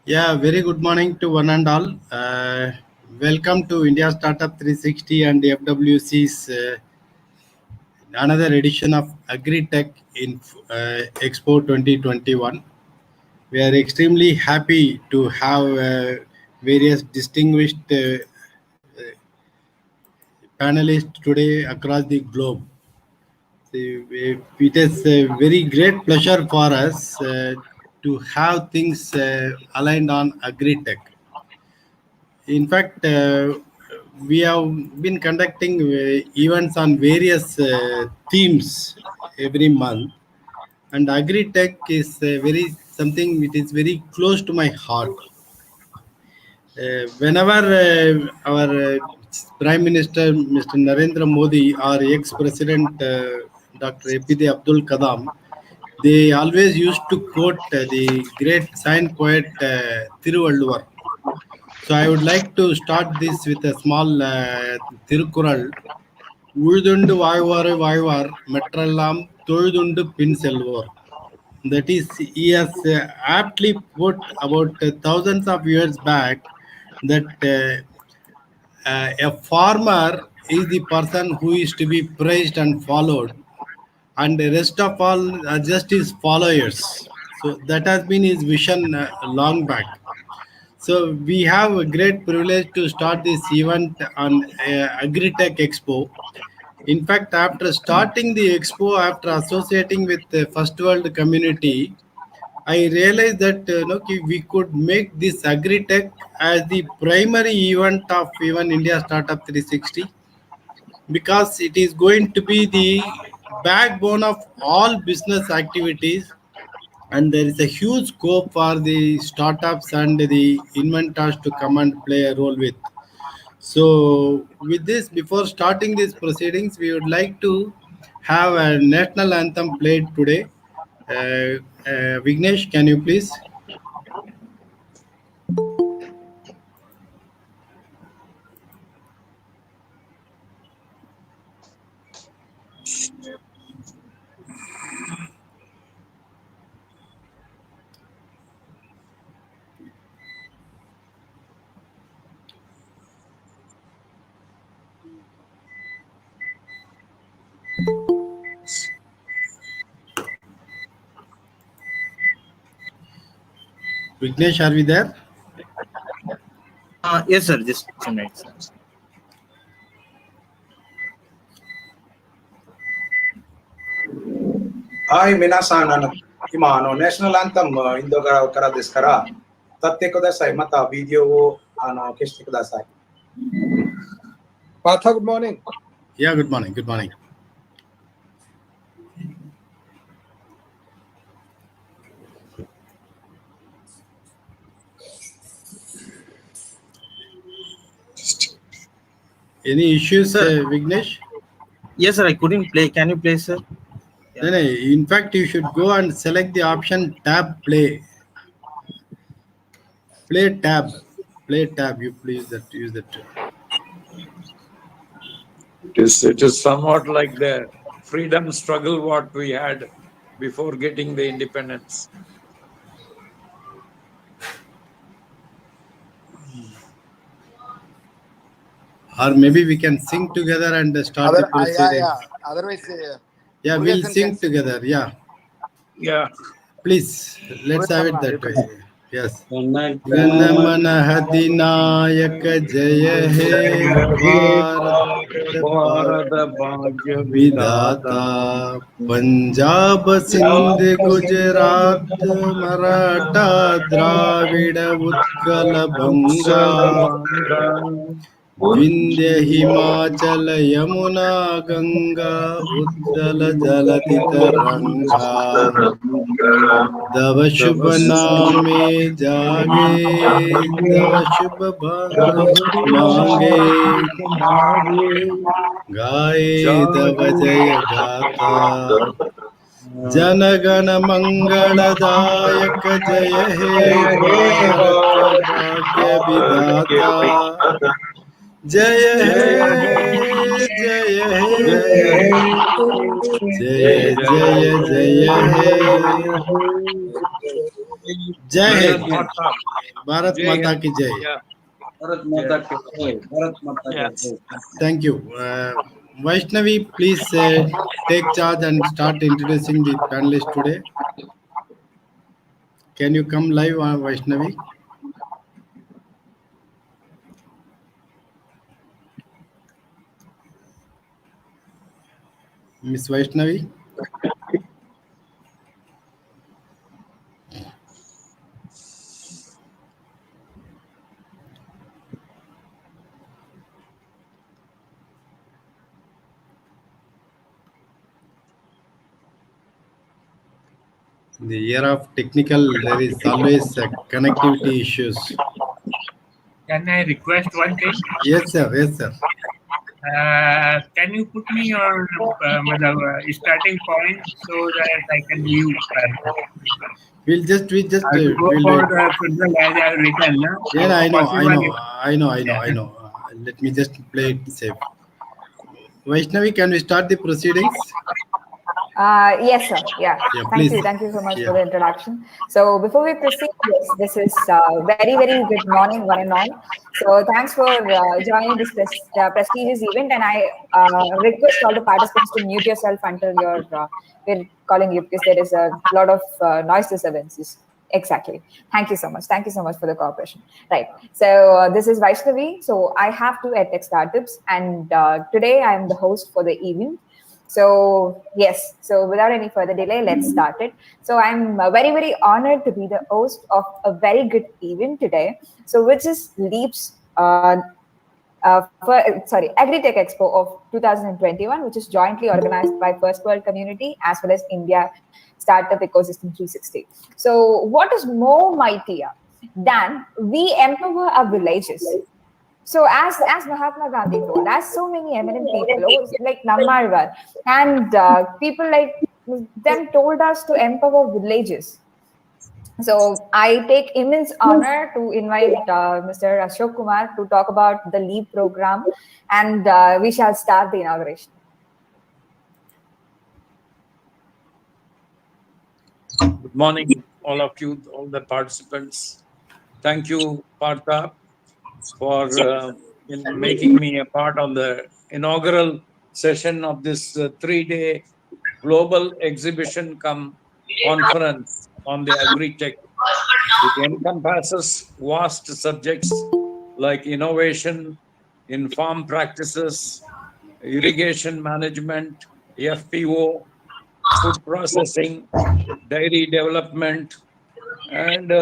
Yeah, very good morning to one and all. Welcome to India Startup 360 and FWC's another edition of AgriTech Expo 2021. We are extremely happy to have various distinguished panelists today across the globe. It is a very great pleasure for us to have things aligned on AgriTech. In fact, we have been conducting events on various themes every month, and agri-tech is very something which is very close to my heart. Whenever our Prime Minister, Mr. Narendra Modi, or ex-President Dr. APJ Abdul Kadam, they always used to quote the great saint poet Thiruvalluvar. So I would like to start this with a small Tirukural. Uldundu Vaivar Vaivar Metrallam Toldundu Pin Selvar. That is, he has aptly put about thousands of years back that a farmer is the person who is to be praised and followed, and the rest of all are just his followers. So that has been his vision long back. So we have a great privilege to start this event on AgriTech Expo. In fact, after starting the expo, after associating with the First World community, I realized that we could make this AgriTech as the primary event of even India Startup 360, because it is going to be the backbone of all business activities, and there is a huge scope for the startups and the inventors to come and play a role with. So, with this, before starting these proceedings, we would like to have a national anthem played today. Vignesh, can you please? Vignesh, are we there? Yes, sir. Just a minute, sir. Hi, minasan, national anthem Indo kara desu kara, tatte kudasai, mata video wo keshite kudasai. Partha, good morning. Yeah, good morning. Good morning. Any issues, Vignesh? Yes, sir. I couldn't play. Can you play, sir? Yeah. No, in fact, you should go and select the option tab play. Play tab. Play tab. You please that use that. It is somewhat like the freedom struggle what we had before getting the independence. Or maybe we can sing together and start the proceedings. Otherwise, we'll sing together. Yeah. Please, let's have it that way. Yes. Ganamana Hadinayaka Jaya He Bharat Bhagya Vidata Punjab Sindh Gujarat Maratha Dravida Utkala Banga Vindhya Himachala Yamuna Ganga Uttala Jalati Taranga Dava Shubha Name Jage Dava Shubha Mange Gaye Dava Jaya Gata Janagana Mangala Dayaka Jaya He Bharat Bhagya Vidata Jaya He, Jaya He, Jaya Jaya Jaya He. Jai Bharat Hind. Mata. Bharat Jai Mata Hind. ki Jai. Yeah. Bharat Mata ki jai. Bharat Mata ki Yeah. jai. Thank you. Vaishnavi, please take charge and start introducing the panelists today. Can you come live, Vaishnavi? Miss Vaishnavi? In the era of technical, there is always connectivity issues. Can I request one thing? Yes, sir. Yes, sir. Can you put me on starting point so that I can view? We just Go we'll for wait. the funeral as I have written. No? Yeah, So possible. I know. Let me just play it safe. Vaishnavi, can we start the proceedings? Yes, sir. Yeah. Yeah, Thank please. you. Thank you so much Yeah. for the introduction. So before we proceed, yes, this is very, very good morning, one and all. So thanks for joining this prestigious event, and I request all the participants to mute yourself until we're calling you because there is a lot of noise disturbances. Exactly. Thank you so much. Thank you so much for the cooperation. Right. So this is Vaishnavi. So I have two EdTech startups, and today I am the host for the event. So yes, so without any further delay, let's start it. So I'm very, very honored to be the host of a very good event today. So which is Leap's AgriTech Expo of 2021, which is jointly organized by First World Community as well as India Startup Ecosystem 360. So what is more mightier than we empower our villages? So as Mahatma Gandhi told, as so many eminent people, like Nammalwar, and people like them told us to empower villages. So I take immense honor to invite Mr. Ashok Kumar to talk about the LEAP program, and we shall start the inauguration. Good morning, all of you, all the participants. Thank you, Partha, for in making me a part of the inaugural session of this 3-day global exhibition come conference on the agri-tech. It encompasses vast subjects like innovation in farm practices, irrigation management, FPO, food processing, dairy development, and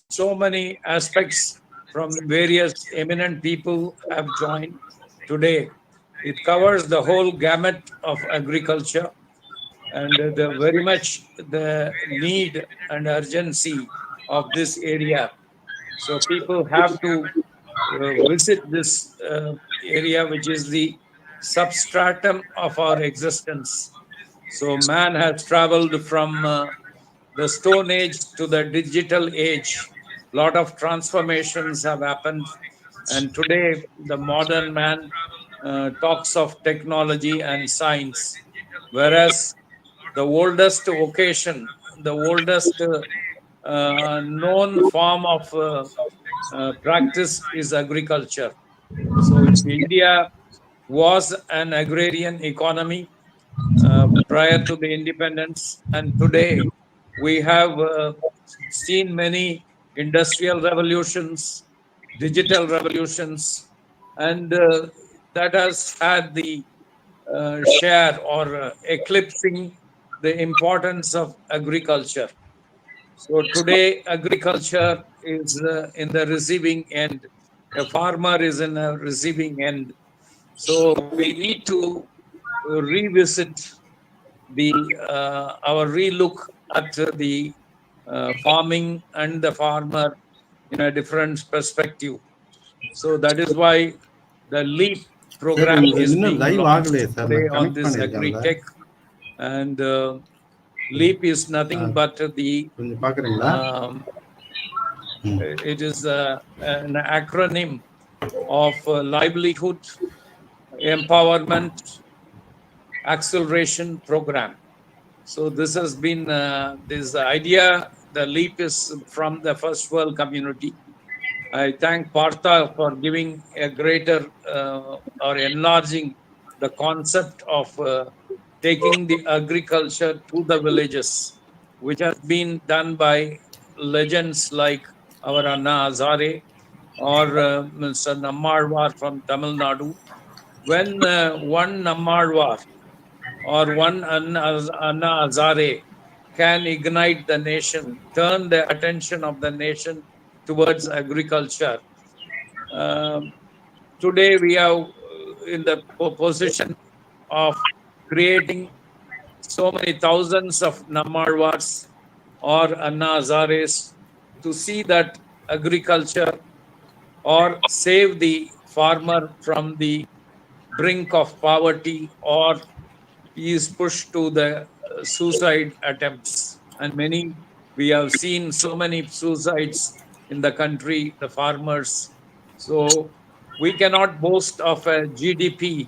so many aspects from various eminent people have joined today. It covers the whole gamut of agriculture and the very much the need and urgency of this area. So people have to visit this area, which is the substratum of our existence. So man has traveled from the Stone Age to the digital age. A lot of transformations have happened. And today, the modern man talks of technology and science, whereas the oldest vocation, the oldest known form of practice is agriculture. So India was an agrarian economy prior to the independence, and today we have seen many industrial revolutions, digital revolutions, and that has had the share or eclipsing the importance of agriculture. So today, agriculture is in the receiving end. A farmer is in a receiving end. So we need to revisit the our relook at the farming and the farmer in a different perspective. So that is why the LEAP Sir, program is இன்னும் being live launched ஆகலையே sir, today நான் on connect this பண்ணியிருக்கேன்ல. agri-tech, and LEAP is nothing but the கொஞ்சம் பார்க்குறீங்களா? it is an acronym of livelihood, empowerment, acceleration program. So this has been this idea. The leap is from the first world community. I thank Partha for giving a greater or enlarging the concept of taking the agriculture to the villages, which has been done by legends like our Anna Hazare or Mr. Nammalwar from Tamil Nadu. When one Nammalwar or one Anna Hazare can ignite the nation, turn the attention of the nation towards agriculture. Today we are in the position of creating so many thousands of Nammalwars or Anna Hazares to see that agriculture or save the farmer from the brink of poverty, or he is pushed to the suicide attempts. And many, we have seen so many suicides in the country, the farmers. So we cannot boast of a GDP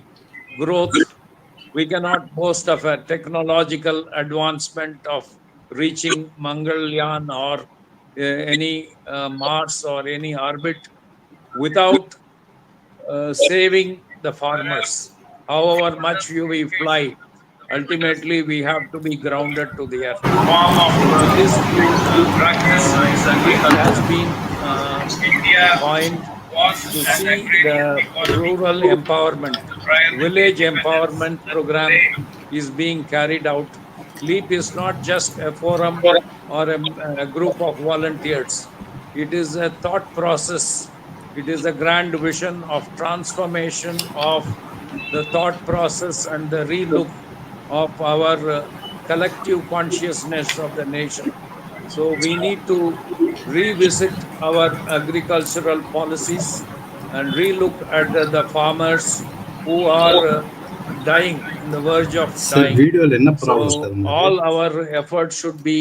growth. We cannot boast of a technological advancement of reaching Mangalyaan or any Mars or any orbit without saving the farmers. However much we fly, ultimately we have to be grounded to the earth. So this leap has been coined to see the rural empowerment, village empowerment program is being carried out. LEAP is not just a forum or a group of volunteers. It is a thought process. It is a grand vision of transformation of the thought process and the relook of our collective consciousness of the nation. So we need to revisit our agricultural policies and relook at the farmers who are dying, in the verge of Sir, dying. video என்ன So problem all our efforts should be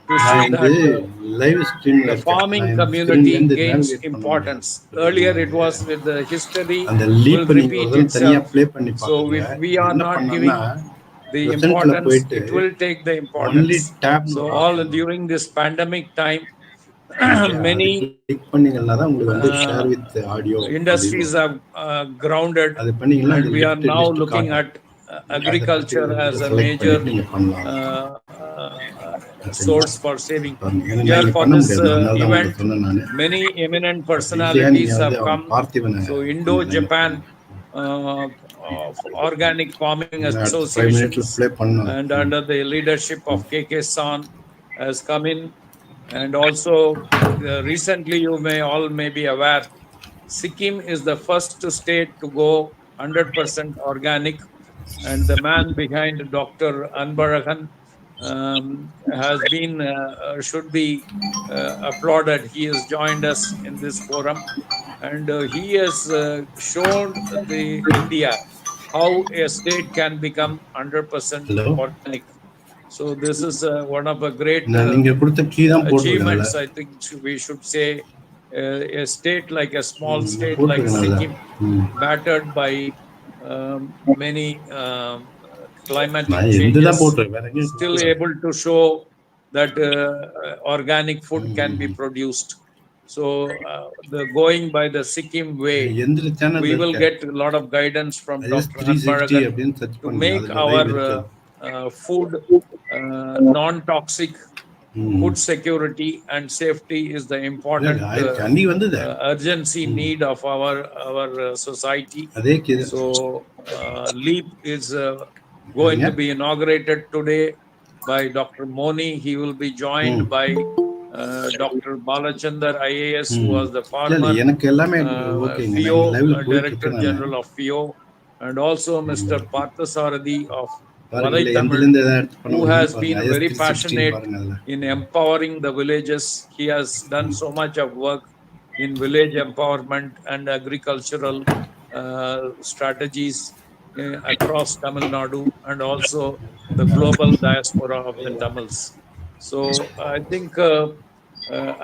to நான் see இது that live ஸ்ட்ரீம்ல the இருக்கேன். farming நான் community ஸ்க்ரீன்ல இருந்து gains navigate பண்ண importance. முடியாது. Earlier it was with the history அந்த will லீப் நீங்க repeat ஒரு தனியா itself. ப்ளே பண்ணி So பாருங்க. if we are என்ன not பண்ணனும்னா giving the பிரசன்ட்ல importance, போயிட்டு it will take the only importance. tab So all during this pandemic time, many click பண்ணீங்கன்னா தான் உங்களுக்கு வந்து share with audio industries have grounded, அது பண்ணீங்கன்னா and அந்த we are list now looking at agriculture as a major நீங்க பண்ணலாம். source for saving. ஏன்னா Here நீங்க for பண்ண this முடியாது. அதனால தான் event, உங்களுக்கு சொன்னேன் நானு. many eminent இல்லையா personalities நீங்க have வந்து அவன் come. பார்த்திபனை So Indo-Japan of Organic Farming அடுத்த 5 மினிட்ல Associations ப்ளே பண்ணணும். and under the leadership of KK San has come in. And also recently, you may be aware, Sikkim is the first state to go 100% organic, and the man behind Dr. Anbaragan has been should be applauded. He has joined us in this forum, and he has shown the India how a state can become 100% Hello? organic. So this is one of the great நீங்க கொடுத்த key தான் போட்டுருக்கேன்ல. achievements. I think we should say a state like a small state like Sikkim, battered by many climatic changes, still able to show that organic food can be produced. So going by the Sikkim way, we will get a lot of guidance from Dr. Anbaragan to make our food non-toxic. Food security and safety is the important urgency need of our society. So LEAP is going to be inaugurated today by Dr. Moni. He will be joined by Dr. Balachandar IAS, who was the former FIO, Director General of FIO, and also Mr. Parthasarathi of who has been very passionate in empowering the villages. He has done so much of work in village empowerment and agricultural strategies across Tamil Nadu and also the global diaspora of the Tamils. So I think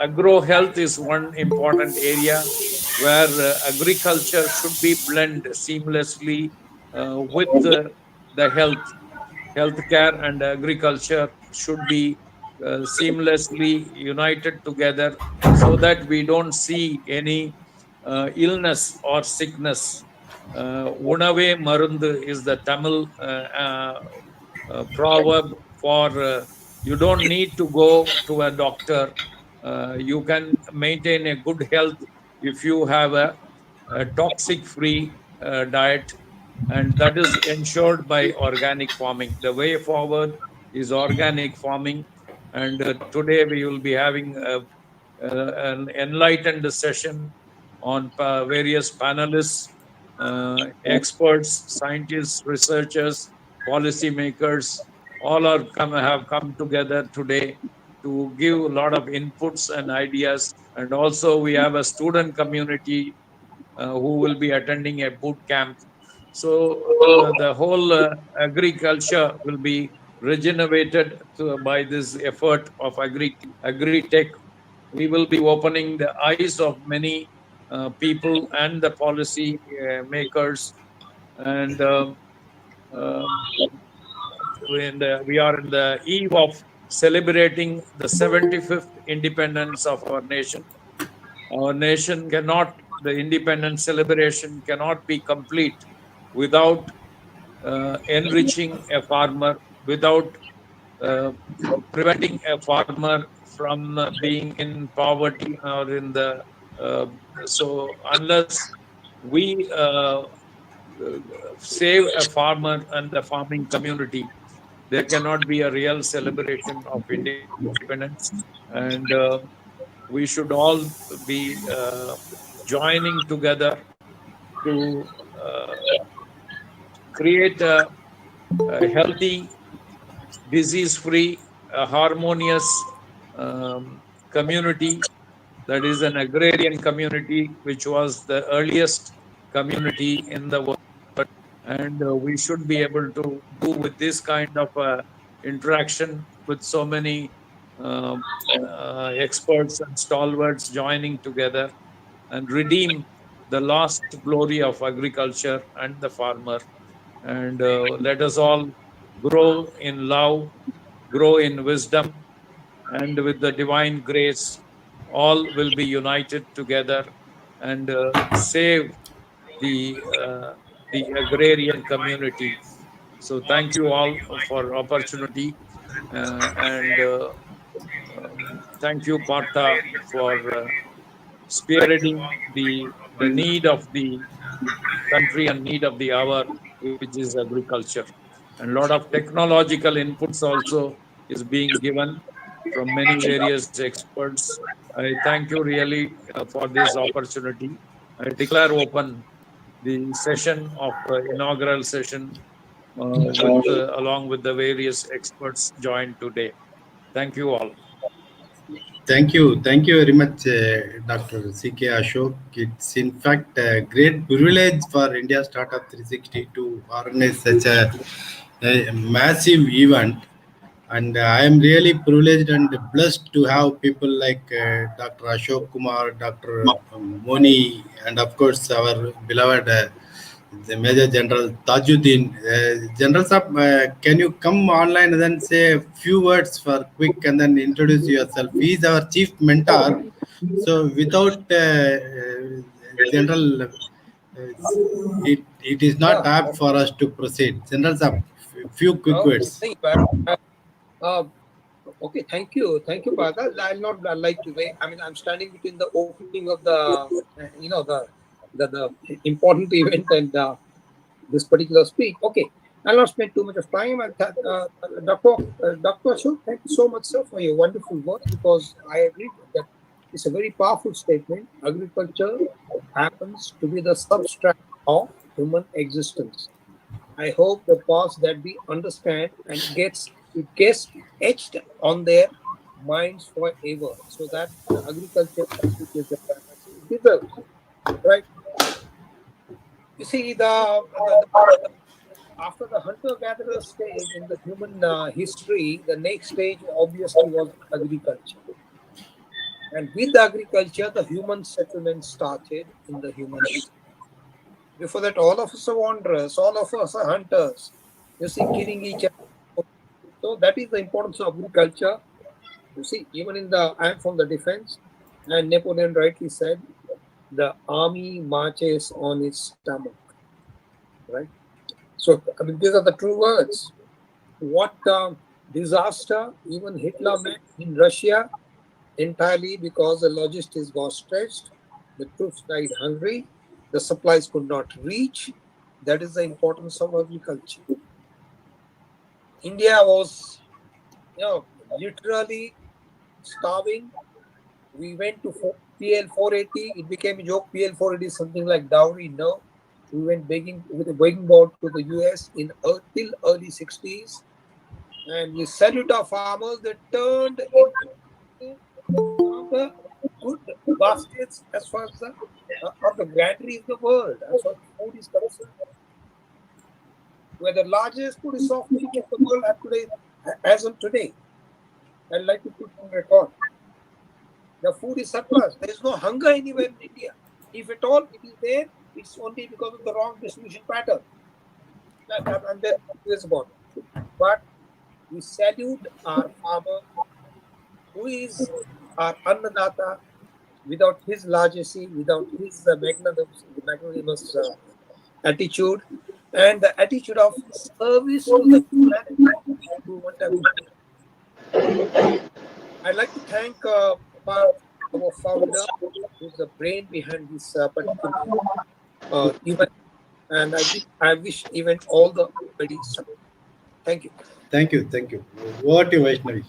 agro health is one important area. where agriculture should be blended seamlessly with the healthcare and agriculture should be seamlessly united together so that we don't see any illness or sickness. Unave marundu is the Tamil proverb for you don't need to go to a doctor. You can maintain a good health if you have a toxic free diet, and that is ensured by organic farming. The way forward is organic farming, and today we will be having an enlightened session on various panelists, experts, scientists, researchers, policymakers. All have come together today to give a lot of inputs and ideas. And also we have a student community who will be attending a boot camp. So the whole agriculture will be regenerated by this effort of AgriTech. We will be opening the eyes of many people and the policy makers. And um, we are in the eve of celebrating the 75th independence of our nation. Our nation cannot, the independence celebration cannot be complete without enriching a farmer, without uh, preventing a farmer from being in poverty or in the so unless we save a farmer and the farming community, there cannot be a real celebration of independence. And we should all be joining together to uh, create a healthy, disease-free, harmonious community that is an agrarian community, which was the earliest community in the world. And we should be able to do with this kind of interaction with so many experts and stalwarts joining together and redeem the lost glory of agriculture and the farmer. And let us all grow in love, grow in wisdom, and with the divine grace, all will be united together and save the agrarian community. So thank you all for opportunity, and thank you, Partha, for spearheading the need of the country and need of the hour, which is agriculture. And a lot of technological inputs also is being given from many various experts. I thank you really for this opportunity. I declare open the session of inaugural session with along with the various experts joined today. Thank you all. Thank you very much, Dr. C.K. Ashok. It's in fact a great privilege for India Startup 360 to organize such a massive event. And I am really privileged and blessed to have people like Dr. Ashok Kumar, Dr. Moni, and of course our beloved the Major General Tajuddin. General Sahab, can you come online and then say a few words for quick and then introduce yourself? He is our chief mentor. So without General, it is not apt for us to proceed. General Sahab, few quick words. Okay, thank you, Partha. I'll not like to wait. I mean, I'm standing between the opening of the, the important event and this particular speech. Okay, I'll not spend too much of time. Dr. Ashok, thank you so much, sir, for your wonderful work, because I agree that it's a very powerful statement. Agriculture happens to be the substrate of human existence. I hope the parts that we understand and it gets etched on their minds forever, so that the agriculture is the deserves, right? You see, after the hunter-gatherer stage in the human history, the next stage obviously was agriculture. And with agriculture, the human settlement started in the human city. Before that, all of us are wanderers, all of us are hunters. You see, killing each other. So that is the importance of agriculture. You see, even in the, I am from the defense, and Napoleon rightly said, the army marches on its stomach, right? So, I mean, these are the true words. What disaster even Hitler met in Russia entirely because the logistics got stretched, the troops died hungry, the supplies could not reach. That is the importance of agriculture. India was, literally starving. We went to PL 480. It became a joke. PL 480 is something like dowry. No, we went begging with a begging board to the US in till early 60s, and we salute our farmers. They turned into the good baskets as far as the of the granary of the world, as far as food is concerned. We're the largest food soft drink in the world as of today. I'd like to put on record. The food is surplus. There is no hunger anywhere in India. If at all it is there, it's only because of the wrong distribution pattern. And there is about it. But we salute our farmer, who is our Annadata. Without his largesse, without his magnanimous attitude, and the attitude of service to the humanity, we won't have. I'd like to thank our founder, who's the brain behind this particular event, and I wish event all the very best. Thank you. Thank you. Thank you. What you, Vaishnavi?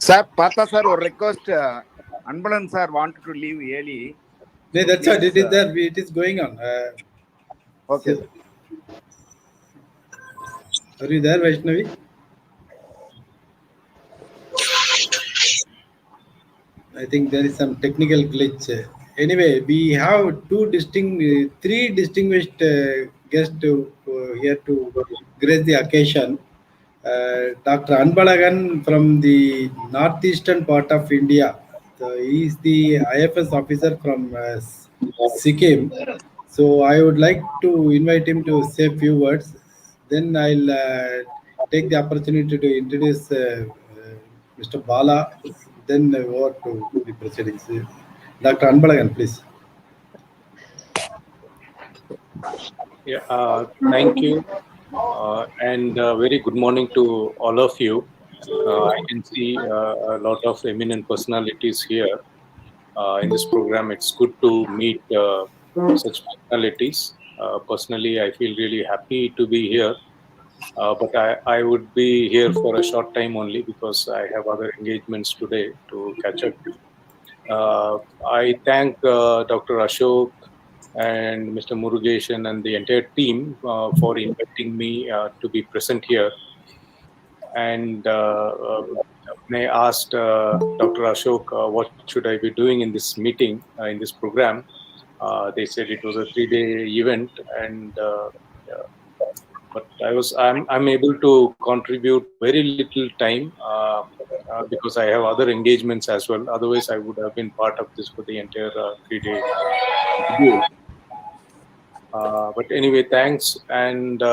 Sir, Pata sir, or request Anbalan sir wanted to leave early. No, that's what it is there. It is going on. Okay. So, are you there, Vaishnavi? I think there is some technical glitch. Anyway, we have three distinguished guests here to grace the occasion. Dr. Anbalagan from the northeastern part of India. So he is the IFS officer from Sikkim. So I would like to invite him to say a few words. Then I'll take the opportunity to introduce Mr. Bala. Then over to the proceedings. Dr. Anbalagan, please. Yeah, thank you. And very good morning to all of you. I can see a lot of eminent personalities here in this program. It's good to meet such personalities. Personally, I feel really happy to be here. But I would be here for a short time only because I have other engagements today to catch up. I thank Dr. Ashok and Mr. Murugeshan and the entire team for inviting me to be present here. And when I asked Dr. Ashok what should I be doing in this meeting, in this program, they said it was a 3-day event, and but I'm able to contribute very little time because I have other engagements as well. Otherwise, I would have been part of this for the entire 3-day review. But anyway, thanks, and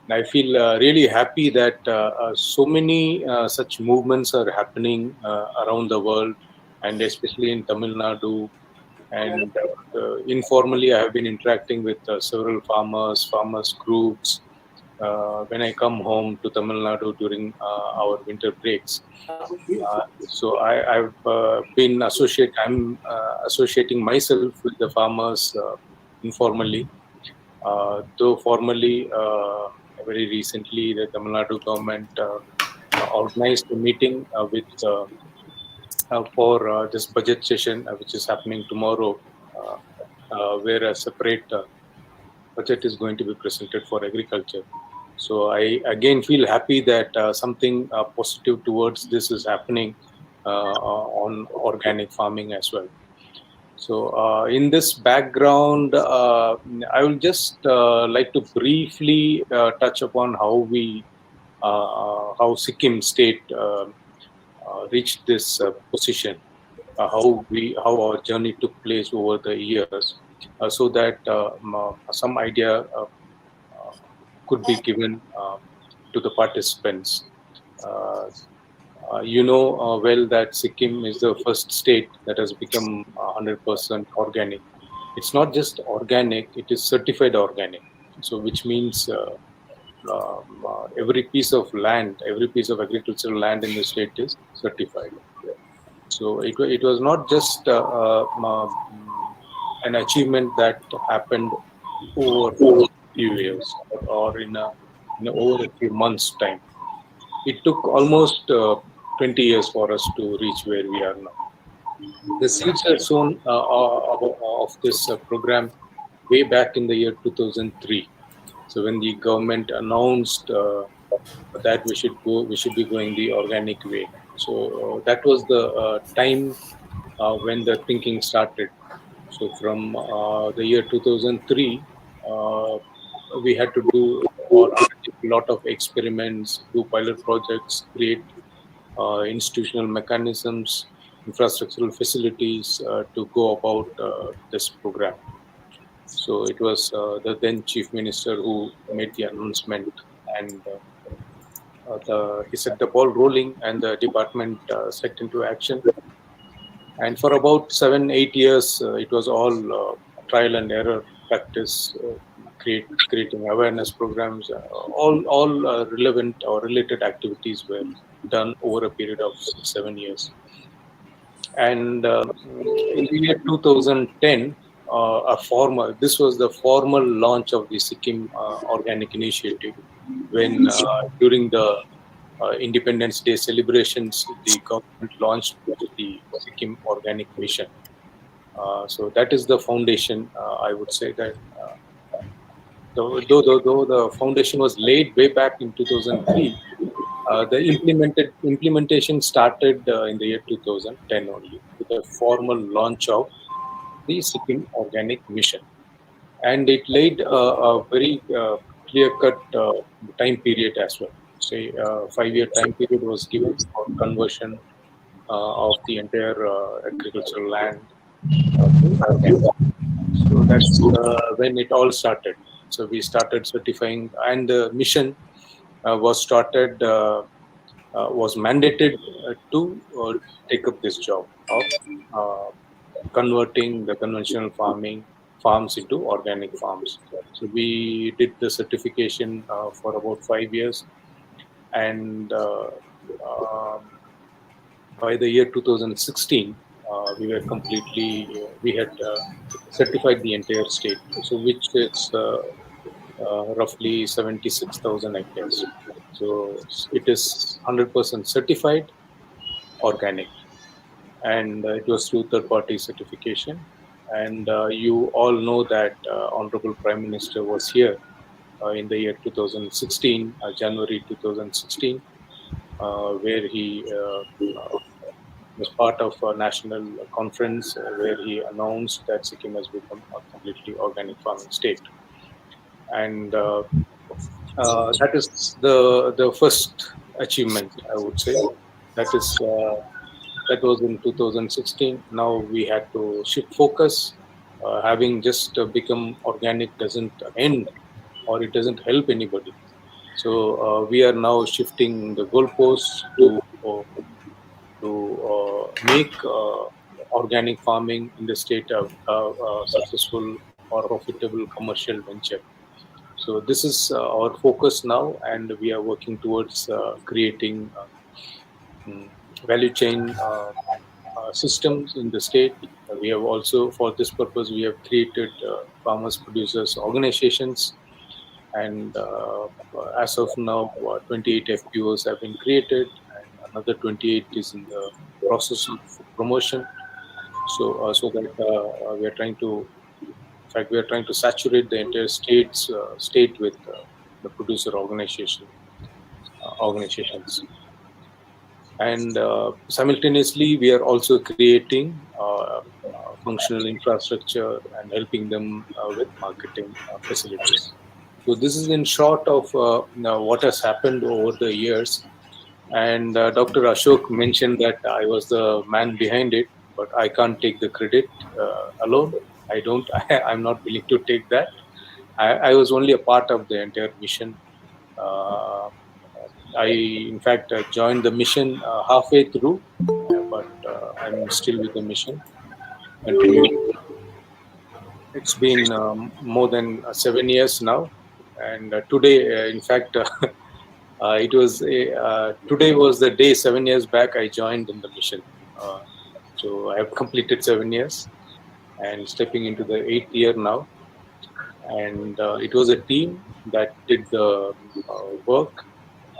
I feel really happy that so many such movements are happening around the world, and especially in Tamil Nadu. And informally, I have been interacting with several farmers groups when I come home to Tamil Nadu during our winter breaks. So I've been I'm associating myself with the farmers informally, though formally. Very recently, the Tamil Nadu government organized a meeting for this budget session, which is happening tomorrow, where a separate budget is going to be presented for agriculture. So I again feel happy that something positive towards this is happening on organic farming as well. So in this background, I will just like to briefly touch upon how we how Sikkim state reached this position, how our journey took place over the years, so that some idea could be given to the participants. You know well that Sikkim is the first state that has become 100% organic. It's not just organic; it is certified organic. So, which means every piece of land, every piece of agricultural land in the state is certified. So it was not just an achievement that happened over a few years or in over a few months' time. It took almost 20 years for us to reach where we are now. The seeds are sown of this program way back in the year 2003. So when the government announced that we should be going the organic way. So that was the time when the thinking started. So from the year 2003, we had to do or undertake a lot of experiments, do pilot projects, create institutional mechanisms, infrastructural facilities to go about this program. So it was the then chief minister who made the announcement, and he set the ball rolling, and the department set into action. And for about 7-8 years, it was all trial and error practice, creating awareness programs. All relevant or related activities were done over a period of 6-7 years. And in the year 2010, this was the formal launch of the Sikkim Organic Initiative, when during the Independence Day celebrations, the government launched the Sikkim Organic Mission. So that is the foundation. I would say that though the foundation was laid way back in 2003, the implementation started in the year 2010 only, with a formal launch of the Sikkim Organic Mission. And it laid a very clear-cut time period as well. Say 5-year time period was given for conversion of the entire agricultural land to organic. So that's when it all started. So we started certifying, and the mission was started, was mandated to take up this job of converting the conventional farms into organic farms. So we did the certification for about 5 years, and by the year 2016, we had certified the entire state, so which is roughly 76,000 hectares. So it is 100% certified organic, and it was through third-party certification. And you all know that Honorable Prime Minister was here in the year 2016, January 2016, where he was part of a national conference where he announced that Sikkim has become a completely organic farming state. And that is the first achievement, I would say. That was in 2016. Now we had to shift focus. Having just become organic doesn't end, or it doesn't help anybody. So we are now shifting the goalposts to make organic farming in the state a successful or profitable commercial venture. So this is our focus now, and we are working towards creating value chain systems in the state. We have also, for this purpose, we have created farmers producers organizations, and as of now 28 FPOs have been created, and another 28 is in the process of promotion. So that we are trying to, in fact, we are trying to saturate the entire state with the producer organizations. And simultaneously, we are also creating functional infrastructure and helping them with marketing facilities. So this is in short of what has happened over the years. And Dr. Ashok mentioned that I was the man behind it, but I can't take the credit alone. I don't. I'm not willing to take that. I was only a part of the entire mission. I, in fact, joined the mission halfway through, but I'm still with the mission. Continue. It's been more than 7 years now, and today, in fact, it was today was the day 7 years back I joined in the mission. So I have completed 7 years and stepping into the 8th year now. And it was a team that did the work,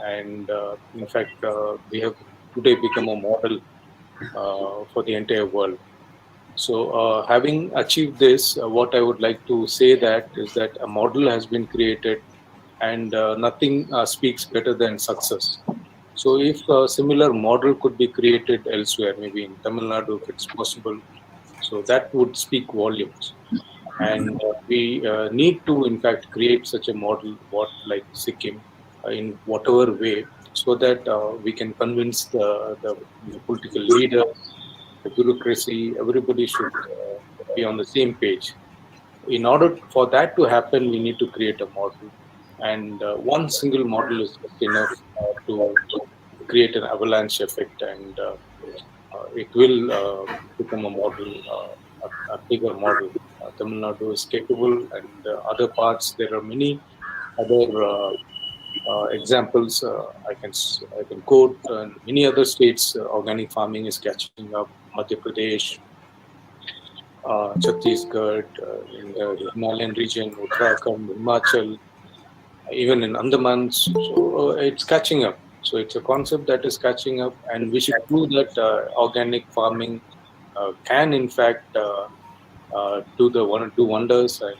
and in fact, we have today become a model for the entire world. So, having achieved this, what I would like to say that is that a model has been created, and nothing speaks better than success. So, if a similar model could be created elsewhere, maybe in Tamil Nadu, if it's possible, so that would speak volumes. And we need to, in fact, create such a model, what like Sikkim, in whatever way, so that we can convince the political leaders, the bureaucracy, everybody should be on the same page. In order for that to happen, we need to create a model, and one single model is just enough to create an avalanche effect, and it will become a model, a bigger model. Tamil Nadu is capable, and other parts there are many other examples I can quote. Many other states, organic farming is catching up. Madhya Pradesh, Chhattisgarh, in the Himalayan region, Uttarakhand, Himachal, even in Andaman. So it's catching up. So it's a concept that is catching up, and we should prove that organic farming can, in fact, do wonders and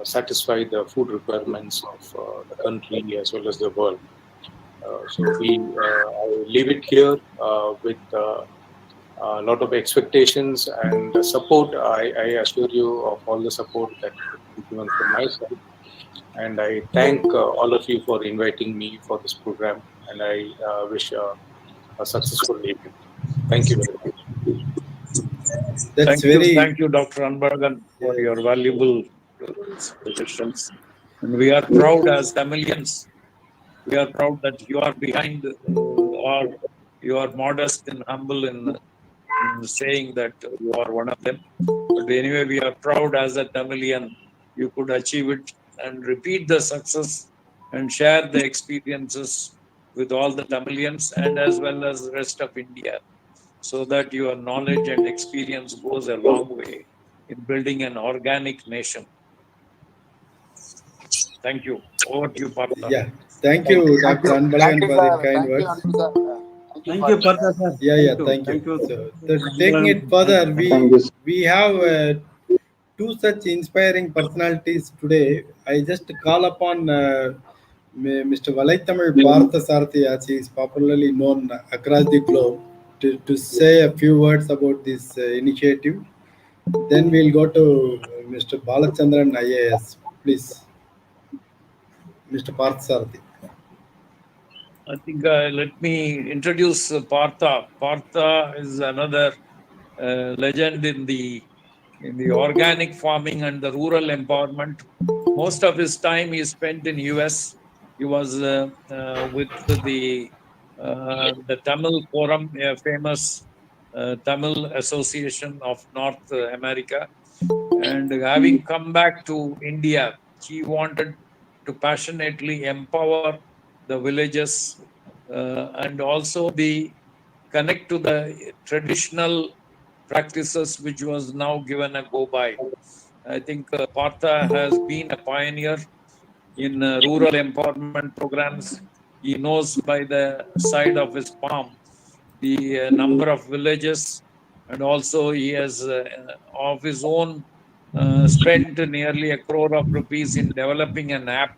satisfy the food requirements of the country as well as the world. So I leave it here with a lot of expectations and support. I assure you of all the support that is given from my side. And I thank all of you for inviting me for this program. And I wish a successful event. Thank you very much. That's very. Thank you, Dr. Anbaragan, for your valuable suggestions. And we are proud as Tamilians. We are proud that you are behind, or you are modest and humble in saying that you are one of them. But anyway, we are proud as a Tamilian. You could achieve it and repeat the success and share the experiences with all the Tamilians and as well as the rest of India, so that your knowledge and experience goes a long way in building an organic nation. Thank you. Over to you, Partha. Yeah, thank you, Dr. Anbalagan, for the kind words. Thank you, Partha sir. Yeah, thank you. So, taking it further, we have two such inspiring personalities today. I just call upon Mr. Valaithamil Parthasarathy, as he is popularly known across the globe, to say a few words about this initiative. Then we'll go to Mr. Balachandran IAS. Please, Mr. Parthasarathy. I think let me introduce Partha. Partha is another legend in the organic farming and the rural empowerment. Most of his time he spent in US. He was with the Tamil Forum, a famous Tamil Association of North America. And having come back to India, he wanted to passionately empower the villages and also connect to the traditional practices which was now given a go by. I think Partha has been a pioneer in rural empowerment programs. He knows by the side of his palm the number of villages, and also he has of his own spent nearly 1 crore of rupees in developing an app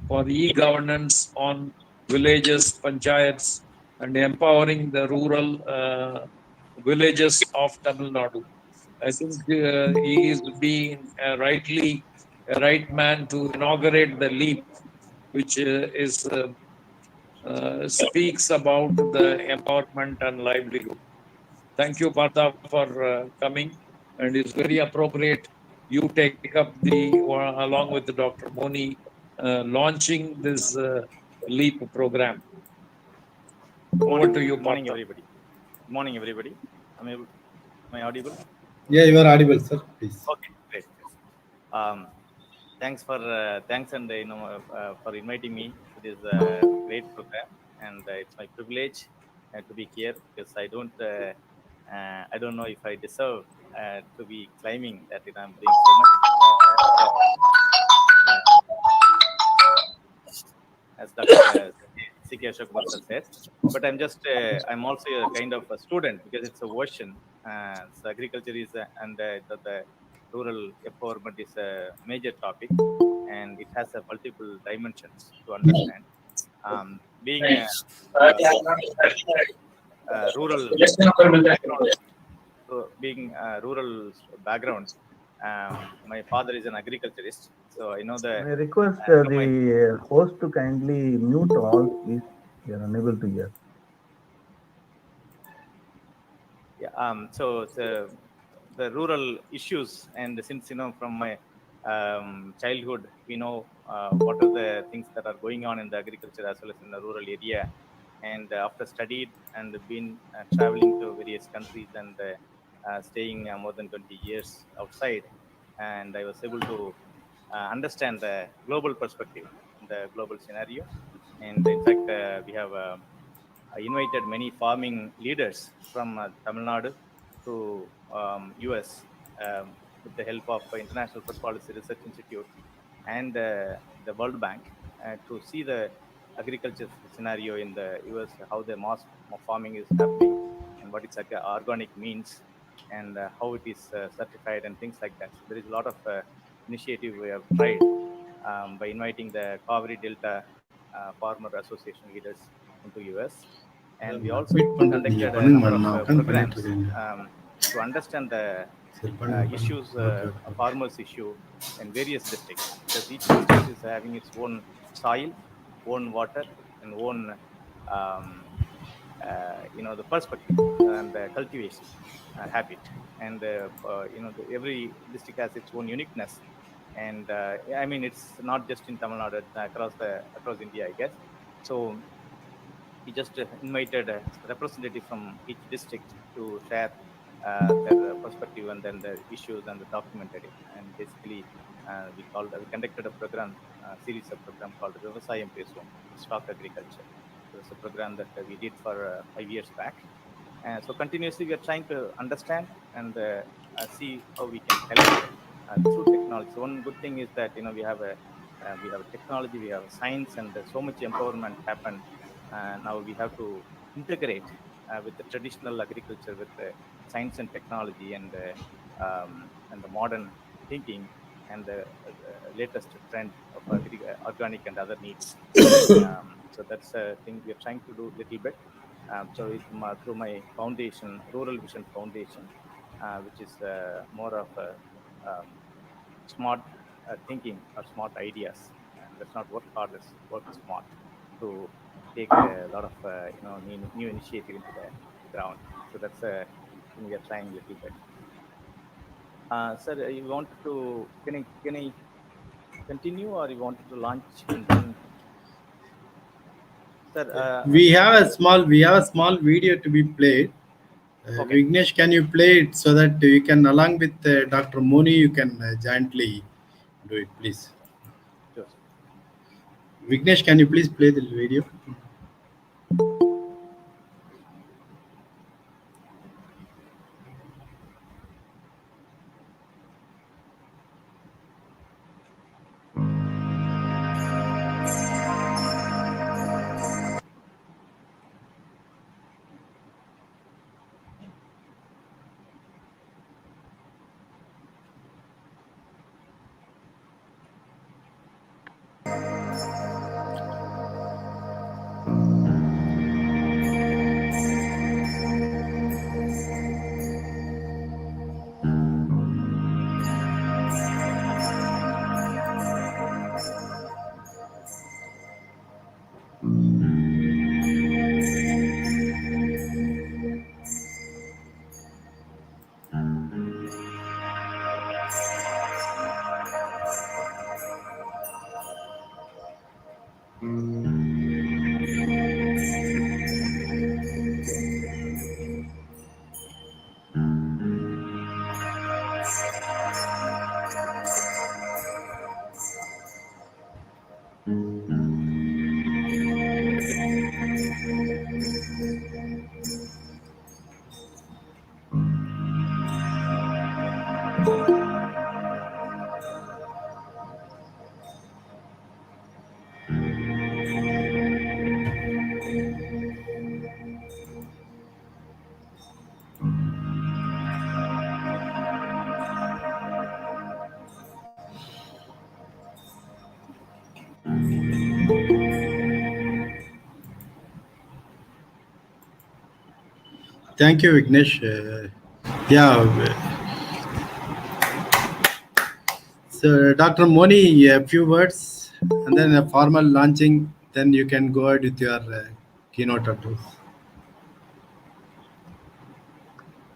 for e-governance on villages, panchayats, and empowering the rural villages of Tamil Nadu. I think he is being rightly a right man to inaugurate the leap, which speaks about the empowerment and livelihood. Thank you, Partha, for coming, and it's very appropriate you take up along with Dr. Moni, launching this LEAP program. Over to you, Good morning, Partha. everybody. Good morning, everybody. Am I audible? Yeah, you are audible, sir. Please. Okay, great. Thanks and for inviting me to this great program, and it's my privilege to be here because I don't know if I deserve to be claiming that I'm doing so much. As Dr. C.K. Ashok sir said, but I'm also a kind of a student because it's a version. So agriculture is and the rural empowerment is a major topic, and it has a multiple dimensions to understand. Being rural background, rural background, my father is an agriculturist, so I know I request the host to kindly mute all, please. We are unable to hear. Yeah. So the rural issues, and since from my childhood, we know what are the things that are going on in the agriculture as well as in the rural area. And after studied and been traveling to various countries and staying more than 20 years outside, and I was able to understand the global perspective, the global scenario. And in fact, we have invited many farming leaders from Tamil Nadu to US with the help of International Food Policy Research Institute and the World Bank to see the agriculture scenario in the US, how the mass farming is happening and what its organic means and how it is certified and things like that. So there is a lot of initiative we have tried by inviting the Kaveri Delta Farmer Association leaders into US. And we also conducted a number of programs to understand the issues, farmers' issue in various districts, because each district is having its own soil, own water, and own the perspective and the cultivation habit. And every district has its own uniqueness. And I mean, it's not just in Tamil Nadu, it's across India, I guess. So we just invited a representative from each district to share their perspective and then the issues and documented it. And basically, we conducted a program, series of program called Vivasayam Pesum, Stock Agriculture. So it's a program that we did for 5 years back. So continuously, we are trying to understand and see how we can help through technology. So one good thing is that we have a technology, we have a science, and so much empowerment happened. Now we have to integrate with the traditional agriculture with the science and technology and the modern thinking and the latest trend of organic and other needs. So that's a thing we are trying to do a little bit. So through my foundation, Rural Vision Foundation, which is more of a smart thinking or smart ideas, and let's not work hard, let's work smart to take a lot of new initiative into the ground. So that's a thing we are trying a little bit. Sir, you wanted to can I continue, or you wanted to launch and then? Sir, we have a small video to be played. Okay. Vignesh, can you play it so that you can, along with Dr. Moni, you can jointly do it, please. Sure. Vignesh, can you please play the video? Thank you, Vignesh. Yeah. So, Dr. Moni, a few words, and then a formal launching. Then you can go ahead with your keynote address.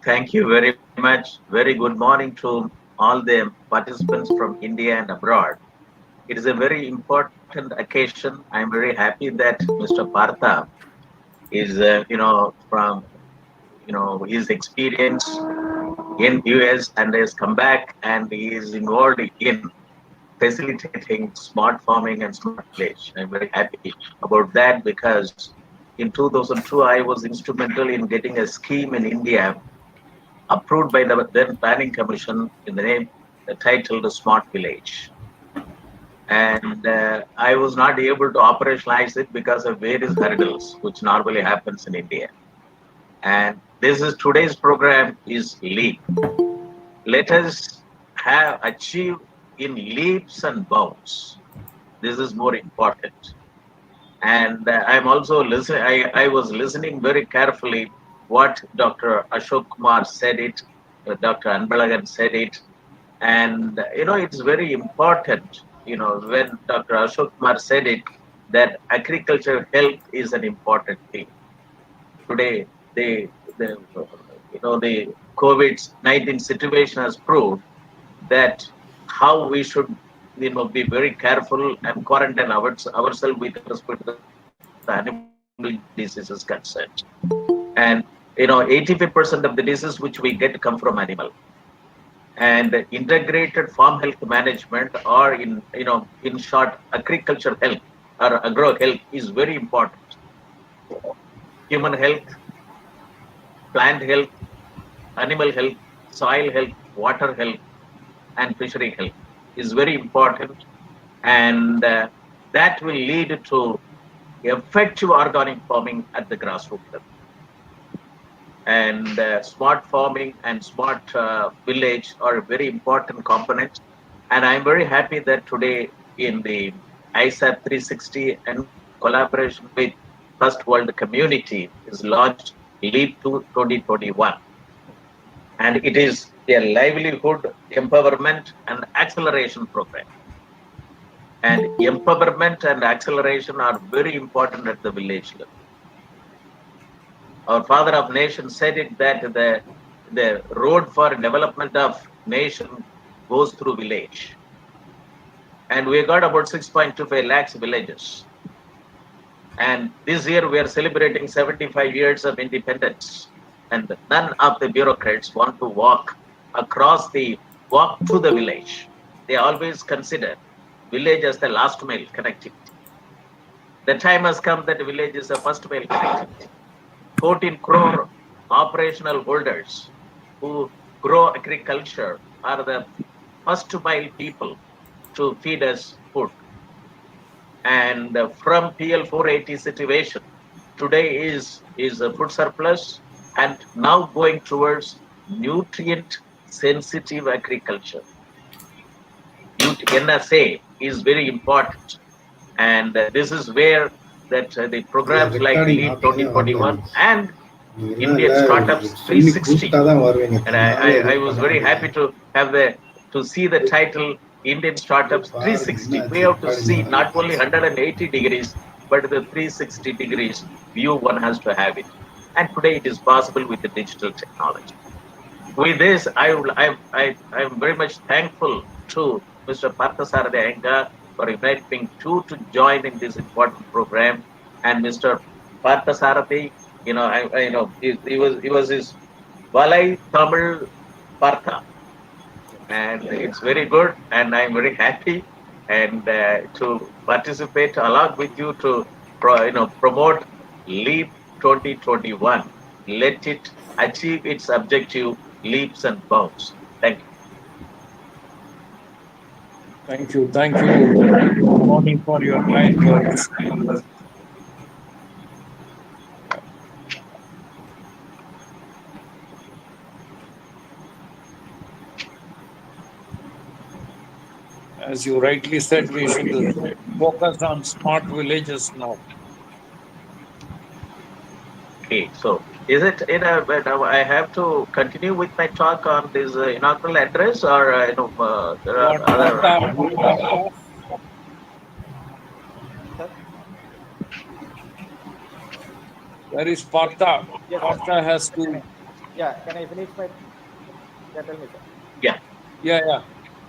Thank you very much. Very good morning to all the participants from India and abroad. It is a very important occasion. I'm very happy that Mr. Partha is, from, his experience in US and has come back and he is involved in facilitating smart farming and smart village. I'm very happy about that because in 2002, I was instrumental in getting a scheme in India approved by the then Planning Commission in the title The Smart Village. And I was not able to operationalize it because of various hurdles, which normally happens in India. And today's program is LEAP. Let us have achieved in leaps and bounds. This is more important. And I'm also listening. I was listening very carefully what Dr. Ashok Kumar said it, Dr. Anbalagan said it, and it's very important. When Dr. Ashok Kumar said it, that agricultural health is an important thing. Today, the COVID-19 situation has proved that how we should be very careful and quarantine ourselves with respect to the animal diseases concerned. And 85% of the diseases which we get come from animal. And integrated farm health management, or in short, agriculture health or agro health is very important. Human health, plant health, animal health, soil health, water health, and fishery health is very important, and that will lead to effective organic farming at the grassroots level. And smart farming and smart village are very important components. And I'm very happy that today in the IS360 and collaboration with First World Community is launched LEAP 2021. And it is a livelihood empowerment and acceleration program. And empowerment and acceleration are very important at the village level. Our father of nation said it that the road for development of nation goes through village. And we got about 6.25 lakhs villages. And this year we are celebrating 75 years of independence. And none of the bureaucrats want to walk to the village. They always consider village as the last mile connectivity. The time has come that the village is the first mile connectivity. 14 crore operational holders who grow agriculture are the first mile people to feed us food. And from PL 480 situation, today is a food surplus and now going towards nutrient sensitive agriculture. NSA is very important. And this is where that the programs like LEAP 2021 and Indian Startups 360. And I was very happy to have to see the title Indian Startups 360. We have to see not only 180 degrees, but the 360 degrees view one has to have it. And today it is possible with the digital technology. With this, I'm very much thankful to Mr. Parthasarathy Iyengar for inviting two to join in this important program. And Mr. Partha Sarathi, he was his Valai Tamil Partha, and it's very good, and I'm very happy and to participate along with you to promote Leap 2021. Let it achieve its objective leaps and bounds. Thank you. Thank you. Thank you. Good morning for your kind words. As you rightly said, we should focus on smart villages now. Okay, so is it I have to continue with my talk on this inaugural address, or there are What, other. Partha? Sir? Where is Partha? Yes, Partha has to. Yeah, can I finish my? Yeah, tell me, sir. Yeah. Yeah.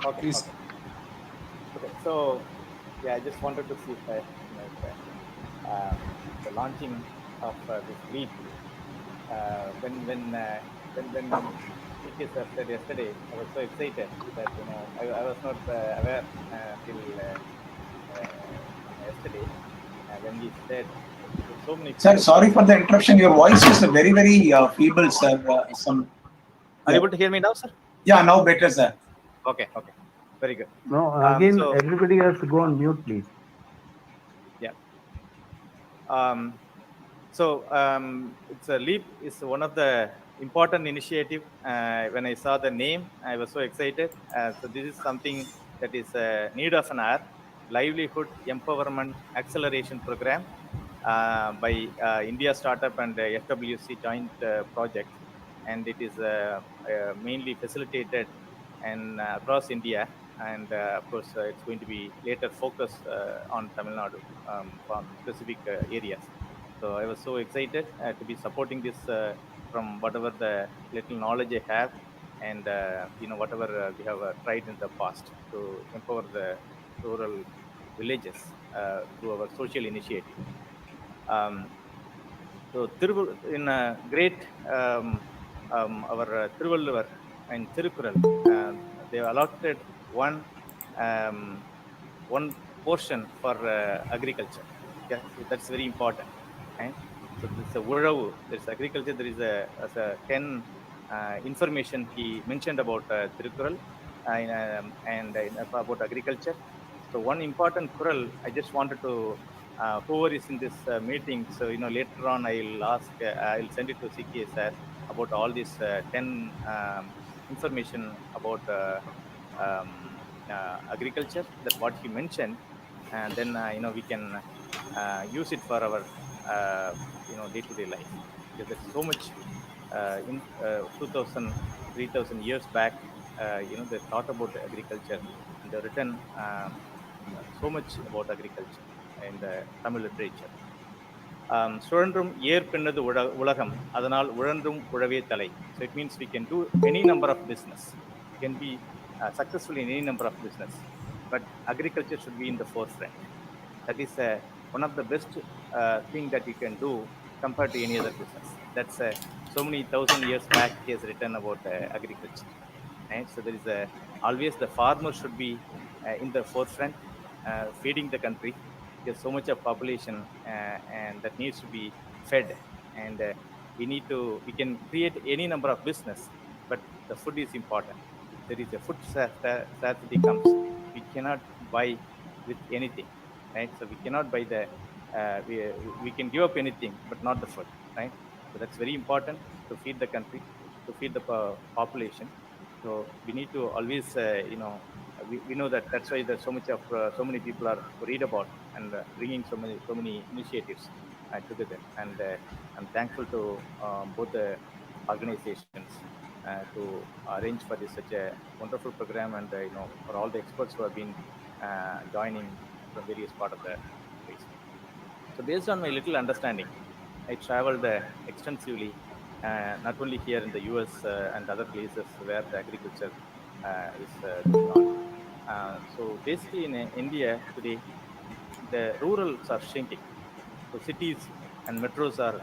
Okay. Please. Okay. So, yeah, I just wanted to see if the launching of this leap. When CK sir said yesterday, I was so excited that I was not aware till yesterday when he said so many. Sir, sorry for the interruption. Your voice is very, very feeble, sir. Are you able to hear me now, sir? Yeah, now better, sir. Okay. Very good. No, again, everybody has to go on mute, please. Yeah. It's a leap is one of the important initiative. When I saw the name, I was so excited. So this is something that is a need of an hour, livelihood empowerment acceleration program by India Startup and FWC joint project, and it is mainly facilitated and across India, and of course it's going to be later focused on Tamil Nadu from specific areas. So I was so excited to be supporting this from whatever the little knowledge I have, and whatever we have tried in the past to empower the rural villages through our social initiative. So in a great our Thiruvalluvar and Thirukural, they allotted one portion for agriculture. Yeah, so that's very important. Right? So this there's agriculture. There is a 10 information he mentioned about Thirukural and about agriculture. So one important kural I just wanted to whoever is in this meeting. So later on I'll send it to CK sir about all these 10 information about agriculture, that what he mentioned, and then we can use it for our day-to-day life, because there's so much in 2000 3000 years back they thought about agriculture, and they've written so much about agriculture in the Tamil literature. சுழன்றும் ஏற்பின்னது உலகம் அதனால் உழன்றும் உழவே தலை. So it means we can do any number of business, we can be successful in any number of business, but agriculture should be in the forefront. That is one of the best thing that you can do compared to any other business. That's so many thousand years back he has written about agriculture. Right? So there is always the farmer should be in the forefront, feeding the country. There's so much of population and that needs to be fed, and we can create any number of business, but the food is important. If there is a food scarcity comes, we cannot buy with anything, right? So we cannot buy we can give up anything, but not the food, right? So that's very important to feed the country, to feed the population. So we need to always we know that that's why there's so many people are worried about and bringing so many initiatives together, and I'm thankful to both the organizations to arrange for this such a wonderful program, and for all the experts who have been joining from various part of the place. So based on my little understanding, I traveled extensively, not only here in the US and other places where the agriculture is going on. So basically in India today, the rurals are shrinking. So cities and metros are,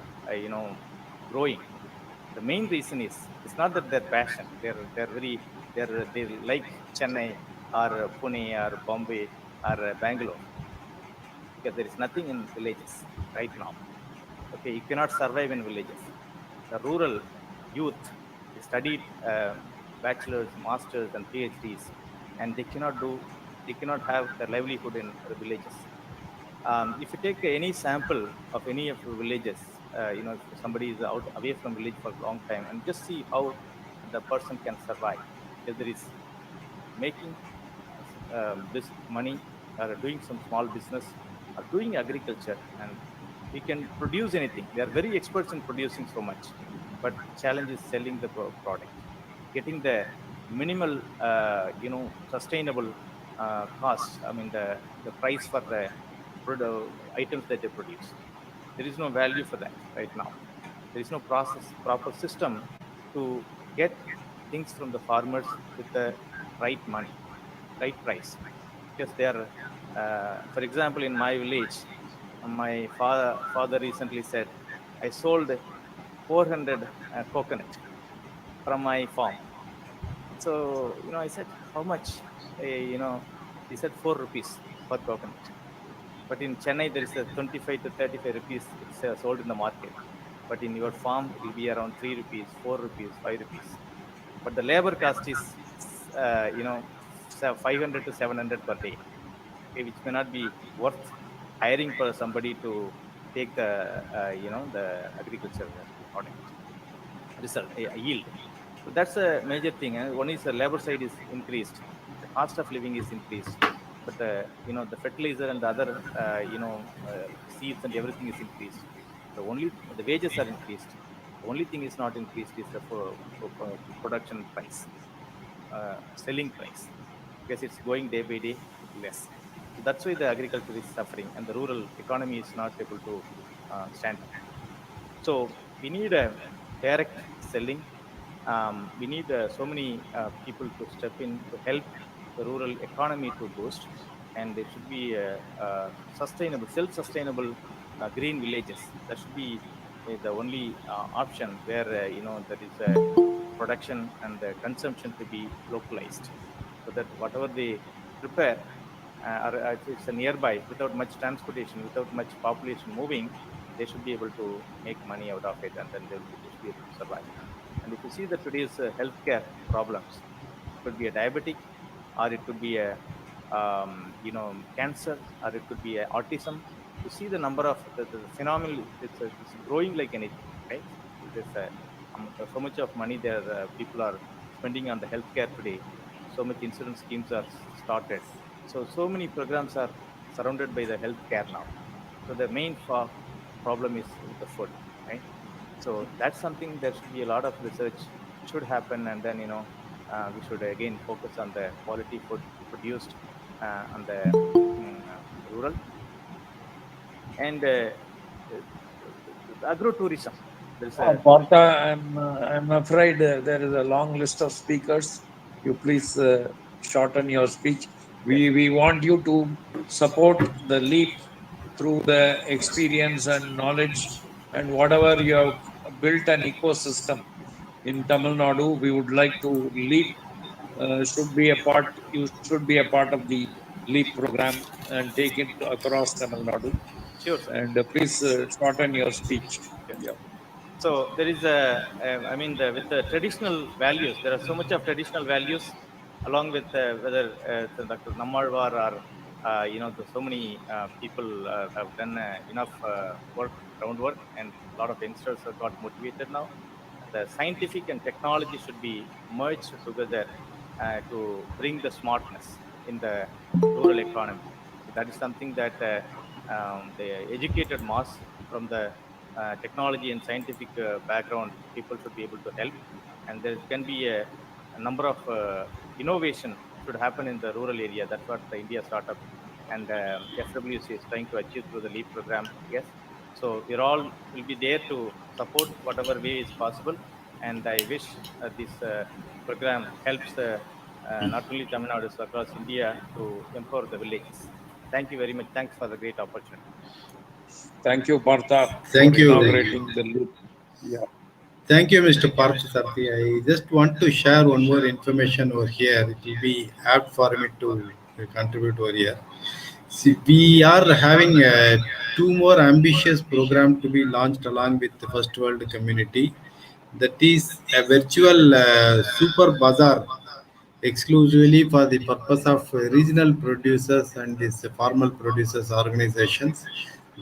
growing. The main reason is it's not that their passion. They like Chennai or Pune or Bombay or Bangalore, because there is nothing in villages right now. Okay, you cannot survive in villages. The rural youth, they studied bachelors, masters, and PhDs, and they cannot have their livelihood in the villages. If you take any sample of any of the villages, if somebody is out away from village for a long time, and just see how the person can survive, whether it's making this money or doing some small business or doing agriculture, and we can produce anything. They are very experts in producing so much, but challenge is selling the product, getting the minimal, sustainable cost. I mean, the price for the items that they produce. There is no value for that right now. There is no proper system to get things from the farmers with the right money, right price. Because they are, for example, in my village, my father recently said, I sold 400 coconut from my farm. So, I said, how much? He said 4 rupees per coconut. But in Chennai, there is a 25 to 35 rupees it's sold in the market. But in your farm, it will be around 3 rupees, 4 rupees, 5 rupees. But the labor cost is, 500 to 700 per day, okay, which may not be worth hiring for somebody to take the agriculture product result, yield. So that's a major thing. One is the labor side is increased, the cost of living is increased, but the fertilizer and the other seeds and everything is increased. The wages are increased. The only thing is not increased is the for production price, selling price, because it's going day by day less. So that's why the agriculture is suffering and the rural economy is not able to stand up. So we need a direct selling. We need so many people to step in to help the rural economy to boost, and there should be sustainable, self-sustainable green villages. That should be the only option where there is a production and the consumption to be localized, so that whatever they prepare, if it's a nearby, without much transportation, without much population moving, they should be able to make money out of it, and then they should be able to survive. And if you see the today's healthcare problems, it could be a diabetic, or it could be a cancer, or it could be a autism. You see the number of the phenomenal. It's growing like anything, right? There's so much of money there. People are spending on the healthcare today. So much insurance schemes are started. So many programs are surrounded by the healthcare now. So the main problem is with the food, right? So that's something there should be a lot of research should happen, and then we should again focus on the quality food produced on the rural, and agrotourism. There's a Partha, I'm afraid there is a long list of speakers. You please shorten your speech. We want you to support the LEAP through the experience and knowledge and whatever you have built an ecosystem in Tamil Nadu. We would like to LEAP should be a part. You should be a part of the LEAP program and take it across Tamil Nadu. Sure, sir. And please shorten your speech. Okay. Yeah. So there is with the traditional values, there are so much of traditional values, along with whether Dr. Nammalwar or so many people have done enough groundwork, and a lot of youngsters have got motivated now. The scientific and technology should be merged together to bring the smartness in the rural economy. So that is something that the educated mass from the technology and scientific background people should be able to help, and there can be a number of innovation should happen in the rural area. That's what the India startup and FWC is trying to achieve through the LEAP program. Yes, so we're all will be there to support whatever way is possible, and I wish this program helps the not only Tamil Nadu, so across India to empower the villages. Thank you very much. Thanks for the great opportunity. Thank you, Partha, Thank for you. inaugurating the loop. Yeah. Thank you, Mr. Parthasarathy. I just want to share one more information over here. It will be apt for me to contribute over here. See, we are having two more ambitious programs to be launched along with the First World community. That is a virtual super bazaar exclusively for the purpose of regional producers and these formal producers organizations,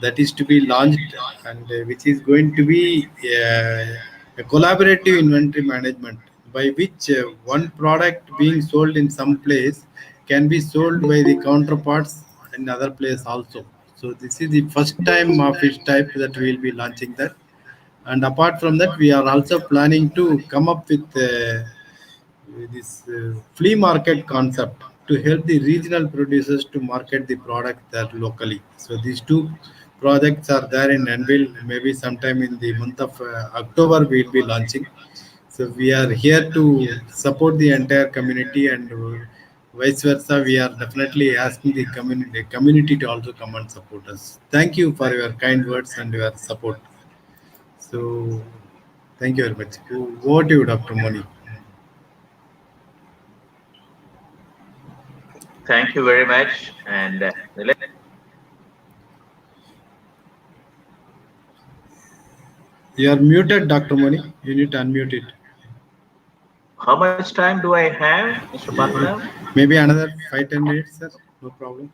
that is to be launched, and which is going to be a collaborative inventory management, by which one product being sold in some place can be sold by the counterparts in other place also. So this is the first time of its type that we will be launching that. And apart from that, we are also planning to come up with this flea market concept to help the regional producers to market the product there locally. So these two projects are there in Anvil. Maybe sometime in the month of October we will be launching. So we are here to support the entire community, and vice versa. We are definitely asking the community to also come and support us. Thank you for your kind words and your support. So thank you very much. Over to you, Dr. Moni. Thank you very much. And You are muted, Dr. Moni. You need to unmute it. how much time do I have, Mr. Partner? Maybe another 5-10 minutes, sir. No problem.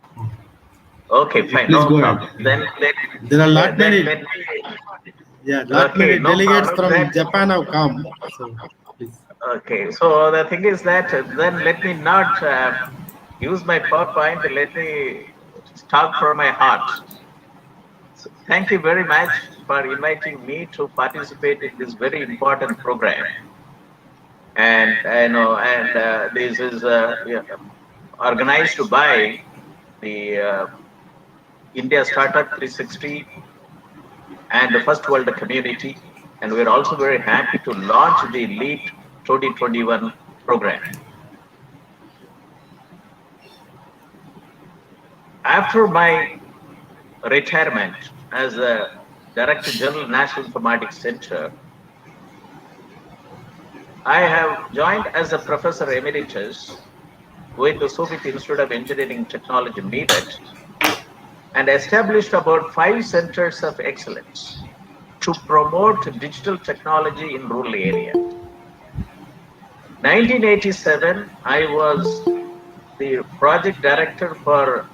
Okay, fine. Please No go problem. ahead. Then There are lot many. let me. Yeah, lot Okay, many no delegates problem. from Japan have come. So please. Okay, so the thing is that then let me not use my PowerPoint. Let me talk from my heart. So thank you very much for inviting me to participate in this very important program. And I know, and this is organized by the India Startup 360 and the First World Community. And we're also very happy to launch the LEAP 2021 program. After my retirement as the Director General National Informatics Center, I have joined as a Professor Emeritus with the Soviet Institute of Engineering Technology, Meerut, and established about 5 centers of excellence to promote digital technology in rural areas. 1987, I was the project director for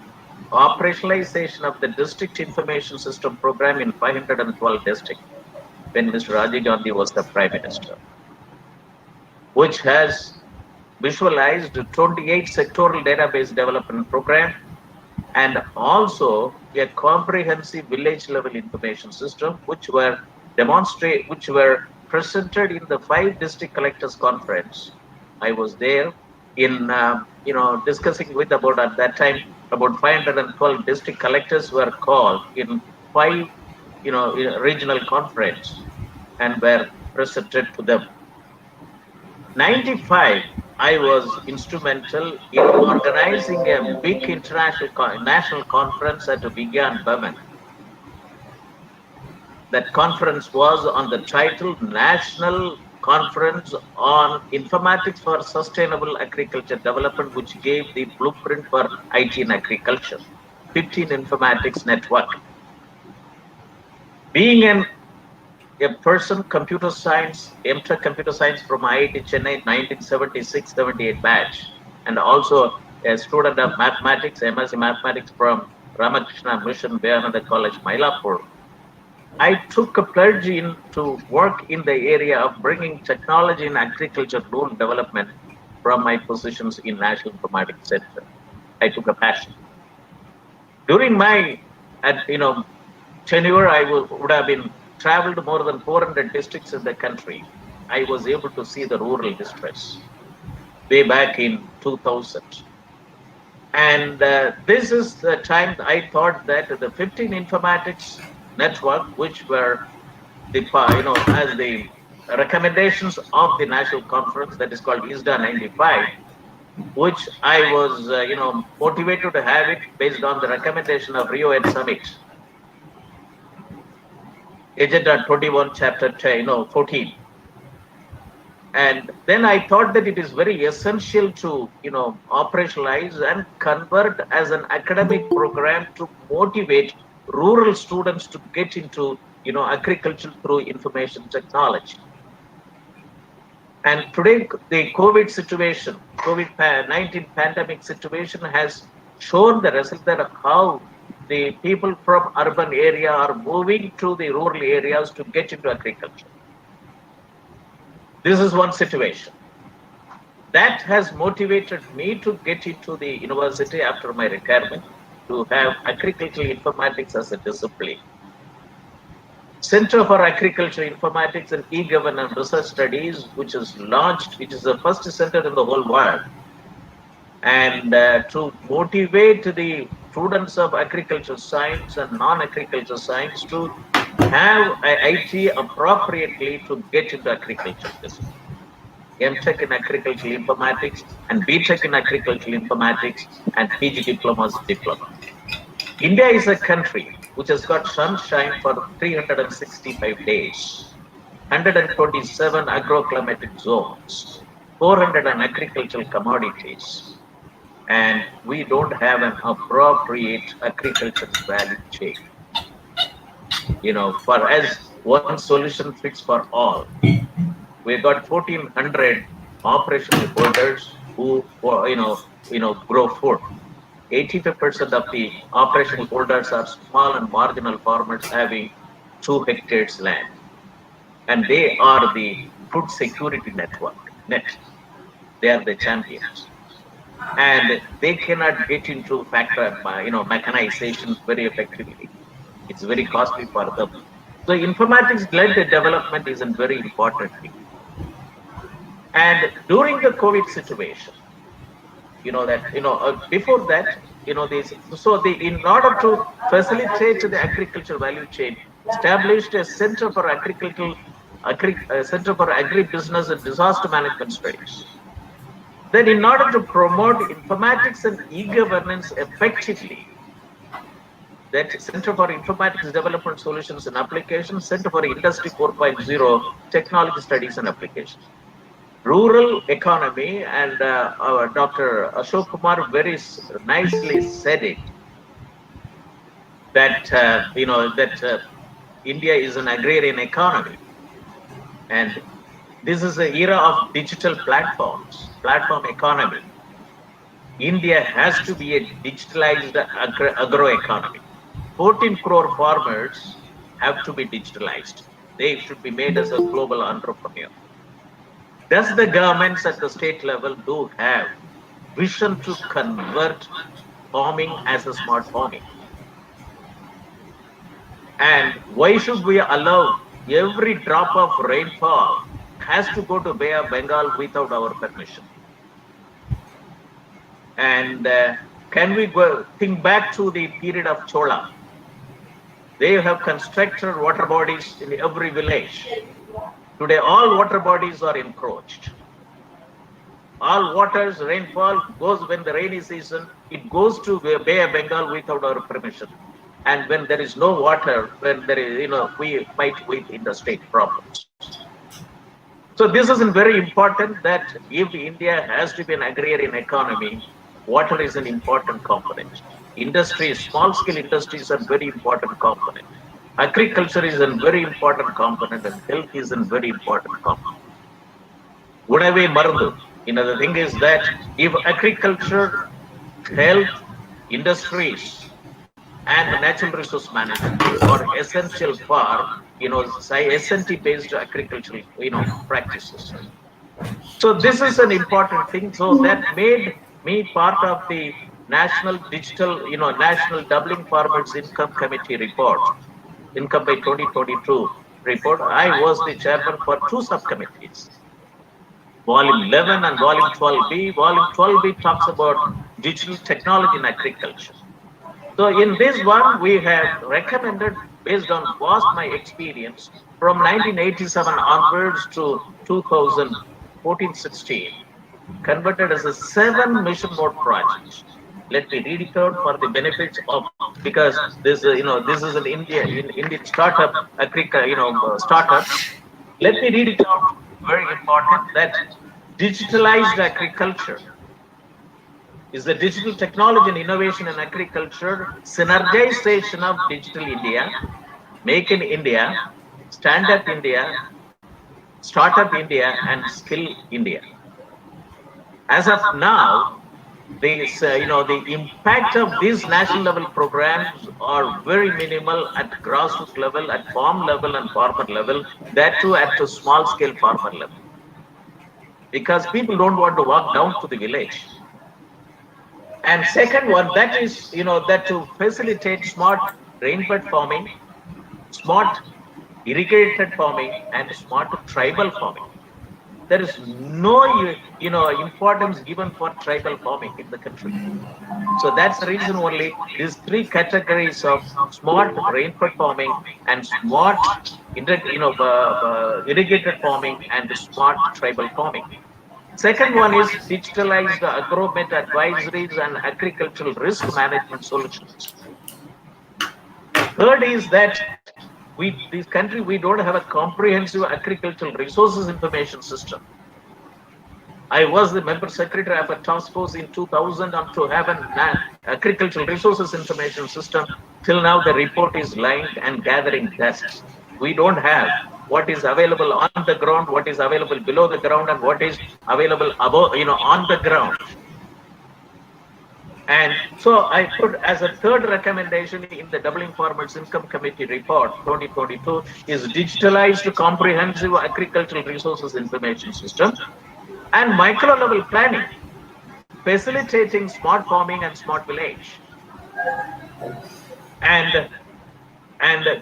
operationalization of the District Information System program in 512 districts when Mr. Rajiv Gandhi was the Prime Minister, which has visualized 28 sectoral database development program and also a comprehensive village level information system, which were presented in the 5 district collectors conference. I was there in discussing with about, at that time, about 512 district collectors were called in 5 regional conference and were presented to them. 95, I was instrumental in organizing a big international national conference at Vigyan Bhavan. That conference was on the title National Conference on Informatics for Sustainable Agriculture Development, which gave the blueprint for IT in agriculture, 15 informatics network. Being a person, computer science, MTech computer science from IIT Chennai, 1976-78 batch, and also a student of mathematics, MSc Mathematics from Ramakrishna Mission Vivekananda College, Mylapore. I took a pledge to work in the area of bringing technology in agriculture rural development from my positions in National Informatics Center. I took a passion. During my tenure, I would have been traveled more than 400 districts in the country. I was able to see the rural distress way back in 2000. And this is the time I thought that the 15 informatics network, which were as the recommendations of the national conference that is called ISDA 95, which I was, motivated to have it based on the recommendation of Rio Ed Summit, Agenda 21, Chapter 10, 14. And then I thought that it is very essential to, operationalize and convert as an academic program to motivate rural students to get into, agriculture through information technology. And today, the COVID situation, COVID-19 pandemic situation has shown the result that how the people from urban area are moving to the rural areas to get into agriculture. This is one situation. That has motivated me to get into the university after my retirement to have agricultural informatics as a discipline. Center for Agriculture Informatics and E-Governance Research Studies, which is launched, which is the first center in the whole world. And to motivate the students of agriculture science and non-agriculture science to have IT appropriately to get into agriculture discipline. MTech in Agricultural Informatics and BTech in Agricultural Informatics and PG diplomas. India is a country which has got sunshine for 365 days, 127 agroclimatic zones, 400 agricultural commodities, and we don't have an appropriate agricultural value chain. For us, one solution fits for all. We've got 1,400 operational holders who, grow food. 85% of the operational holders are small and marginal farmers having 2 hectares land. And they are the food security net. They are the champions. And they cannot get into mechanization very effectively. It's very costly for them. So informatics-led development is a very important thing. And during the COVID situation, before that, in order to facilitate the agriculture value chain, established a Center for Agribusiness and Disaster Management Studies. Then, in order to promote informatics and e-governance effectively, that Center for Informatics Development Solutions and Applications, Center for Industry 4.0 Technology Studies and Applications. Rural economy, and our Dr. Ashok Kumar very nicely said it, that India is an agrarian economy, and this is the era of digital platform economy. India has to be a digitalized agro economy. 14 crore farmers have to be digitalized. They should be made as a global entrepreneur. Does the governments at the state level do have vision to convert farming as a smart farming? And why should we allow every drop of rainfall has to go to Bay of Bengal without our permission? And can we think back to the period of Chola? They have constructed water bodies in every village. Today, all water bodies are encroached. All waters, rainfall goes when the rainy season, it goes to Bay of Bengal without our permission. And when there is no water, when there is, we fight with interstate problems. So this is very important that if India has to be an agrarian economy, water is an important component. Industries, small-scale industries are very important component. Agriculture is a very important component, and health is a very important component. Udave Marandu. The thing is that if agriculture, health, industries, and natural resource management are essential for, SNT-based agricultural, practices. So this is an important thing. So that made me part of the National Digital, National Doubling Farmers Income Committee report. Income by 2022 report. I was the chairman for 2 subcommittees, Volume 11 and Volume 12B. Volume 12B talks about digital technology in agriculture. So in this one, we have recommended, based on my experience, from 1987 onwards to 2014-16, converted as a 7 mission mode project. Let me read it out for the benefits of, because this this is an Indian startup startup. Let me read it out. Very important that digitalized agriculture is the digital technology and innovation in agriculture, synergization of digital India, make in India, stand up India, startup India, and skill India. As of now, the impact of these national level programs are very minimal at grassroots level, at farm level and farmer level, that too at a small scale farmer level. Because people don't want to walk down to the village. And second one, that is, that to facilitate smart rainfed farming, smart irrigated farming, and smart tribal farming. There is no, importance given for tribal farming in the country. So that's the reason only these three categories of smart rainfed farming and smart, irrigated farming and smart tribal farming. Second one is digitalized agromet advisories and agricultural risk management solutions. Third is that this country, we don't have a comprehensive agricultural resources information system. I was the member secretary of a task force in 2000 to have an agricultural resources information system. Till now, the report is lying and gathering dust. We don't have what is available on the ground, what is available below the ground, and what is available above, on the ground. And so I put as a third recommendation in the Doubling Farmers Income Committee report 2022 is digitalized comprehensive agricultural resources information system and micro level planning, facilitating smart farming and smart village. And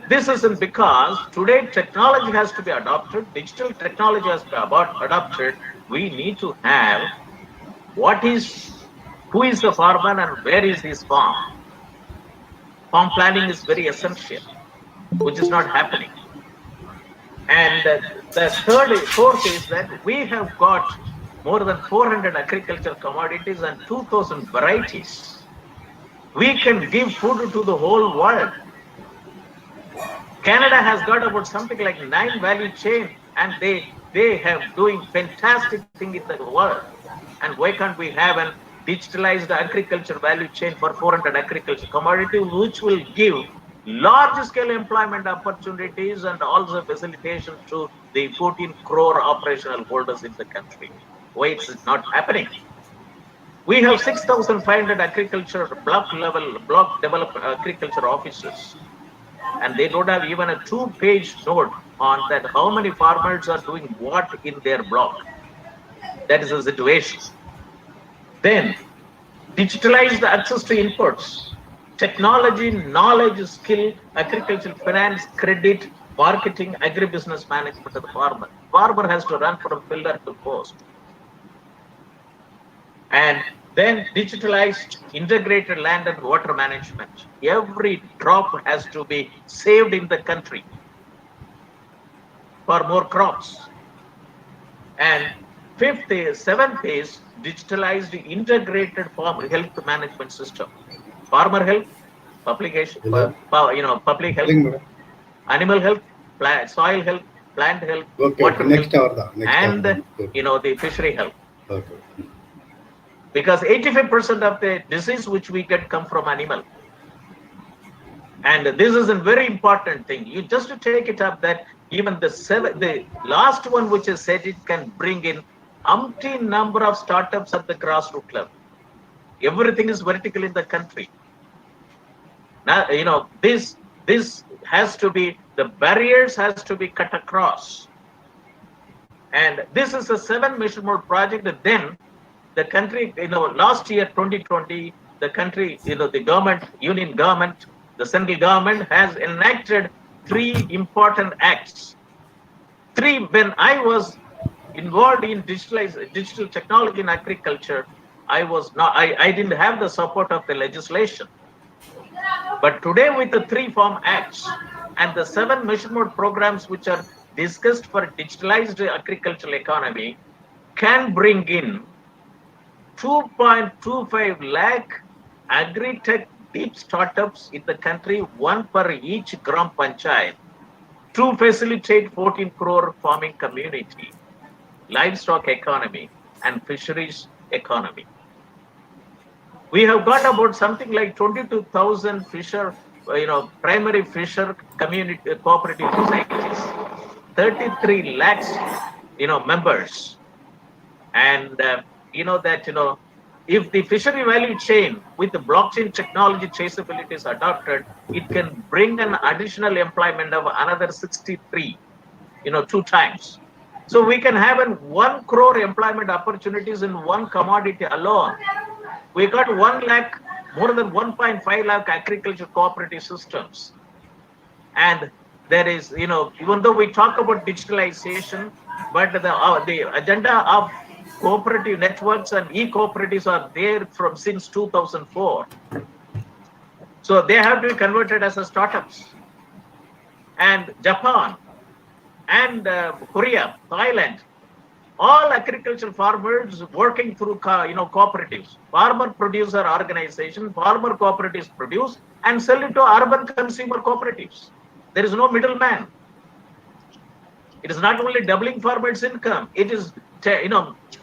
this isn't because today technology has to be adopted, digital technology has to be adopted. We need to have who is the farmer and where is his farm. Farm planning is very essential, which is not happening. And the fourth is that we have got more than 400 agricultural commodities and 2,000 varieties. We can give food to the whole world. Canada has got about something like 9 value chain, and they have doing fantastic thing in the world. And why can't we have a digitalized agriculture value chain for 400 agriculture commodities, which will give large scale employment opportunities and also facilitation to the 14 crore operational holders in the country? Why it's not happening? We have 6,500 agriculture block developed agriculture officers, and they don't have even a 2-page note on that how many farmers are doing what in their block. That is the situation. Then digitalize the access to inputs, technology, knowledge, skill, agricultural finance, credit, marketing, agribusiness management of the farmer. Farmer has to run from pillar to post. And then digitalized integrated land and water management. Every drop has to be saved in the country for more crops. And seventh is digitalized integrated farm health management system. Farmer health, public health, animal health, soil health, plant health, water health, and the fishery health. Okay. Because 85% of the disease which we get come from animal. And this is a very important thing. You just to take it up that even the last one which is said, it can bring in umpteen number of startups at the grassroots level. Everything is vertical in the country. Now, this has to be, the barriers has to be cut across. And this is a 7 mission mode project. Then the country, last year, 2020, the country, the government, union government, the central government has enacted 3 important acts. 3, when I was involved in digital technology in agriculture, I didn't have the support of the legislation. But today with the 3 farm acts and the 7 mission mode programs which are discussed for digitalized agricultural economy can bring in 2.25 lakh agri-tech deep startups in the country, one per each Gram Panchayat, to facilitate 14 crore farming community, livestock economy, and fisheries economy. We have got about something like 22,000 fisher, primary fisher community cooperative societies, 33 lakhs, members. And if the fishery value chain with the blockchain technology traceability is adopted, it can bring an additional employment of another 63, 2 times. So we can have 1 crore employment opportunities in one commodity alone. We got 1 lakh, more than 1.5 lakh agriculture cooperative systems. And there is, even though we talk about digitalization, but the agenda of cooperative networks and e-cooperatives are there since 2004. So they have to be converted as a startups. And Japan and Korea, Thailand, all agricultural farmers working through cooperatives, farmer producer organization, farmer cooperatives produce and sell it to urban consumer cooperatives. There is no middleman. It is not only doubling farmers' income, it is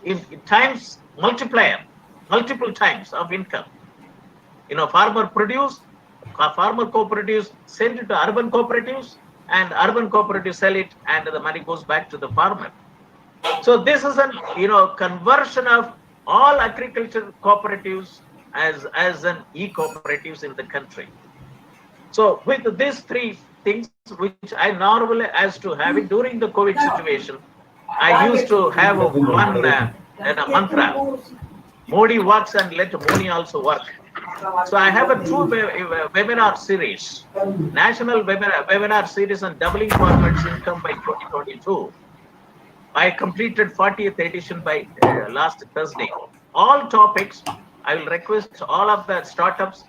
in times multiplier, multiple times of income. Farmer produce, farmer cooperatives send it to urban cooperatives, and urban cooperatives sell it, and the money goes back to the farmer. So this is an conversion of all agriculture cooperatives as an e-cooperatives in the country. So with these 3 things, which I normally as to have it during the COVID situation, I used to have one mantra: Modi works and let Moni also work. So I have a 2 webinar series, national webinar series on doubling farmers' income by 2022. I completed 40th edition by last Thursday. All topics, I will request all of the startups,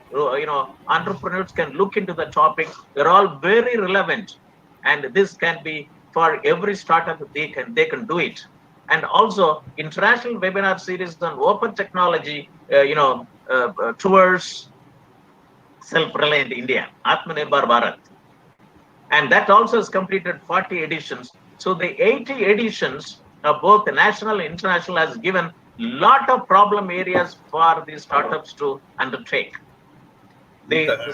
entrepreneurs can look into the topic. They're all very relevant, and this can be for every startup. They can do it. And also international webinar series on open technology, towards self-reliant India, Atmanirbhar Bharat. And that also has completed 40 editions. So the 80 editions of both the national and international has given lot of problem areas for these startups to undertake.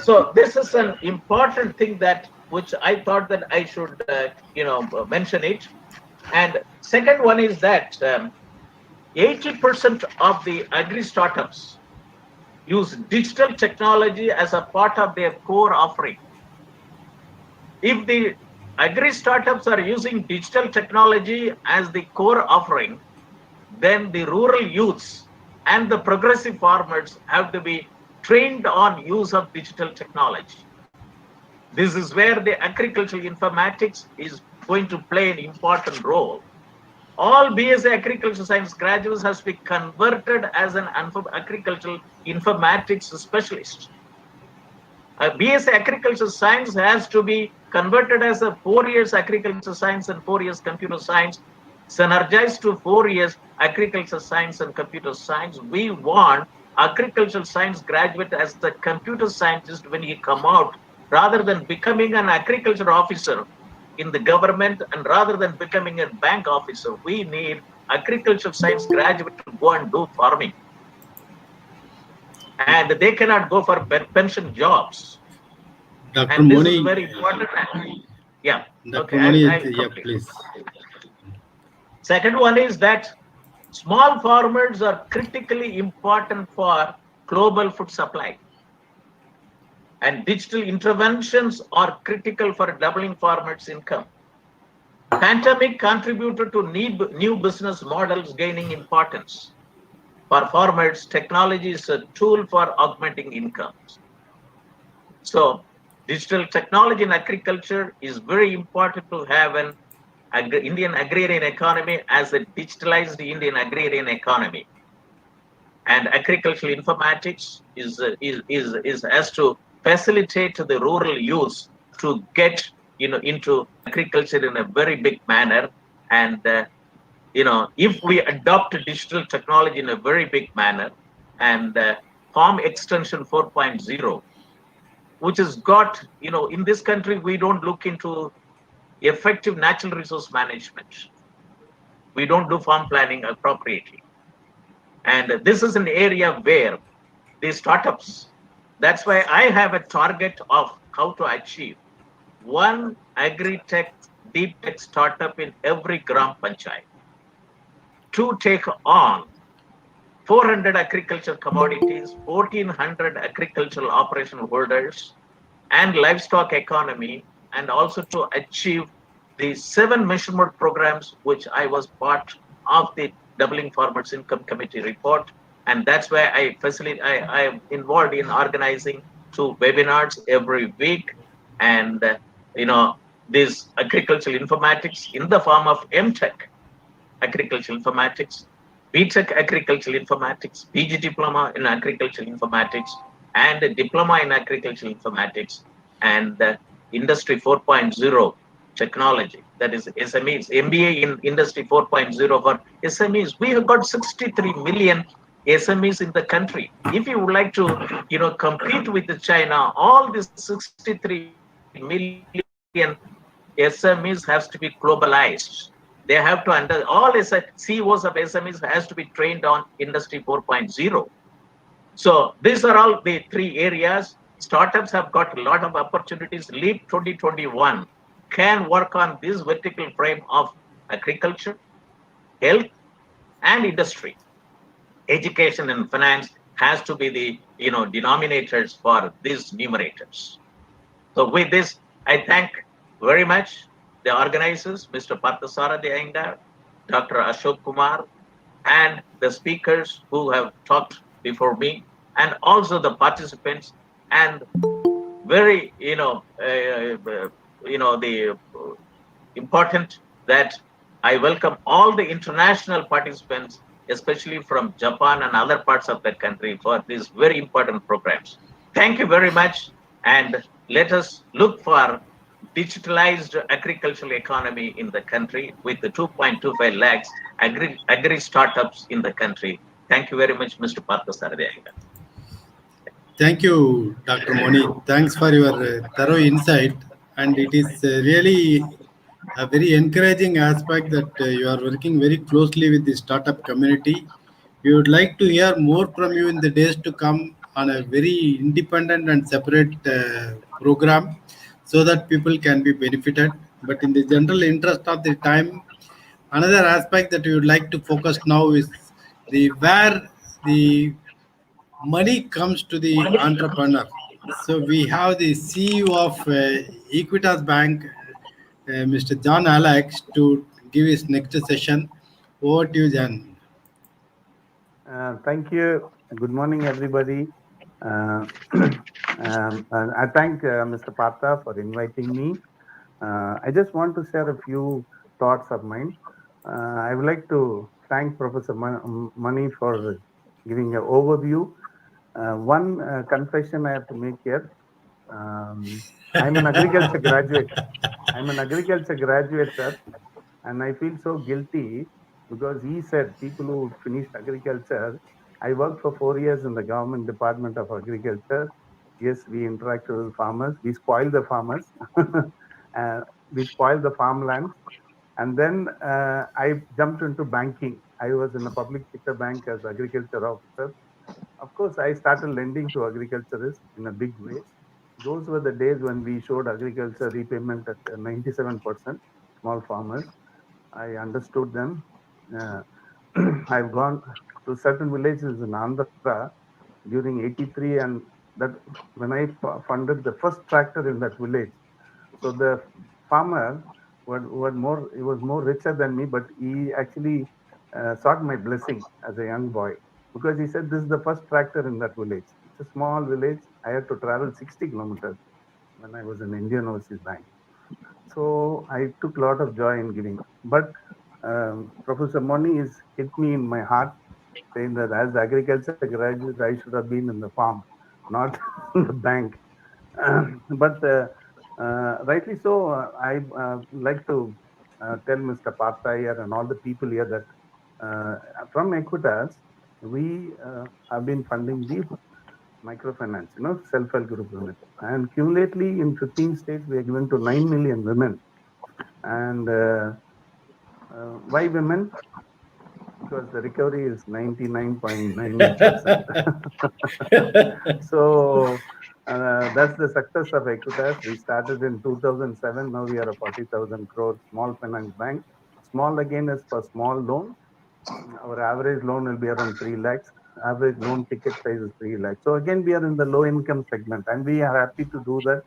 So this is an important thing which I thought that I should mention it. And second one is that 80% of the agri startups use digital technology as a part of their core offering. If the agri startups are using digital technology as the core offering, then the rural youths and the progressive farmers have to be trained on use of digital technology. This is where the agricultural informatics is going to play an important role. All BSc Agricultural Science graduates has to be converted as an agricultural informatics specialist. A BSc Agricultural Science has to be converted as a 4 years agricultural science and 4 years computer science, synergized to 4 years agricultural science and computer science. We want agricultural science graduate as the computer scientist when he come out, rather than becoming an agriculture officer in the government and rather than becoming a bank officer. We need agricultural science graduate to go and do farming. And they cannot go for pension jobs. Dr. And this Moni, is very important. Yeah. Dr. Okay. Moni, I'll please. Second one is that small farmers are critically important for global food supply. And digital interventions are critical for doubling farmers' income. Pandemic contributed to new business models gaining importance. For farmers, technology is a tool for augmenting incomes. So digital technology in agriculture is very important to have an Indian agrarian economy as a digitalized Indian agrarian economy. And agricultural informatics has to facilitate the rural youth to get into agriculture in a very big manner. And if we adopt digital technology in a very big manner, and farm extension 4.0, which has got, in this country, we don't look into effective natural resource management. We don't do farm planning appropriately. And this is an area where the startups, that's why I have a target of how to achieve one agri-tech, deep tech startup in every Gram Panchayat to take on 400 agricultural commodities, 1,400 agricultural operation holders, and livestock economy, and also to achieve the 7 measurement programs, which I was part of the Doubling Farmers Income Committee report. And that's why I am involved in organizing 2 webinars every week. And, this agricultural informatics in the form of MTech, agricultural informatics, BTech agricultural informatics, PG diploma in agricultural informatics, and a diploma in agricultural informatics, and industry 4.0 technology, that is SMEs, MBA in industry 4.0 for SMEs. We have got 63 million SMEs in the country. If you would like to, compete with China, all these 63 million SMEs has to be globalized. They have to all CEOs of SMEs has to be trained on industry 4.0. So these are all the 3 areas. Startups have got a lot of opportunities. LEAP 2021 can work on this vertical frame of agriculture, health, and industry. Education and finance has to be the denominators for these numerators. So with this, I thank very much the organizers, Mr. Parthasarathi Iyengar, Dr. Ashok Kumar, and the speakers who have talked before me, and also the participants, and very, the important that I welcome all the international participants, especially from Japan and other parts of the country, for these very important programs. Thank you very much, and let us look for digitalized agricultural economy in the country with the 2.25 lakhs agri startups in the country. Thank you very much, Mr. Parthasarathi Iyengar. Thank you, Dr. Moni. Thanks for your thorough insight. And it is really a very encouraging aspect that you are working very closely with the startup community. We would like to hear more from you in the days to come on a very independent and separate program, so that people can be benefited. But in the general interest of the time, another aspect that we would like to focus now is where the money comes to the entrepreneur. So we have the CEO of Equitas Bank, Mr. John Alex, to give his next session. Over to you, John. Thank you. Good morning, everybody. I thank Mr. Partha for inviting me. I just want to share a few thoughts of mine. I would like to thank Professor Mani for giving an overview. One confession I have to make here. I'm an agriculture graduate. Sir, and I feel so guilty because he said people who finished agriculture. I worked for 4 years in the government department of agriculture. Yes, we interacted with farmers. We spoiled the farmers. We spoiled the farmlands. And then I jumped into banking. I was in a public sector bank as agriculture officer. Of course, I started lending to agriculturists in a big way. Those were the days when we showed agriculture repayment at 97%, small farmers. I understood them. I've gone to certain villages in Andhra during 83, and that when I funded the first tractor in that village. So the farmer he was more richer than me, but he actually sought my blessing as a young boy, because he said this is the first tractor in that village. It's a small village. I had to travel 60 kilometers when I was in Indian Overseas Bank. So I took a lot of joy in giving. But Professor Moni has hit me in my heart, saying that as agriculture graduate, I should have been in the farm, not in the bank. But rightly so, I like to tell Mr. Partha here and all the people here that from Equitas, we have been funding the microfinance, self-help group women. And cumulatively in 15 states, we are given to 9 million women. And why women? Because the recovery is 99.99%. So that's the success of Equitas. We started in 2007. Now we are a 40,000 crore small finance bank. Small again is for small loan. Our average loan will be around 3 lakhs. Average loan ticket size is 3 lakhs. So again, we are in the low income segment, and we are happy to do that.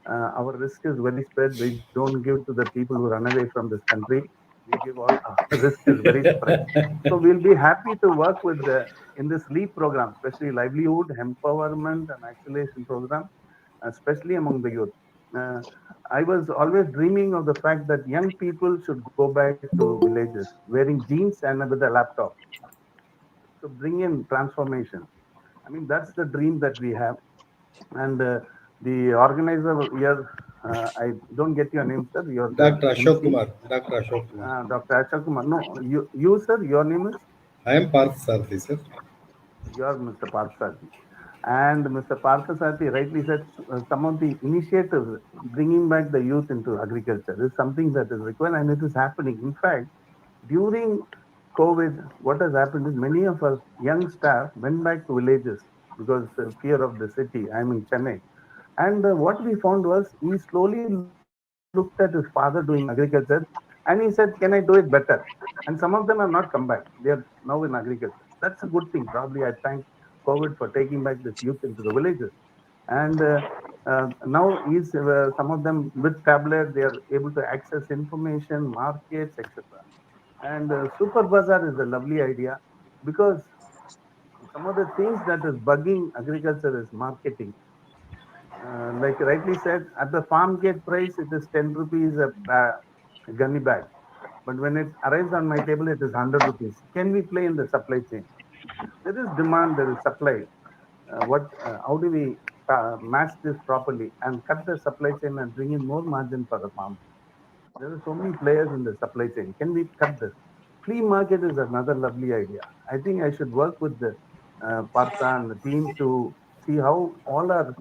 Our risk is very spread. We don't give to the people who run away from this country. We give all risk is very spread. So we'll be happy to work with in this LEAP program, especially livelihood, empowerment, and acceleration program, especially among the youth. I was always dreaming of the fact that young people should go back to villages wearing jeans and with a laptop to bring in transformation. I mean, that's the dream that we have. And the organizer here, I don't get your name, sir. You're the Dr. Ashok MC. Kumar. Dr. Ashok Kumar. Dr. Ashok Kumar. No, you, sir, your name is? I am Parth Sarthi, sir. You are Mr. Parthasarthi. And Mr. Parthasarthi rightly said some of the initiatives bringing back the youth into agriculture is something that is required, and it is happening. In fact, during COVID, what has happened is many of our young staff went back to villages because fear of the city. I'm in Chennai. And what we found was he slowly looked at his father doing agriculture and he said, can I do it better? And some of them have not come back. They are now in agriculture. That's a good thing. Probably I thank COVID for taking back this youth into the villages. And now is some of them with tablet, they are able to access information, markets, etc. And Super Bazaar is a lovely idea because some of the things that is bugging agriculture is marketing. Like rightly said, at the farm gate price, it is 10 rupees a gunny bag. But when it arrives on my table, it is 100 rupees. Can we play in the supply chain? There is demand, there is supply. How do we match this properly and cut the supply chain and bring in more margin for the farmer? There are so many players in the supply chain. Can we cut this? Flea market is another lovely idea. I think I should work with the Partha and the team to see how all our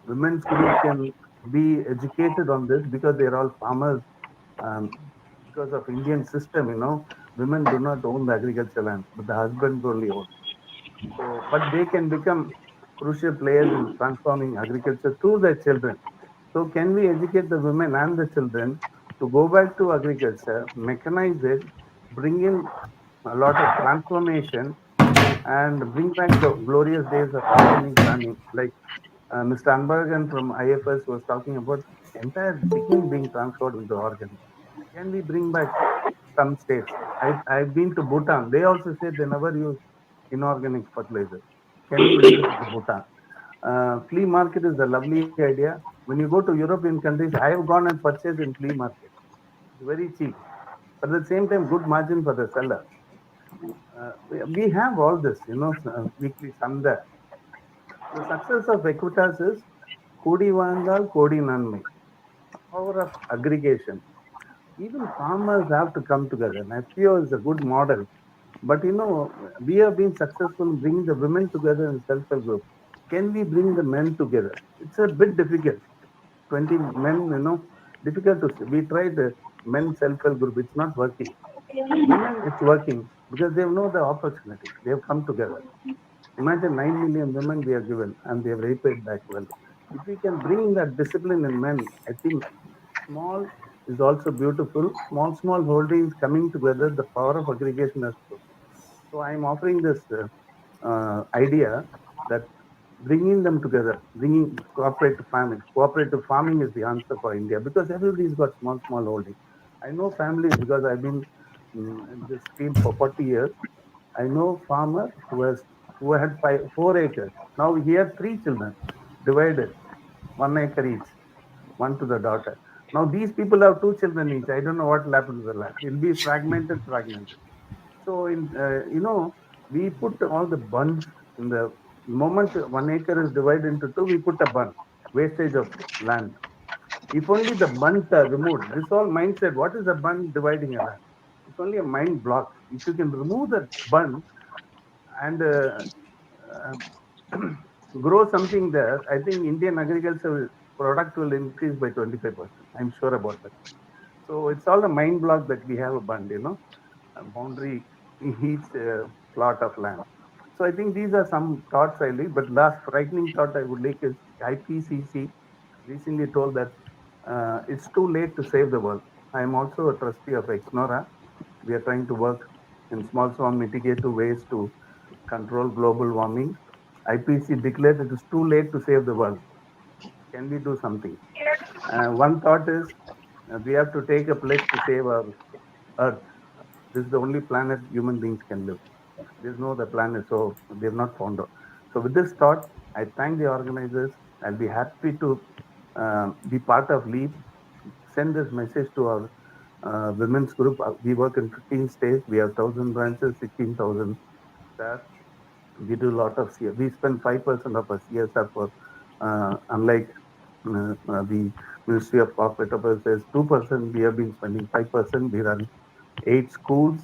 women's group can be educated on this because they're all farmers. Um, because of Indian system, women do not own the agricultural land, but the husband only owns. So, but they can become crucial players in transforming agriculture through their children. So, can we educate the women and the children to go back to agriculture, mechanize it, bring in a lot of transformation, and bring back the glorious days of organic farming? Like Mr. Anbargan from IFS was talking about entire chicken being transferred into organic. Can we bring back some states? I've been to Bhutan. They also said they never use inorganic fertilizer. Can we bring it to Bhutan? Flea market is a lovely idea. When you go to European countries, I have gone and purchased in flea market. It's very cheap. But at the same time, good margin for the seller. We have all this, weekly Sanda. The success of Equitas is Kodi Vandal, Kodi Nanmai. Power of aggregation. Even farmers have to come together. And FPO is a good model. But we have been successful in bringing the women together in self-help group. Can we bring the men together? It's a bit difficult. 20 men, difficult to see. We tried the men self-help group. It's not working. Women, it's working because they know the opportunity. They have come together. Imagine 9 million women we are given and they have repaid back well. If we can bring that discipline in men, I think small is also beautiful. Small holdings coming together, the power of aggregation has to. So I'm offering this idea that bringing them together, bringing cooperative farming. Cooperative farming is the answer for India because everybody's got small holding. I know families because I've been in this field for 40 years. I know farmer who had 4 acres. Now he had 3 children, divided 1 acre each, one to the daughter. Now these people have 2 children each. I don't know what will happen to the land. It'll be fragmented. So we put all the bunds in the moment 1 acre is divided into two. We put a bund, wastage of land. If only the bunds are removed, this whole mindset, what is a bund dividing a land? It's only a mind block. If you can remove that bund and grow something there, I think Indian agriculture product will increase by 25%. I'm sure about that. So it's all a mind block that we have a bund, a boundary in each plot of land. So I think these are some thoughts I leave. But last frightening thought I would like is IPCC recently told that it's too late to save the world. I am also a trustee of Exnora. We are trying to work in small mitigative ways to control global warming. IPCC declared it is too late to save the world. Can we do something? One thought is we have to take a pledge to save our Earth. This is the only planet human beings can live. There's no other planet, so they've not found out. So with this thought, I thank the organizers. I'll be happy to be part of LEAP, send this message to our women's group. We work in 15 states. We have 1,000 branches, 16,000 staff. We do a lot of CSR. We spend 5% of our CSR for, unlike the Ministry of Corporate Affairs says 2%, we have been spending 5%. We run 8 schools.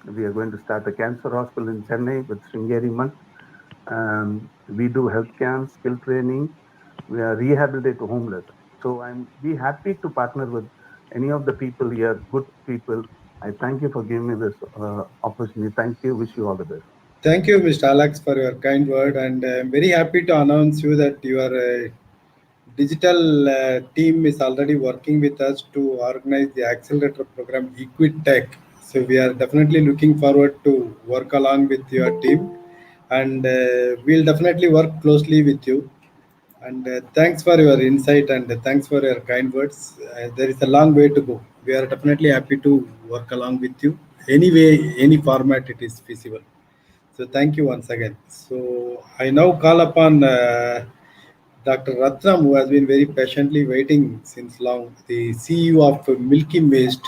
We are going to start a cancer hospital in Chennai with Sringeri Month. We do health camps, skill training. We are rehabilitate homeless. So I'm be happy to partner with any of the people here, good people. I thank you for giving me this opportunity. Thank you. Wish you all the best. Thank you, Mr. Alex, for your kind word, and I'm very happy to announce you that your digital team is already working with us to organize the accelerator program EquidTech. So we are definitely looking forward to work along with your team, and we'll definitely work closely with you. And thanks for your insight and thanks for your kind words. There is a long way to go. We are definitely happy to work along with you. Anyway, any format it is feasible. So thank you once again. So I now call upon Dr. Ratnam, who has been very patiently waiting since long, the CEO of Milky Mist,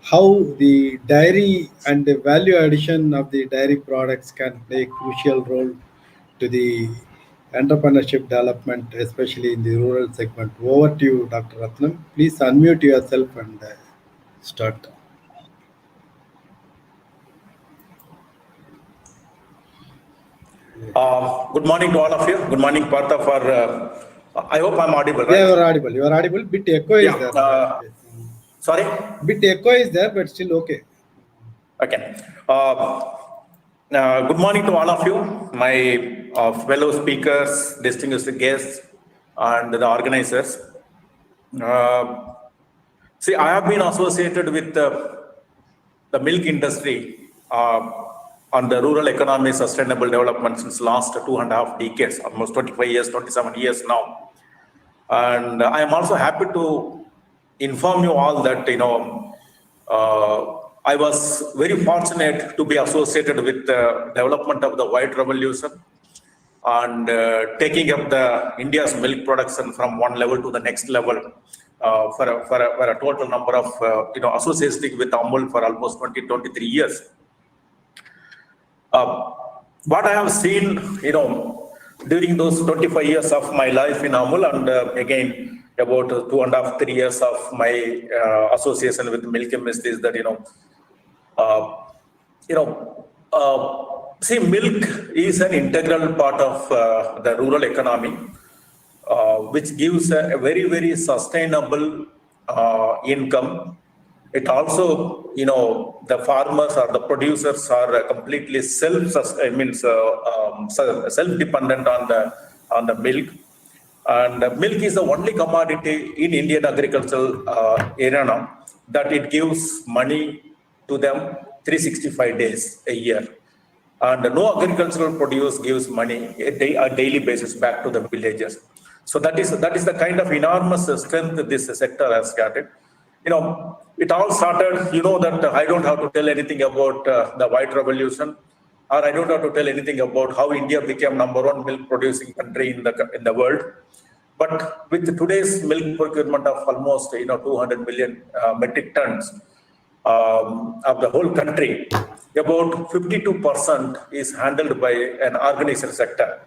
how the dairy and the value addition of the dairy products can play a crucial role to the entrepreneurship development, especially in the rural segment. Over to you, Dr. Ratnam. Please unmute yourself and start. Good morning to all of you. Good morning, Partha. I hope I'm audible, right? Yeah, you are audible. You are audible. Bit echo is there. Sorry? Bit echo is there, but still okay. Okay. Good morning to all of you, my fellow speakers, distinguished guests, and the organizers. See, I have been associated with the milk industry on the rural economy sustainable development since last 2.5 decades, almost 25 years, 27 years now. And I am also happy to inform you all that, I was very fortunate to be associated with the development of the white revolution and taking up the India's milk production from one level to the next level for a total number of, associating with Amul for almost 23 years. What I have seen, during those 25 years of my life in Amul, and again, about 2.5, 3 years of my association with Milky Mist is that, see, milk is an integral part of the rural economy, which gives a very, very sustainable income. It also, the farmers or the producers are completely self-dependent on the milk. And milk is the only commodity in Indian agricultural arena that it gives money to them 365 days a year. And no agricultural produce gives money a daily basis back to the villagers. So that is the kind of enormous strength this sector has started. It all started, that I don't have to tell anything about the white revolution, or I don't have to tell anything about how India became #1 milk producing country in the world. But with today's milk procurement of almost 200 million metric tons of the whole country, about 52% is handled by an organized sector,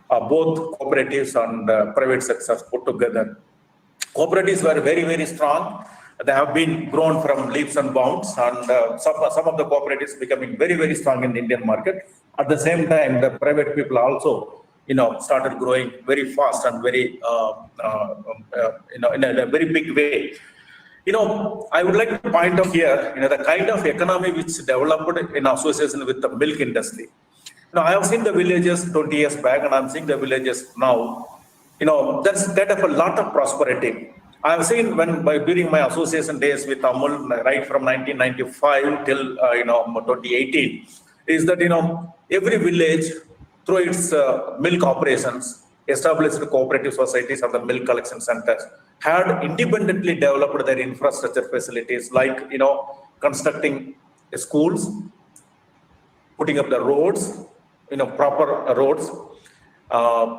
both cooperatives and private sectors put together. Cooperatives were very, very strong. They have been grown from leaps and bounds, and some of the cooperatives becoming very, very strong in the Indian market. At the same time, the private people also, started growing very fast and very, in a very big way. I would like to point out here, the kind of economy which developed in association with the milk industry. I have seen the villages 20 years back, and I'm seeing the villages now. That's kind of a lot of prosperity. I have seen during my association days with Amul, right from 1995 till 2018, is that every village through its milk operations, established cooperative societies or the milk collection centers, had independently developed their infrastructure facilities, like constructing schools, putting up the roads, proper roads,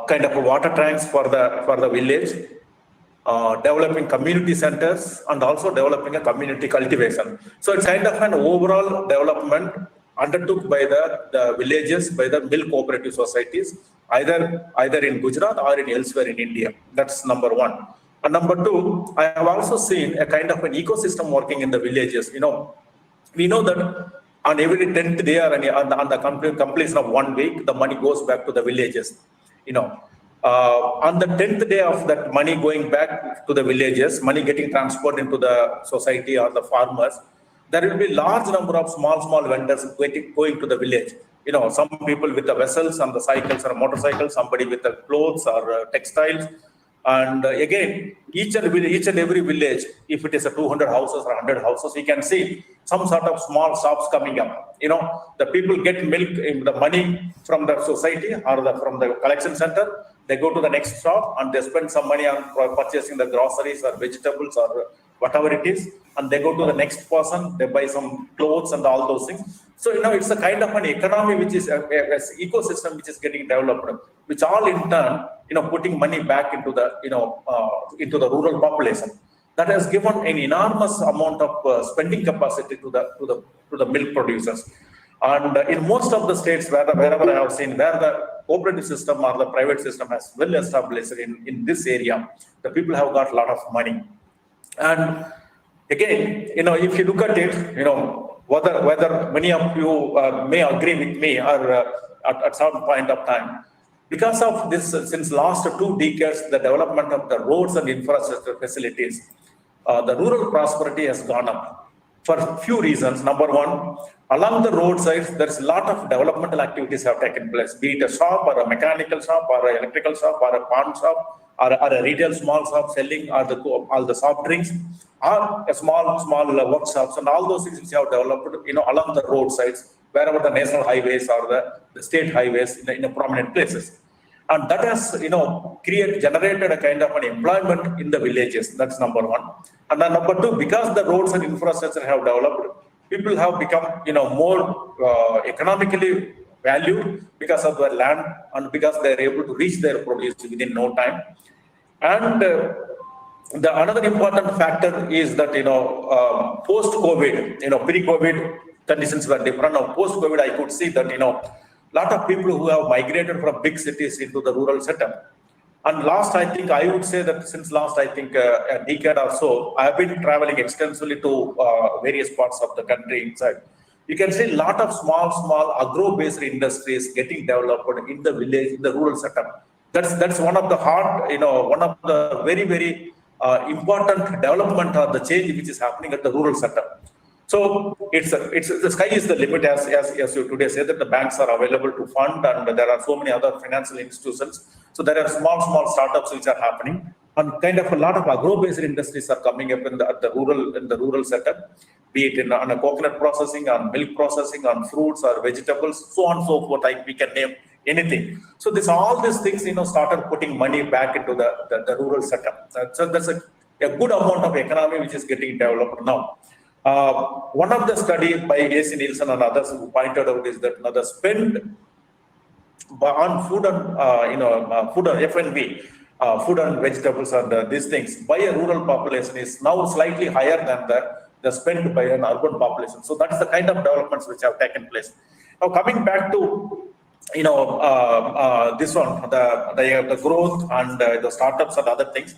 kind of water tanks for the village, developing community centers, and also developing a community cultivation. So it's kind of an overall development undertook by the villages, by the milk cooperative societies, either in Gujarat or in elsewhere in India. That's number one. And number two, I have also seen a kind of an ecosystem working in the villages. We know that on every 10th day or on the completion of 1 week, the money goes back to the villages. On the 10th day of that money going back to the villages, money getting transported into the society or the farmers, there will be large number of small vendors going to the village. Some people with the vessels and the cycles or motorcycles, somebody with the clothes or textiles. And again, each and every village, if it is a 200 houses or 100 houses, you can see some sort of small shops coming up. The people get milk, the money from the society or from the collection center. They go to the next shop and they spend some money on purchasing the groceries or vegetables or whatever it is. And they go to the next person, they buy some clothes and all those things. So, it's a kind of an economy which is an ecosystem which is getting developed, which all in turn, putting money back into the, into the rural population. That has given an enormous amount of spending capacity to the milk producers. And in most of the states, wherever I have seen, where the cooperative system or the private system has well established in this area, the people have got a lot of money. And again, if you look at it, whether many of you may agree with me or at some point of time, because of this, since last 2 decades, the development of the roads and infrastructure facilities, the rural prosperity has gone up for a few reasons. Number one, along the roadsides, there's a lot of developmental activities have taken place, be it a shop or a mechanical shop or an electrical shop or a pawn shop or a retail small shop selling all the soft drinks, or a small workshops, and all those things which have developed along the roadsides, wherever the national highways or the state highways in prominent places. And that has generated a kind of an employment in the villages. That's number one. And then number two, because the roads and infrastructure have developed, people have become more economically valued because of their land and because they are able to reach their produce within no time. And another important factor is that post-COVID, pre-COVID conditions were different. Now post-COVID, I could see that lot of people who have migrated from big cities into the rural setup. And I would say that since last a decade or so, I have been traveling extensively to various parts of the country inside. You can see a lot of small agro-based industries getting developed in the village, in the rural setup. That's one of the one of the very, very important development or the change which is happening at the rural setup. So it's the sky is the limit, as you today say, that the banks are available to fund, and there are so many other financial institutions. So there are small startups which are happening, and kind of a lot of agro-based industries are coming up in the rural setup, be it on a coconut processing, on milk processing, on fruits or vegetables, so on and so forth. We can name anything. So all these things started putting money back into the rural setup. So that's a good amount of economy which is getting developed now. One of the study by A.C. Nielsen and others who pointed out is that the spend on food and food and F&B, food and vegetables and these things by a rural population is now slightly higher than the spend by an urban population. So that's the kind of developments which have taken place. Now coming back to this one, the growth and the startups and other things.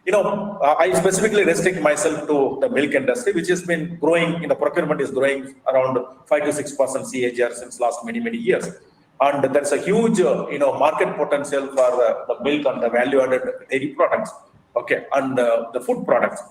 I specifically restrict myself to the milk industry, which has been growing, procurement is growing around 5 to 6% CAGR since last many years. And there's a huge, market potential for the milk and the value-added dairy products, okay, and the food products.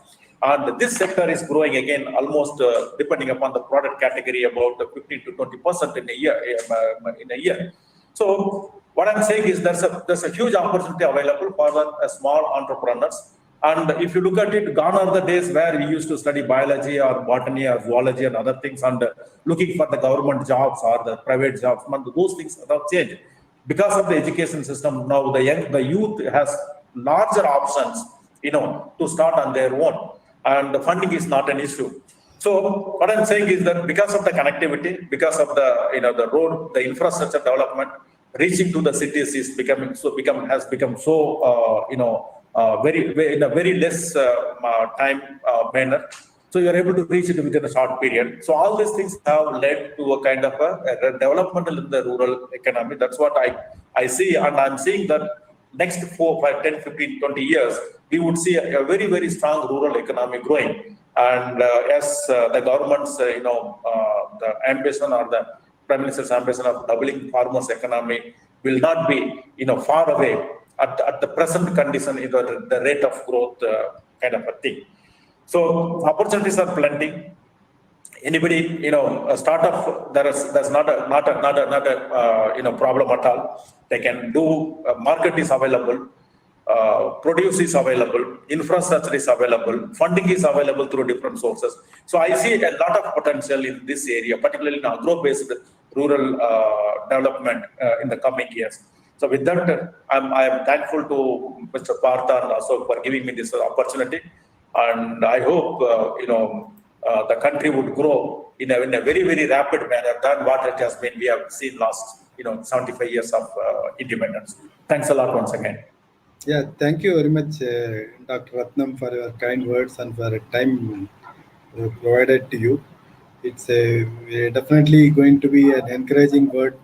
And this sector is growing again, almost depending upon the product category, about 15 to 20% in a year. So what I'm saying is there's a huge opportunity available for the small entrepreneurs. And if you look at it, gone are the days where we used to study biology or botany or zoology and other things and looking for the government jobs or the private jobs. Those things have changed. Because of the education system, now the youth has larger options, to start on their own. And the funding is not an issue. So what I'm saying is that because of the connectivity, because of the, the road, the infrastructure development, reaching to the cities has become so, in a very less time manner. So you're able to reach it within a short period. So all these things have led to a kind of a development in the rural economy. That's what I see. And I'm seeing that next 4, 5, 10, 15, 20 years, we would see a very, very strong rural economy growing. And as the government's, the ambition or the Prime Minister's ambition of doubling farmers' economy will not be, far away at the present condition, the rate of growth kind of a thing. So opportunities are plenty. Anybody, a startup, there's not a problem at all. They can do. Market is available. Produce is available, infrastructure is available, funding is available through different sources. So I see a lot of potential in this area, particularly in agro-based rural development in the coming years. So with that, I am thankful to Mr. Partha and Ashok for giving me this opportunity, and I hope the country would grow in a very, very rapid manner than what it has been. We have seen last 75 years of independence. Thanks a lot once again. Yeah, thank you very much, Dr. Ratnam, for your kind words and for the time provided to you. It's definitely going to be an encouraging word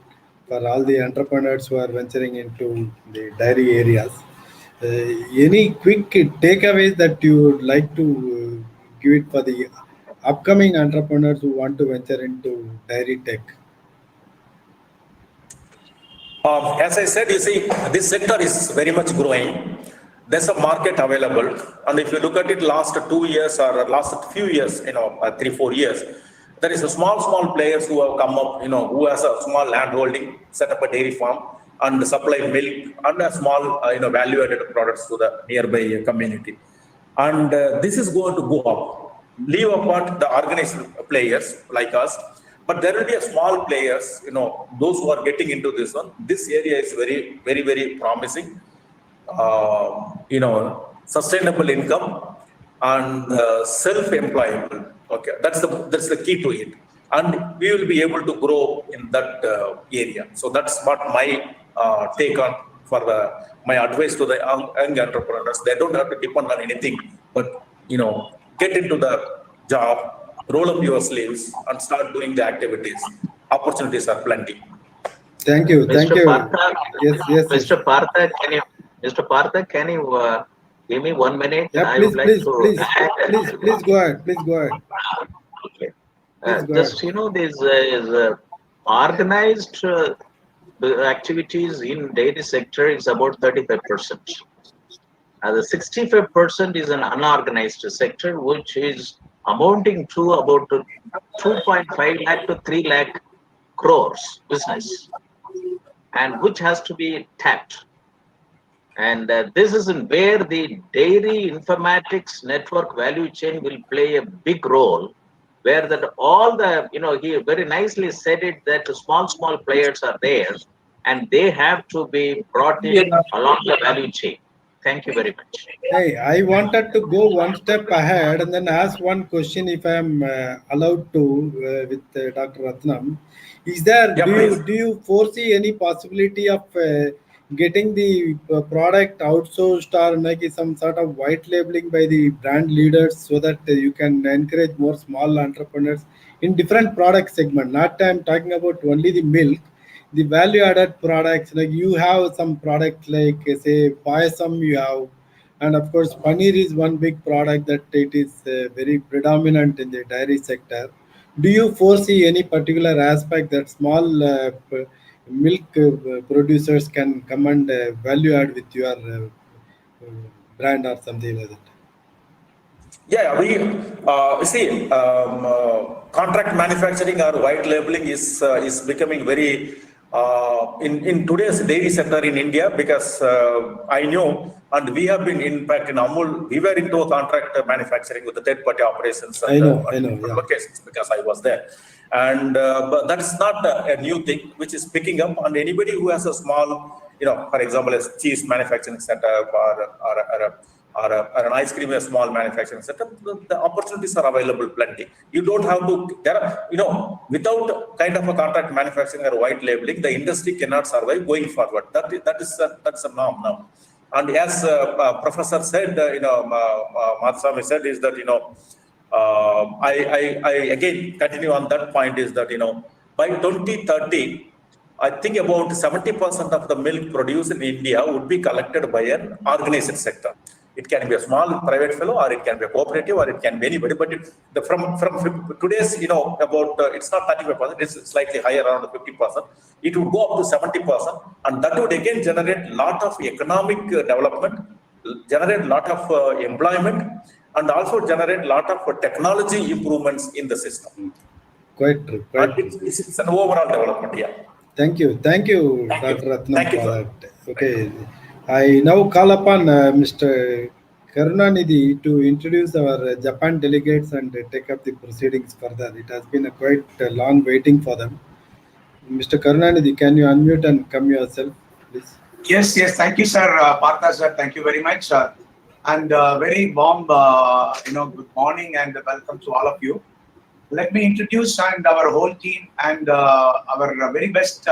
for all the entrepreneurs who are venturing into the dairy areas. Any quick takeaways that you would like to give it for the upcoming entrepreneurs who want to venture into dairy tech? As I said, you see, this sector is very much growing. There's a market available. And if you look at it last 2 years or last few years, 3, 4 years, there is a small players who have come up, who has a small land holding, set up a dairy farm and supply milk and a small, value-added products to the nearby community. And this is going to go up. Leave apart the organized players like us, but there will be a small players, those who are getting into this one. This area is very, very, very promising. Sustainable income and self-employment. Okay, that's the key to it, and we will be able to grow in that area. So that's what my take on my advice to the young entrepreneurs. They don't have to depend on anything, but get into the job, roll up your sleeves, and start doing the activities. Opportunities are plenty. Thank you. Thank Mr. you. Partha, Yes. Mr. Partha, can you give me 1 minute? Yeah, I please, would like please, to please go ahead. Please go ahead. Okay. Please go ahead. This is organized activities in dairy sector is about 35%. The 65% is an unorganized sector, which is amounting to about 2.5 lakh to 3 lakh crores business, and which has to be tapped. And this is where the dairy informatics network value chain will play a big role, where that all the, he very nicely said it, that small players are there and they have to be brought in along the value chain. Thank you very much. Hey, I wanted to go one step ahead and then ask one question, if I am allowed to, with Dr. Ratnam. Is there, do you foresee any possibility of getting the product outsourced or making some sort of white labeling by the brand leaders so that you can encourage more small entrepreneurs in different product segment? Not I'm talking about only the milk, the value added products. Like you have some products like say payasam, you have And of course, paneer is one big product that it is very predominant in the dairy sector. Do you foresee any particular aspect that small milk producers can command value add with your brand or something like that? Yeah, we see contract manufacturing or white labeling is becoming very in today's dairy sector in India, because I know, and we have been, in fact, in Amul, we were into a contract manufacturing with the third party operations I know, different yeah. locations, because I was there. And but that's not a new thing which is picking up, and anybody who has a small, for example, a cheese manufacturing setup or an ice cream, a small manufacturing setup, the opportunities are available plenty. You don't have to, without kind of a contract manufacturing or white labeling, the industry cannot survive going forward. That's a norm now. And as Professor said, Matsami said, is that, I again continue on that point, is that, by 2030, I think about 70% of the milk produced in India would be collected by an organized sector. It can be a small private fellow, or it can be a cooperative, or it can be anybody. But from today's, about it's not 35%, it's slightly higher, around 50%. It would go up to 70%, and that would again generate a lot of economic development, generate a lot of employment, and also generate a lot of technology improvements in the system. Quite true. Quite true. It's an overall development. Yeah. Thank you, Dr. Ratnam, for you. that. Okay, I now call upon Mr. Karunanidhi to introduce our Japan delegates and take up the proceedings further. It has been a quite long waiting for them. Mr. Karunanidhi, can you unmute and come yourself, please? Yes. Thank you, sir. Partha, sir. Thank you very much. And very warm, good morning and welcome to all of you. Let me introduce and our whole team and our very best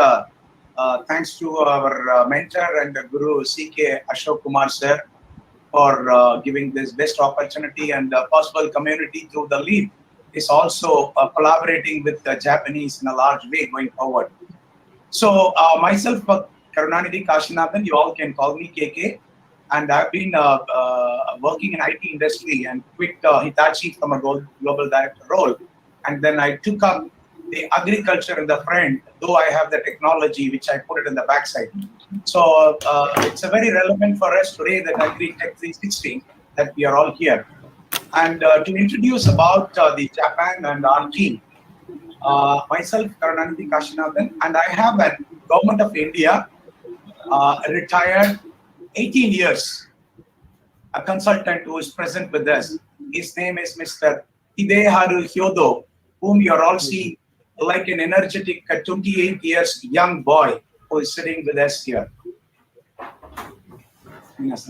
thanks to our mentor and guru CK Ashok Kumar sir for giving this best opportunity, and possible community through the lead is also collaborating with the Japanese in a large way going forward. So myself, Karunanidhi Kashinathan, you all can call me KK, and I've been working in IT industry and quit Hitachi from a global director role. And then I took up the agriculture in the front, though I have the technology, which I put it in the backside. So it's a very relevant for us today, that AgriTech 360, that we are all here. And to introduce about the Japan and our team, myself, Karunanidhi Kashinathan, and I have a Government of India, retired 18 years, a consultant who is present with us. His name is Mr. Hideharu Hyodo, whom you are all seeing like an energetic 28 years young boy who is sitting with us here. Nice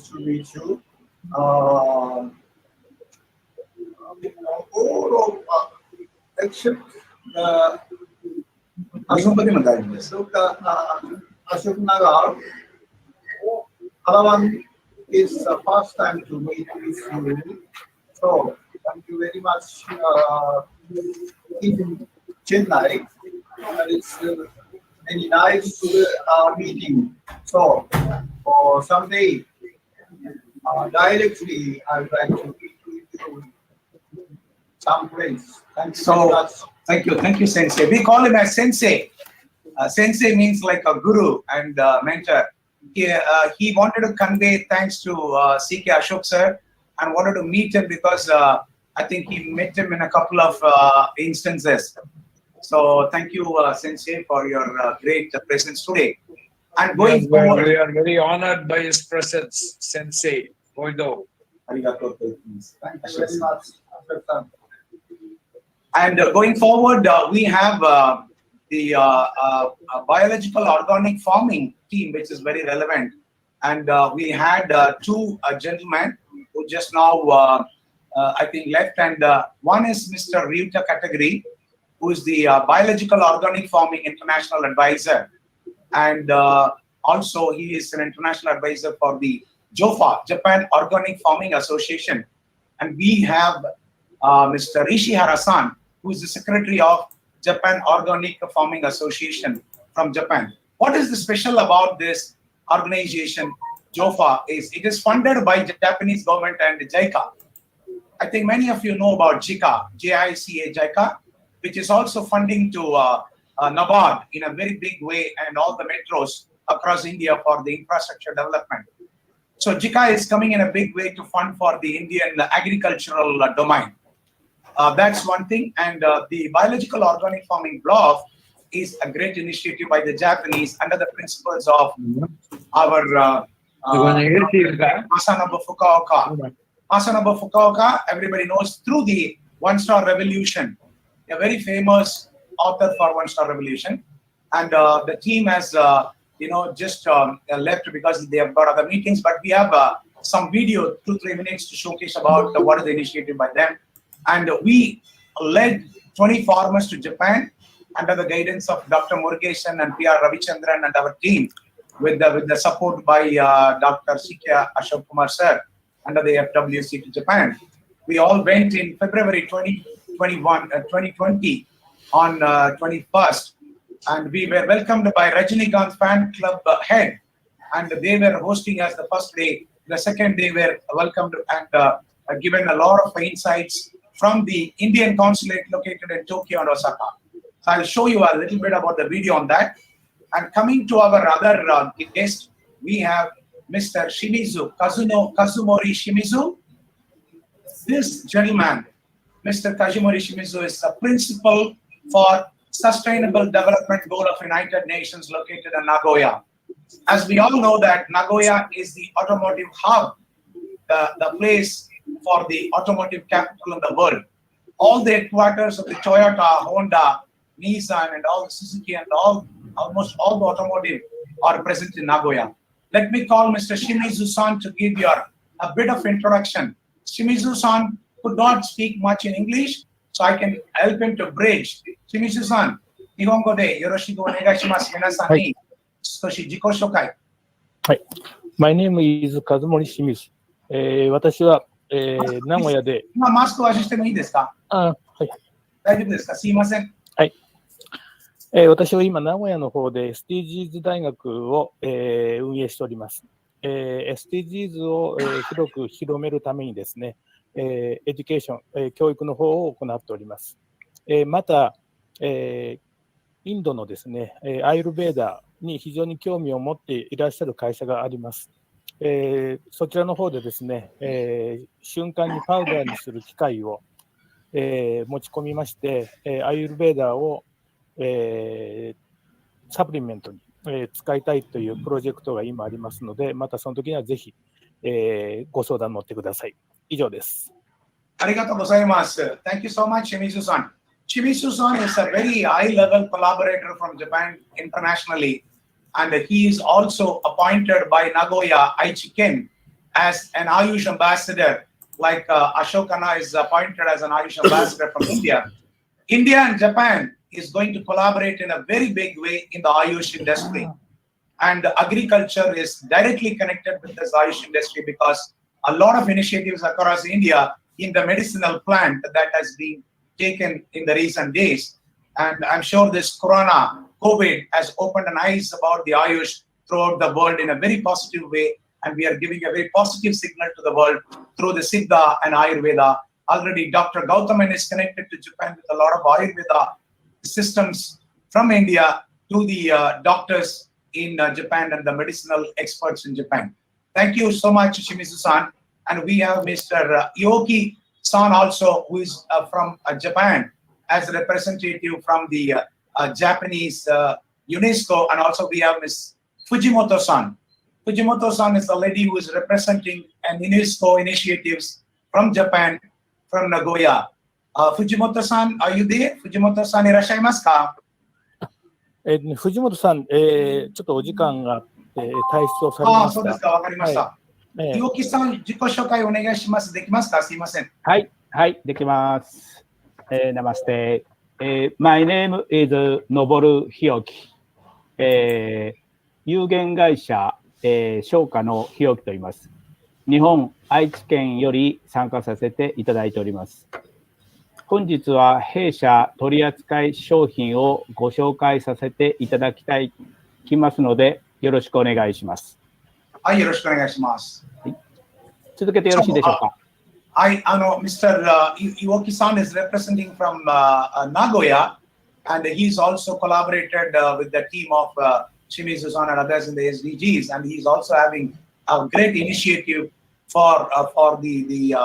to meet you. All of except Ashok Nagar, Alawan is the first time to meet with you. So thank you very much in Chennai. It's very nice meeting. So someday directly I would like to meet with you someplace. Thank you very much. Thank you, Sensei. We call him as Sensei. Sensei means like a guru and mentor. He wanted to convey thanks to CK Ashok sir, and wanted to meet him because I think he met him in a couple of instances. So thank you, Sensei, for your great presence today. And going forward, we are very honored by his presence, Sensei Oido. Thank you very much. And going forward, we have the biological organic farming team, which is very relevant. And we had two gentlemen who just now, I think, left. And one is Mr. Ryuta Katagiri, who is the biological organic farming international advisor. And also he is an international advisor for the JOFA, Japan Organic Farming Association. And we have Mr. Rishi Harasan, who is the secretary of Japan Organic Farming Association from Japan. What is the special about this organization, JOFA, is it is funded by Japanese government and JICA. I think many of you know about JICA, J-I-C-A, JICA, which is also funding to NABARD in a very big way and all the metros across India for the infrastructure development. So JICA is coming in a big way to fund for the Indian agricultural domain. That's one thing. And the biological organic farming block is a great initiative by the Japanese under the principles of our Masanobu Fukuoka. Masanobu Fukuoka, everybody knows through the One-Star Revolution, a very famous author for One-Star Revolution. And the team has, just left because they have got other meetings. But we have some video, 2-3 minutes to showcase about what is the initiative by them. And we led 20 farmers to Japan under the guidance of Dr. Murugesan and P.R. Ravichandran and our team, with the support by Dr. C.K. Ashok Kumar sir under the FWC to Japan. We all went in February 2020 on 21st, and we were welcomed by Rajinikanth fan club head, and they were hosting us the first day. The second day, we were welcomed and given a lot of insights from the Indian consulate located in Tokyo and Osaka. So I'll show you a little bit about the video on that. And coming to our other guest, we have Mr. Shimizu, Kazumori Shimizu. This gentleman, Mr. Kazumori Shimizu, is a principal for Sustainable Development Goal of United Nations located in Nagoya. As we all know that Nagoya is the automotive hub, the place for the automotive capital in the world. All the headquarters of the Toyota, Honda, Nissan, and all the Suzuki and almost all the automotive are present in Nagoya. Let me call Mr. Shimizu-san to give you a bit of introduction. Shimizu-san could not speak much in English, so I can help him to bridge. Shimizu-san, Nihongo de yoroshiku onegaishimasu. Minasan ni少し自己紹介。はい。My name is Kazumori Shimizu。私は、名古屋で。今マスクを外してもいいですか？はい。大丈夫ですか？すいません。はい。私は今、名古屋の方で SDGs 大学を、運営しております。SDGs を、広く広めるためにですね、エデュケーション、教育の方を行っております。また、インドのですね、アイルベーダーに非常に興味を持っていらっしゃる会社があります。そちらの方でですね、瞬間にパウダーにする機械を、持ち込みまして、アイルベーダーをサプリメントに、使いたいというプロジェクトが今ありますので、またその時にはぜひ、ご相談乗ってください。以上です。ありがとうございます。Thank you so much, Shimizu-san. Shimizu-san is a very high-level collaborator from Japan internationally, and he is also appointed by Nagoya Aichi-ken as an Ayush ambassador, like Ashokana is appointed as an Ayush ambassador from India. India and Japan is going to collaborate in a very big way in the Ayush industry. And agriculture is directly connected with this Ayush industry because a lot of initiatives across India in the medicinal plant that has been taken in the recent days. And I'm sure this Corona, COVID has opened an eyes about the Ayush throughout the world in a very positive way. And we are giving a very positive signal to the world through the Siddha and Ayurveda. Already Dr. Gautaman is connected to Japan with a lot of Ayurveda systems from India to the doctors in Japan and the medicinal experts in Japan. Thank you so much, Shimizu-san. And we have Mr. Ioki-san also, who is from Japan as a representative from the Japanese UNESCO. And also we have Ms. Fujimoto-san. Fujimoto-san is the lady who is representing an UNESCO initiatives from Japan, from Nagoya. Fujimoto-san, are you there? Fujimoto-san, いらっしゃいますか？藤本さん、ちょっとお時間があって、退出をされました。そうですか、わかりました。岩木さん、自己紹介お願いします。できますか？すいません。はい、はい、できます。Namaste. My name is Noboru Hiyoki. 有限会社、商家の日置と言います。日本愛知県より参加させていただいております。本日は弊社取扱い商品をご紹介させていただきますので、よろしくお願いします。はい、よろしくお願いします。続けてよろしいでしょうか。Mr. Iwoki-san is representing from Nagoya, and he's also collaborated with the team of Shimizu-san and others in the SDGs, and he's also having a great initiative for the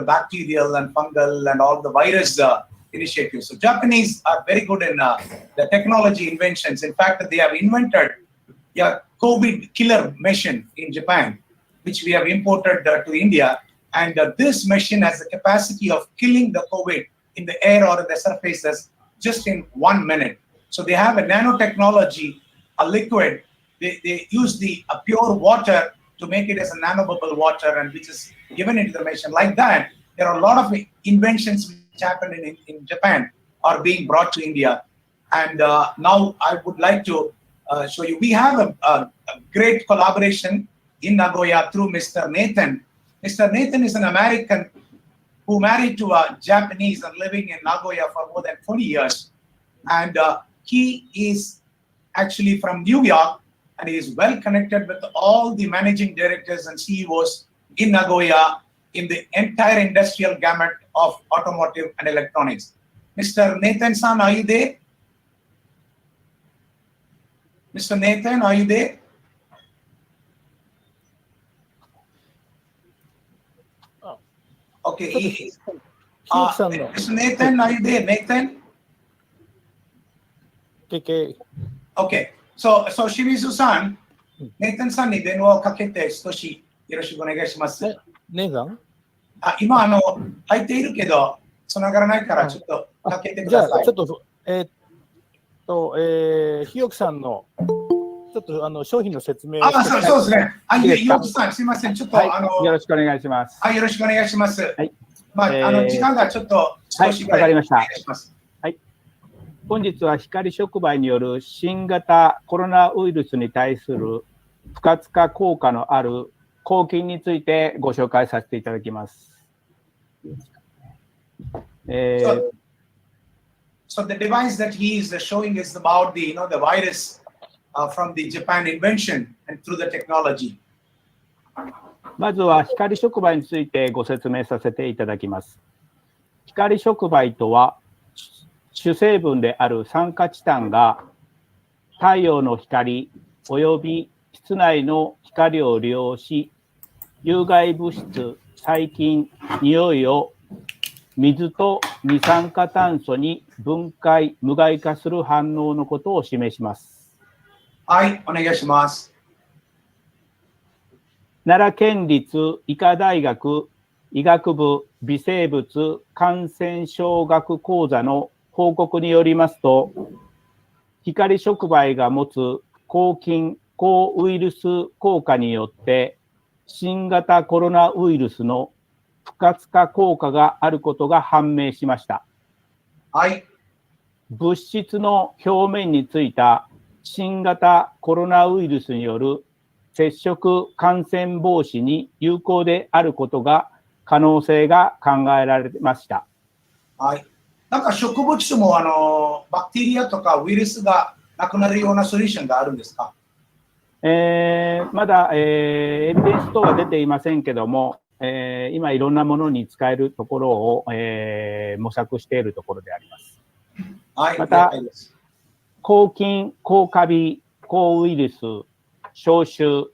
bacterial and fungal and all the virus initiatives. So Japanese are very good in the technology inventions. In fact, they have invented a COVID killer machine in Japan, which we have imported to India. And this machine has the capacity of killing the COVID in the air or in the surfaces just in 1 minute. So they have a nanotechnology, a liquid. They use the pure water to make it as a nanobubble water, and which is given into the machine. Like that, there are a lot of inventions which happen in Japan are being brought to India. And now I would like to show you. We have a great collaboration in Nagoya through Mr. Nathan. Mr. Nathan is an American who married to a Japanese and living in Nagoya for more than 20 years. And he is actually from New York, and he is well connected with all the managing directors and CEOs in Nagoya in the entire industrial gamut of automotive and electronics. Mr. Nathan-san, are you there? Mr. Nathan, are you there? Okay, Mr. Nathan, are you there? Nathan? Okay, so Shimizu-san, Nathan-san に電話をかけて少しよろしくお願いします。Nathan? 今入っているけど繋がらないからちょっとかけてください。じゃあちょっと日置さんのちょっと商品の説明を。そうですね。日置さん、すみません。ちょっとよろしくお願いします。よろしくお願いします。時間がちょっと少しわかりました。本日は光触媒による新型コロナウイルスに対する不活化効果のある抗菌についてご紹介させていただきます。So the device that he is showing is about the virus from the Japan invention and through the technology. まずは光触媒についてご説明させていただきます。光触媒とは主成分である酸化チタンが太陽の光および室内の光を利用し、有害物質、細菌、匂いを水と二酸化炭素に分解、無害化する反応のことを示します。はい、お願いします。奈良県立医科大学医学部微生物感染症学講座の報告によりますと、光触媒が持つ抗菌・抗ウイルス効果によって新型コロナウイルスの不活化効果があることが判明しました。はい。物質の表面についた新型コロナウイルスによる接触感染防止に有効であることが可能性が考えられました。はい。なんか植物種もバクテリアとかウイルスがなくなるようなソリューションがあるんですか？まだ、エビデンス等は出ていませんけども、今いろんなものに使えるところを、模索しているところであります。はい、また、抗菌、抗カビ、抗ウイルス、消臭、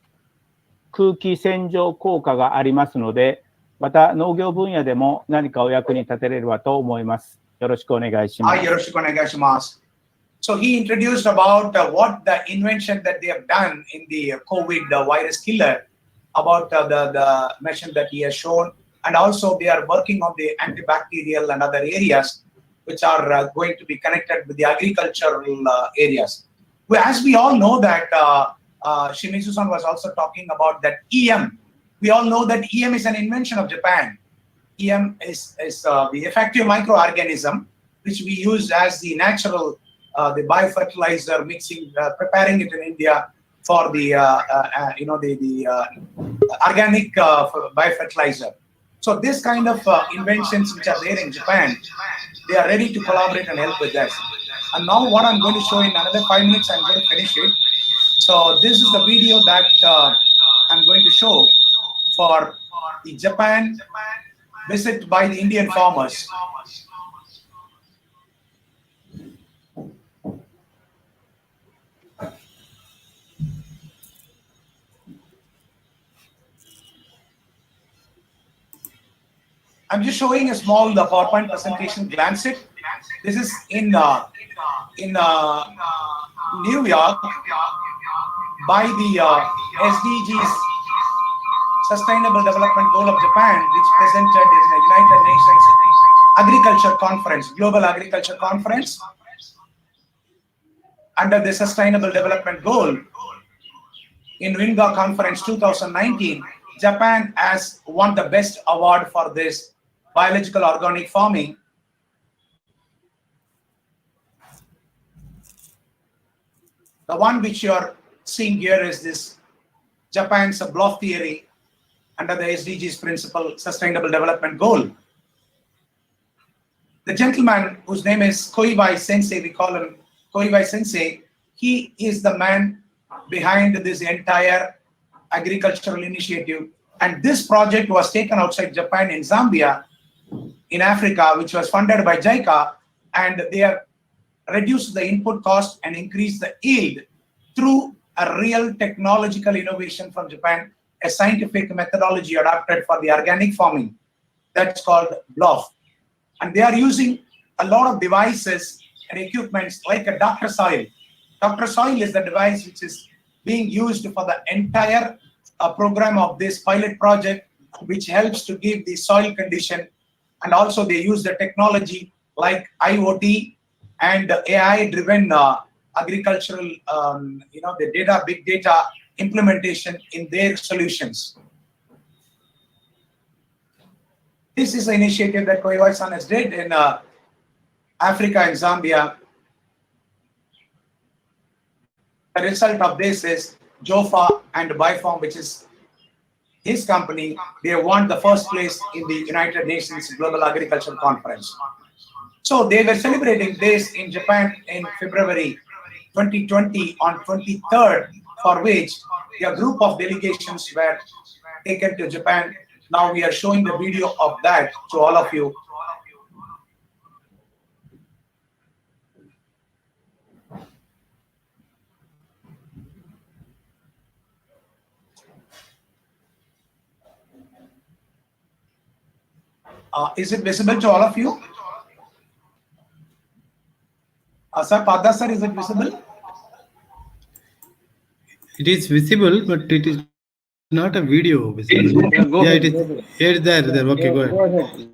空気洗浄効果がありますので、また農業分野でも何かお役に立てれればと思います。よろしくお願いします。はい、よろしくお願いします。So he introduced about what the invention that they have done in the COVID virus killer, about the machine that he has shown, and also they are working on the antibacterial and other areas which are going to be connected with the agricultural areas. Well, as we all know that Shimizu-san was also talking about that EM. We all know that EM is an invention of Japan. EM is the effective microorganism which we use as the natural the biofertilizer mixing, preparing it in India for the the organic biofertilizer. So this kind of inventions which are there in Japan, they are ready to collaborate and help with us. And now what I'm going to show in another 5 minutes, I'm going to finish it. So this is the video that I'm going to show for the Japan visit by the Indian farmers. I'm just showing a small PowerPoint presentation. Glance it. This is in New York by the SDGs, Sustainable Development Goal of Japan, which presented in the United Nations Agriculture Conference, Global Agriculture Conference. Under the Sustainable Development Goal in Winga Conference 2019, Japan has won the best award for this biological organic farming. The one which you are seeing here is this Japan's bluff theory under the SDGs principle, Sustainable Development Goal. The gentleman whose name is Koiwai Sensei, we call him Koiwai Sensei, he is the man behind this entire agricultural initiative. And this project was taken outside Japan in Zambia, in Africa, which was funded by JICA, and they have reduced the input cost and increased the yield through a real technological innovation from Japan, a scientific methodology adopted for the organic farming. That's called bluff. And they are using a lot of devices and equipments like a Dr. Soil. Dr. Soil is the device which is being used for the entire program of this pilot project, which helps to give the soil condition. And also they use the technology like IoT and AI-driven agricultural, the data, big data implementation in their solutions. This is an initiative that Koiwai-san has did in Africa and Zambia. The result of this is Jofa and Biofarm, which is his company. They won the first place in the United Nations Global Agriculture Conference. So they were celebrating this in Japan in February 2020 on 23rd, for which a group of delegations were taken to Japan. Now we are showing the video of that to all of you. Is it visible to all of you? Sir, Pada sir, is it visible? It is visible, but it is not a video visible. Yeah, it is. Here, there. Okay, go ahead.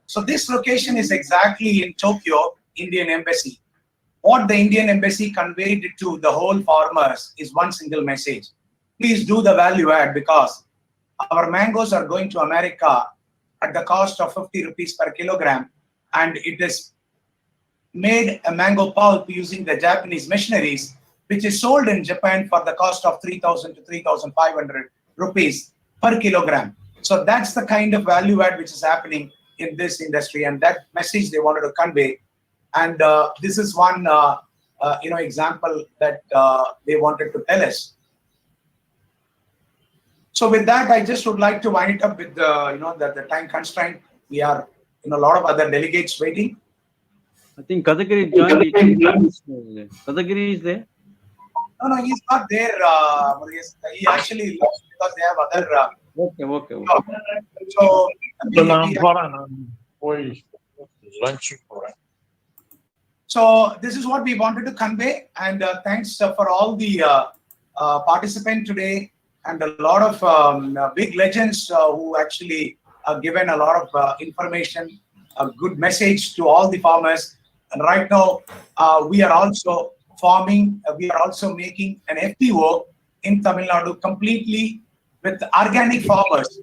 So this location is exactly in Tokyo, Indian Embassy. What the Indian Embassy conveyed to the whole farmers is one single message. Please do the value add, because our mangoes are going to America at the cost of 50 rupees per kilogram, and it is made a mango pulp using the Japanese machineries, which is sold in Japan for the cost of 3,000 to 3,500 rupees per kilogram. So that's the kind of value add which is happening in this industry, and that message they wanted to convey. And this is one example that they wanted to tell us. So with that, I just would like to wind it up with the time constraint. We are a lot of other delegates waiting. I think Kadagiri joined. Kadagiri is there. No, he's not there. He actually left because they have other. Okay. So, so this is what we wanted to convey, and thanks for all the participants today, and a lot of big legends who actually given a lot of information, a good message to all the farmers. And right now, we are also forming, we are also making an FPO in Tamil Nadu completely with organic farmers,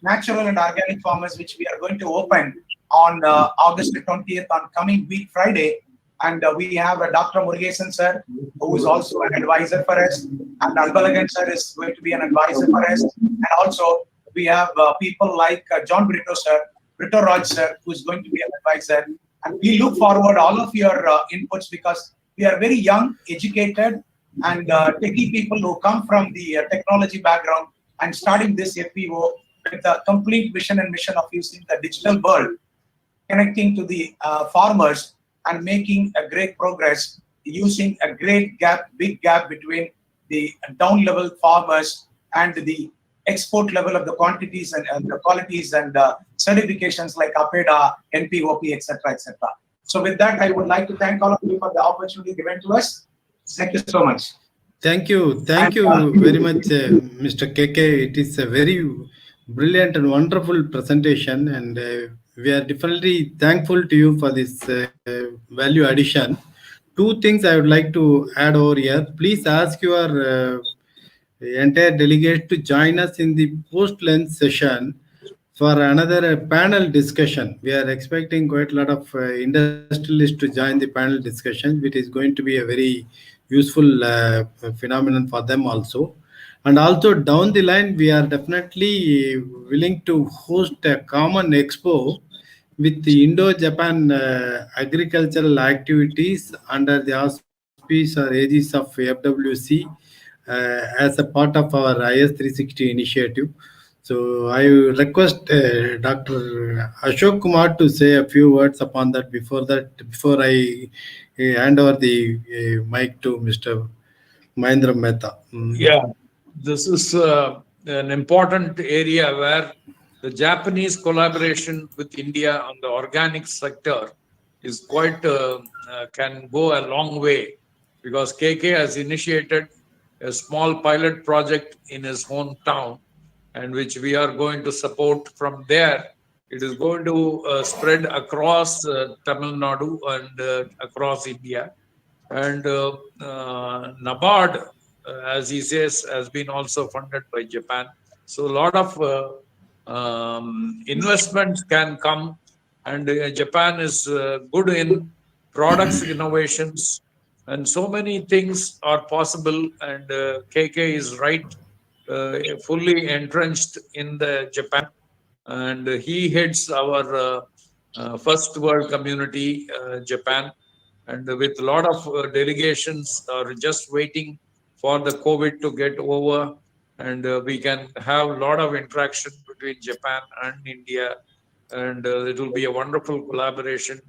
natural and organic farmers, which we are going to open on August 20th on coming week Friday. And we have Dr. Murugesan sir, who is also an advisor for us, and Albalagan sir is going to be an advisor for us. And also we have people like John Brito sir, Brito Raj sir, who is going to be an advisor. And we look forward all of your inputs, because we are very young, educated, and techie people who come from the technology background and starting this FPO with a complete vision and mission of using the digital world, connecting to the farmers and making a great progress, using a great gap, big gap between the down level farmers and the export level of the quantities and the qualities and certifications like APEDA, NPOP, etc., etc. So with that, I would like to thank all of you for the opportunity given to us. Thank you so much. Thank you very much, Mr. KK. It is a very brilliant and wonderful presentation, and we are definitely thankful to you for this value addition. Two things I would like to add over here. Please ask your entire delegates to join us in the post-lunch session for another panel discussion. We are expecting quite a lot of industrialists to join the panel discussion, which is going to be a very useful phenomenon for them also. And also down the line, we are definitely willing to host a common expo with the Indo-Japan agricultural activities under the auspice or aegis of FWC as a part of our IS360 initiative. So I request Dr. Ashok Kumar to say a few words upon that before I hand over the mic to Mr. Mahendra Mehta. Yeah, this is an important area where the Japanese collaboration with India on the organic sector is quite can go a long way, because KK has initiated a small pilot project in his hometown, and which we are going to support from there. It is going to spread across Tamil Nadu and across India. And NABARD, as he says, has been also funded by Japan. So a lot of investments can come, and Japan is good in products innovations, and so many things are possible. And KK is right, fully entrenched in the Japan, and he heads our first world community, Japan, and with a lot of delegations are just waiting for the COVID to get over, and we can have a lot of interaction between Japan and India, and it will be a wonderful collaboration.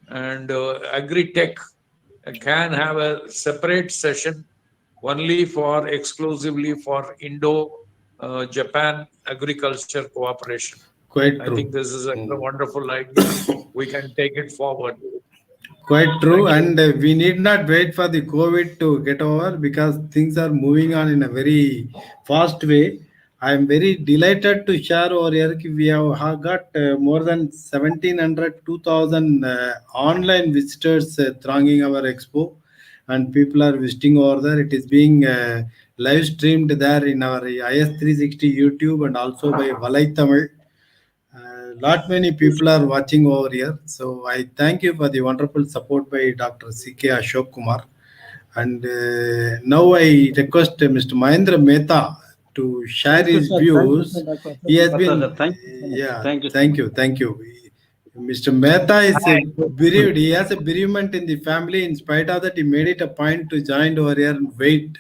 And AgriTech can have a separate session only for exclusively for Indo-Japan agriculture cooperation. Quite I true. think this is a wonderful idea. We can take it forward. Quite true, and we need not wait for the COVID to get over, because things are moving on in a very fast way. I am very delighted to share over here. We have got more than 1,700, 2,000 online visitors thronging our expo, and people are visiting over there. It is being live streamed there in our IS360 YouTube and also by Valai Tamil. Lot many people are watching over here. So I thank you for the wonderful support by Dr. C.K. Ashok Kumar. And now I request Mr. Mahendra Mehta to share his views. He has been, thank you. Mr. Mehta is bereaved. He has a bereavement in the family. In spite of that, he made it a point to join over here and wait.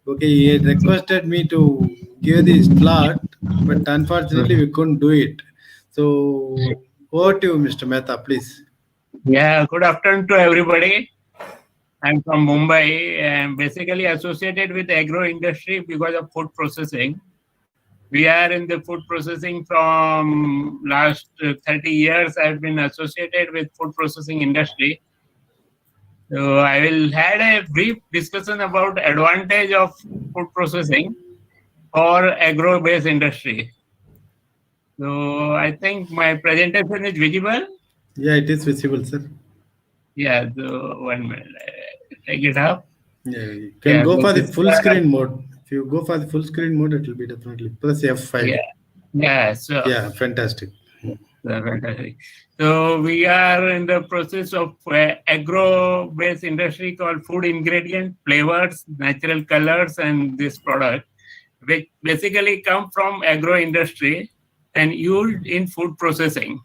Okay, he had requested me to give the slot, but unfortunately we couldn't do it. So over to you, Mr. Mehta, please. Yeah, good afternoon to everybody. I'm from Mumbai and basically associated with agro industry because of food processing. We are in the food processing from last 30 years. I've been associated with food processing industry. So I will had a brief discussion about advantage of food processing for agro-based industry. So I think my presentation is visible. Yeah, it is visible, sir. Yeah, so 1 minute. Take it up. Yeah, you can go for the full screen mode. If you go for the full screen mode, it will be definitely press F5. Yeah, yeah, so Yeah, fantastic. fantastic. So we are in the process of agro-based industry called food ingredient, flavors, natural colors, and this product, which basically come from agro industry and used in food processing.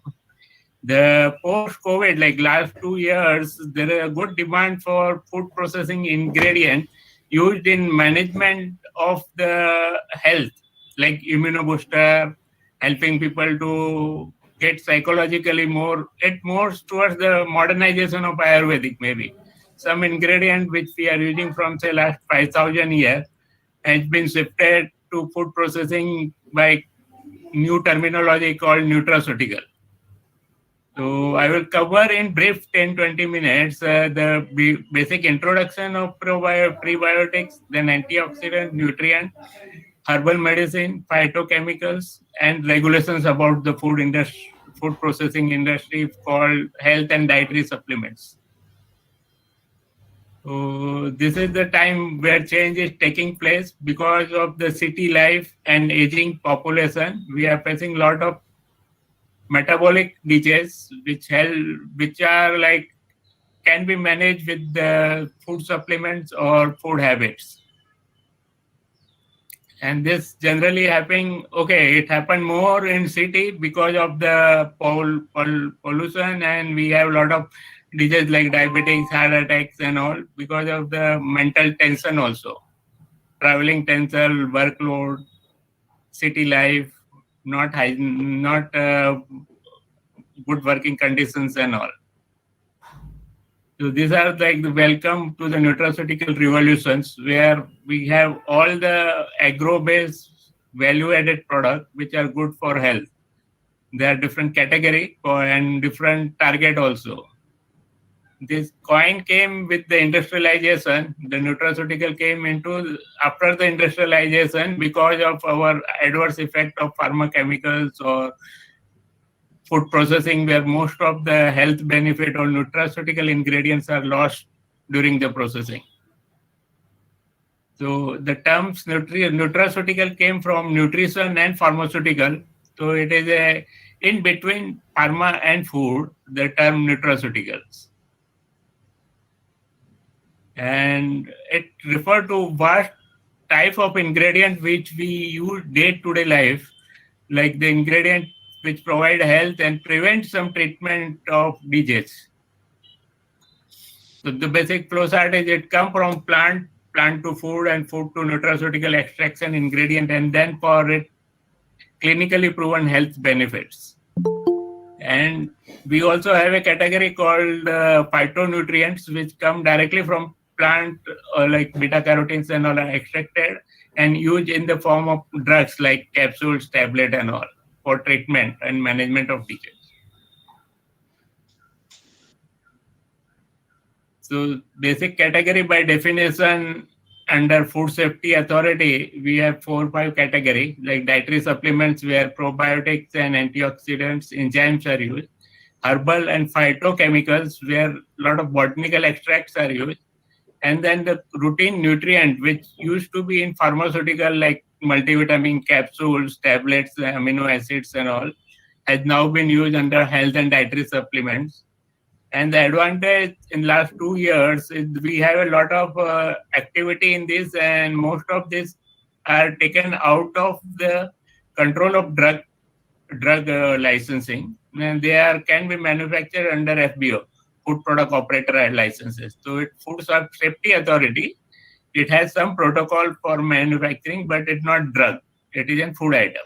The post-COVID, like last 2 years, there is a good demand for food processing ingredient used in management of the health, like immunobooster, helping people to get psychologically more towards the modernization of Ayurvedic maybe. Some ingredient which we are using from say last 5,000 years has been shifted to food processing by new terminology called nutraceutical. So I will cover in brief 10-20 minutes the basic introduction of prebiotics, then antioxidant, nutrient, herbal medicine, phytochemicals, and regulations about the food processing industry called health and dietary supplements. So this is the time where change is taking place because of the city life and aging population. We are facing a lot of metabolic diseases which are like can be managed with the food supplements or food habits. And this generally it happened more in city because of the pollution, and we have a lot of diseases like diabetes, heart attacks and all because of the mental tension also. Traveling tension, workload, city life, not good working conditions and all. So these are like the welcome to the nutraceutical revolutions where we have all the agro-based value-added products which are good for health. There are different category and different target also. This coin came with the industrialization. The nutraceutical came into after the industrialization because of our adverse effect of pharma chemicals or food processing, where most of the health benefit or nutraceutical ingredients are lost during the processing. So the terms nutraceutical came from nutrition and pharmaceutical. So it is a in between pharma and food, the term nutraceuticals. And it refers to vast type of ingredient which we use day-to-day life, like the ingredient which provide health and prevent some treatment of disease. So the basic flow chart is it come from plant to food and food to nutraceutical extraction ingredient, and then for it clinically proven health benefits. And we also have a category called phytonutrients which come directly from plant like beta carotenes and all are extracted and used in the form of drugs like capsules, tablet and all for treatment and management of disease. So basic category by definition under Food Safety Authority, we have 4 or 5 categories like dietary supplements where probiotics and antioxidants, enzymes are used, herbal and phytochemicals where a lot of botanical extracts are used, and then the routine nutrient which used to be in pharmaceutical like multivitamin capsules, tablets, amino acids and all has now been used under health and dietary supplements. And the advantage in last 2 years is we have a lot of activity in this, and most of this are taken out of the control of drug licensing, and they can be manufactured under FBO, Food Product Operator licenses. So Food Safety Authority, it has some protocol for manufacturing, but it's not drug. It is a food item.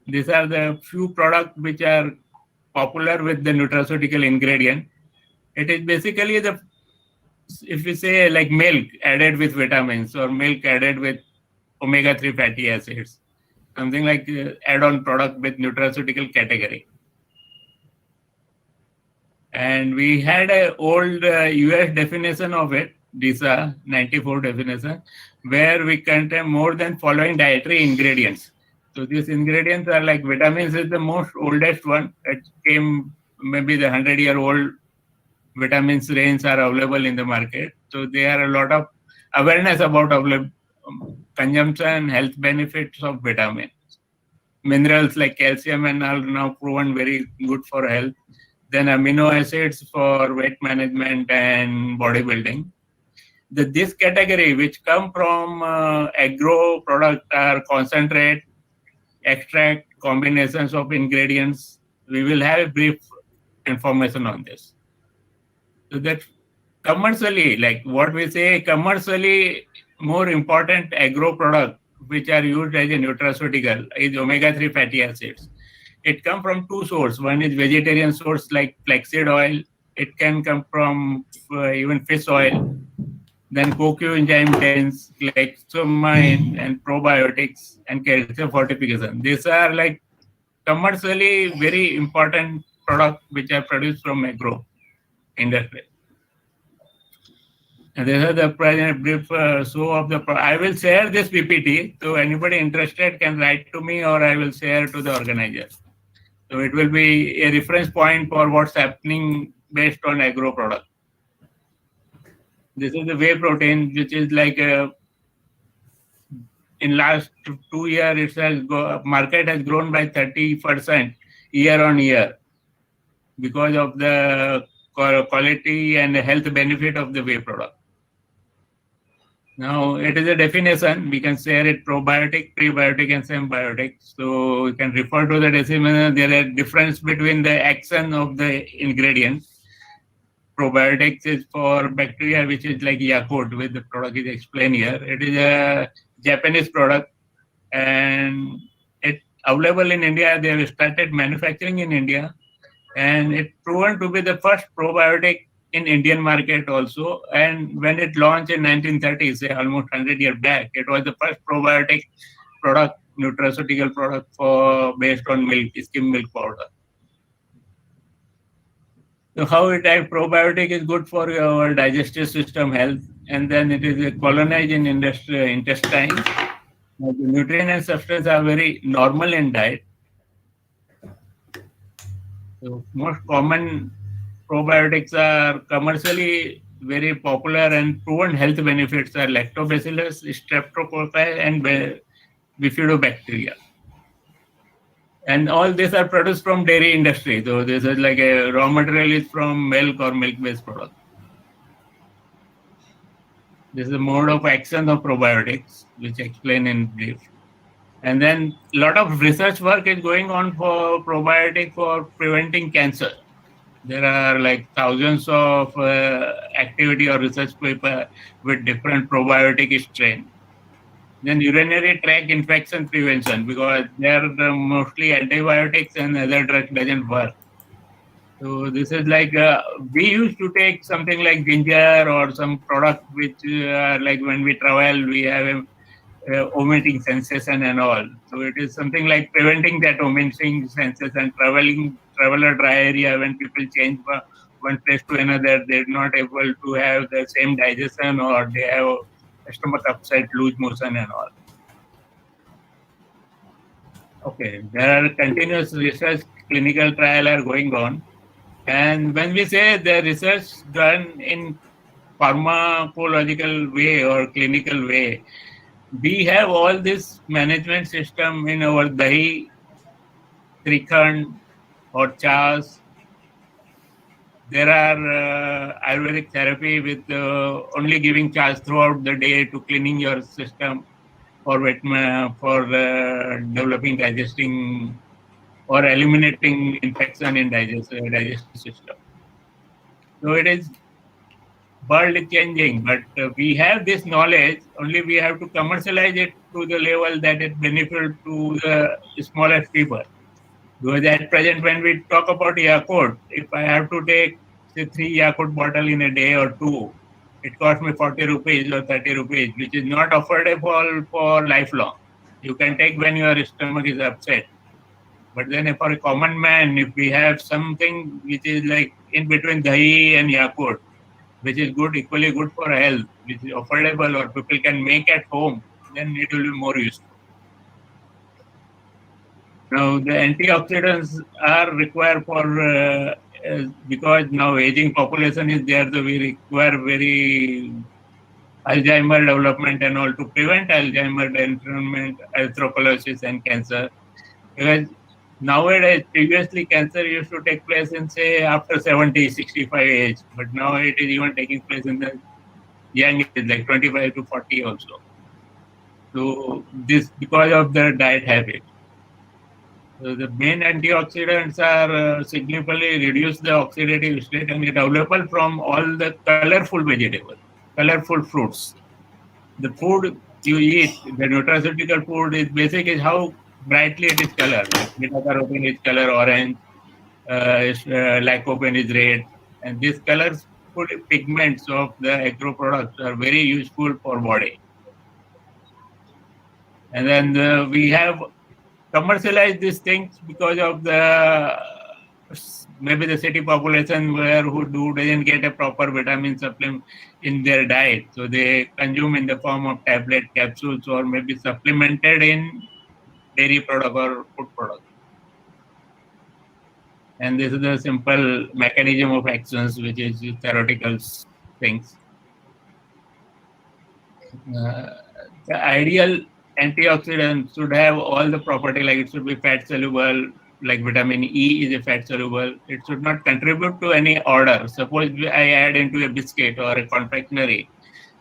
These are the few products which are popular with the nutraceutical ingredient. It is basically if we say like milk added with vitamins or milk added with omega-3 fatty acids, something like add-on product with nutraceutical category. And we had an old US definition of it, DISA 94 definition, where we contain more than following dietary ingredients. So these ingredients are like vitamins is the most oldest one. It came maybe the 100-year-old vitamins range are available in the market. So there are a lot of awareness about consumption, health benefits of vitamins. Minerals like calcium and are now proven very good for health. Then amino acids for weight management and bodybuilding. This category, which come from agro product, are concentrate, extract, combinations of ingredients. We will have a brief information on this. So that commercially, like what we say, commercially more important agro product which are used as a nutraceutical is omega-3 fatty acids. It comes from two sources. One is vegetarian source like flaxseed oil. It can come from even fish oil. Then coenzyme dense like glycine and probiotics and calcium fortification. These are like commercially very important products which are produced from agro industry. And these are the brief show of the. I will share this PPT, so anybody interested can write to me, or I will share to the organizer. So it will be a reference point for what's happening based on agro product. This is the whey protein, which is like in last 2 years, market has grown by 30% year on year because of the quality and health benefit of the whey product. Now, it is a definition. We can share it probiotic, prebiotic, and symbiotic. So you can refer to the definition. There are difference between the action of the ingredients. Probiotics is for bacteria, which is like Yakult, which the product is explained here. It is a Japanese product, and it's available in India. They have started manufacturing in India, and it proven to be the first probiotic in Indian market also. And when it launched in 1930s, say almost 100 years back, it was the first probiotic product, nutraceutical product based on milk, skim milk powder. So how probiotic is good for your digestive system health, and then it is colonized in intestine. The nutrient and substance are very normal in diet. So most common probiotics are commercially very popular and proven health benefits are lactobacillus, streptococci, and bifidobacteria. And all these are produced from dairy industry. So this is like a raw material is from milk or milk-based product. This is the mode of action of probiotics, which I explain in brief. And then a lot of research work is going on for probiotic for preventing cancer. There are like thousands of activity or research paper with different probiotic strain. Then urinary tract infection prevention, because there are mostly antibiotics and other drugs doesn't work. So this is like we used to take something like ginger or some product which like when we travel we have a vomiting sensation and all. So it is something like preventing that vomiting sensation, traveler dry area when people change from one place to another, they're not able to have the same digestion or they have stomach upset, loose motion and all. Okay, there are continuous research, clinical trial are going on. And when we say the research done in pharmacological way or clinical way, we have all this management system in our dahi, trikhand or chas. There are Ayurvedic therapy with only giving chas throughout the day to cleaning your system for developing digesting or eliminating infection in digestive system. So it is world is changing, but we have this knowledge, only we have to commercialize it to the level that it benefit to the smallest people. Because at present, when we talk about Yakult, if I have to take say 3 Yakult bottle in a day or two, it costs me 40 rupees or 30 rupees, which is not affordable for lifelong. You can take when your stomach is upset. But then for a common man, if we have something which is like in between dahi and Yakult, which is good, equally good for health, which is affordable or people can make at home, then it will be more useful. Now, the antioxidants are required for, because now aging population is there, so we require very Alzheimer development and all to prevent Alzheimer development, atherosclerosis and cancer. Because nowadays, previously cancer used to take place in say after 70, 65 age, but now it is even taking place in the young age, like 25 to 40 also. So this because of the diet habit. So the main antioxidants are significantly reduce the oxidative state and it available from all the colorful vegetables, colorful fruits. The food you eat, the nutraceutical food is basic is how brightly it is colored. Like beta-carotene is color orange, lycopene is red, and these colors pigments of the agro products are very useful for body. And then we have commercialized these things because of the maybe the city population who doesn't get a proper vitamin supplement in their diet, so they consume in the form of tablet, capsules, or maybe supplemented in dairy product or food product. And this is the simple mechanism of actions, which is theoretical things. The ideal antioxidant should have all the property, like it should be fat soluble, like vitamin E is a fat soluble. It should not contribute to any order. Suppose I add into a biscuit or a confectionery,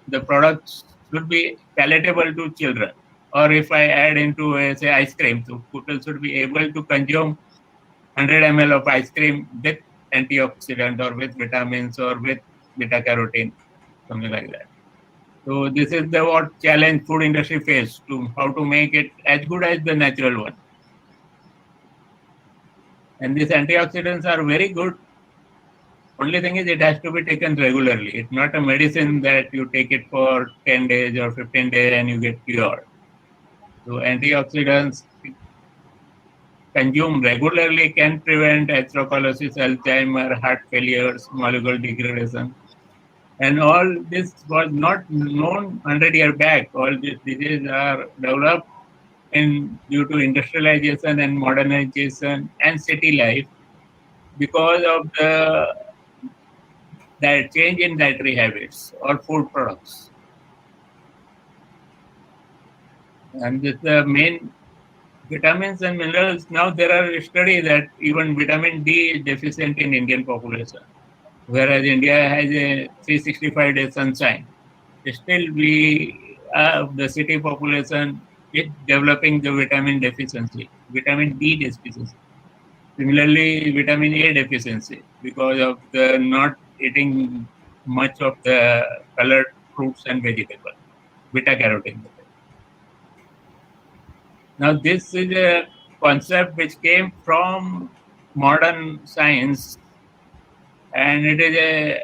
the products should be palatable to children. Or if I add into say ice cream, so people should be able to consume 100 ml of ice cream with antioxidant or with vitamins or with beta carotene, something like that. So this is the what challenge food industry face to how to make it as good as the natural one. And these antioxidants are very good. Only thing is it has to be taken regularly. It's not a medicine that you take it for 10 days or 15 days and you get cured. So antioxidants consumed regularly can prevent atherosclerosis, Alzheimer, heart failures, molecular degradation. And all this was not known 100 years back. All these diseases are developed due to industrialization and modernization and city life because of that change in dietary habits or food products. And this the main vitamins and minerals. Now there are studies that even vitamin D is deficient in Indian population, whereas India has a 365-day sunshine. Still, the city population is developing the vitamin deficiency, vitamin D deficiency. Similarly, vitamin A deficiency because of the not eating much of the colored fruits and vegetables, beta carotene. Now, this is a concept which came from modern science, and it is a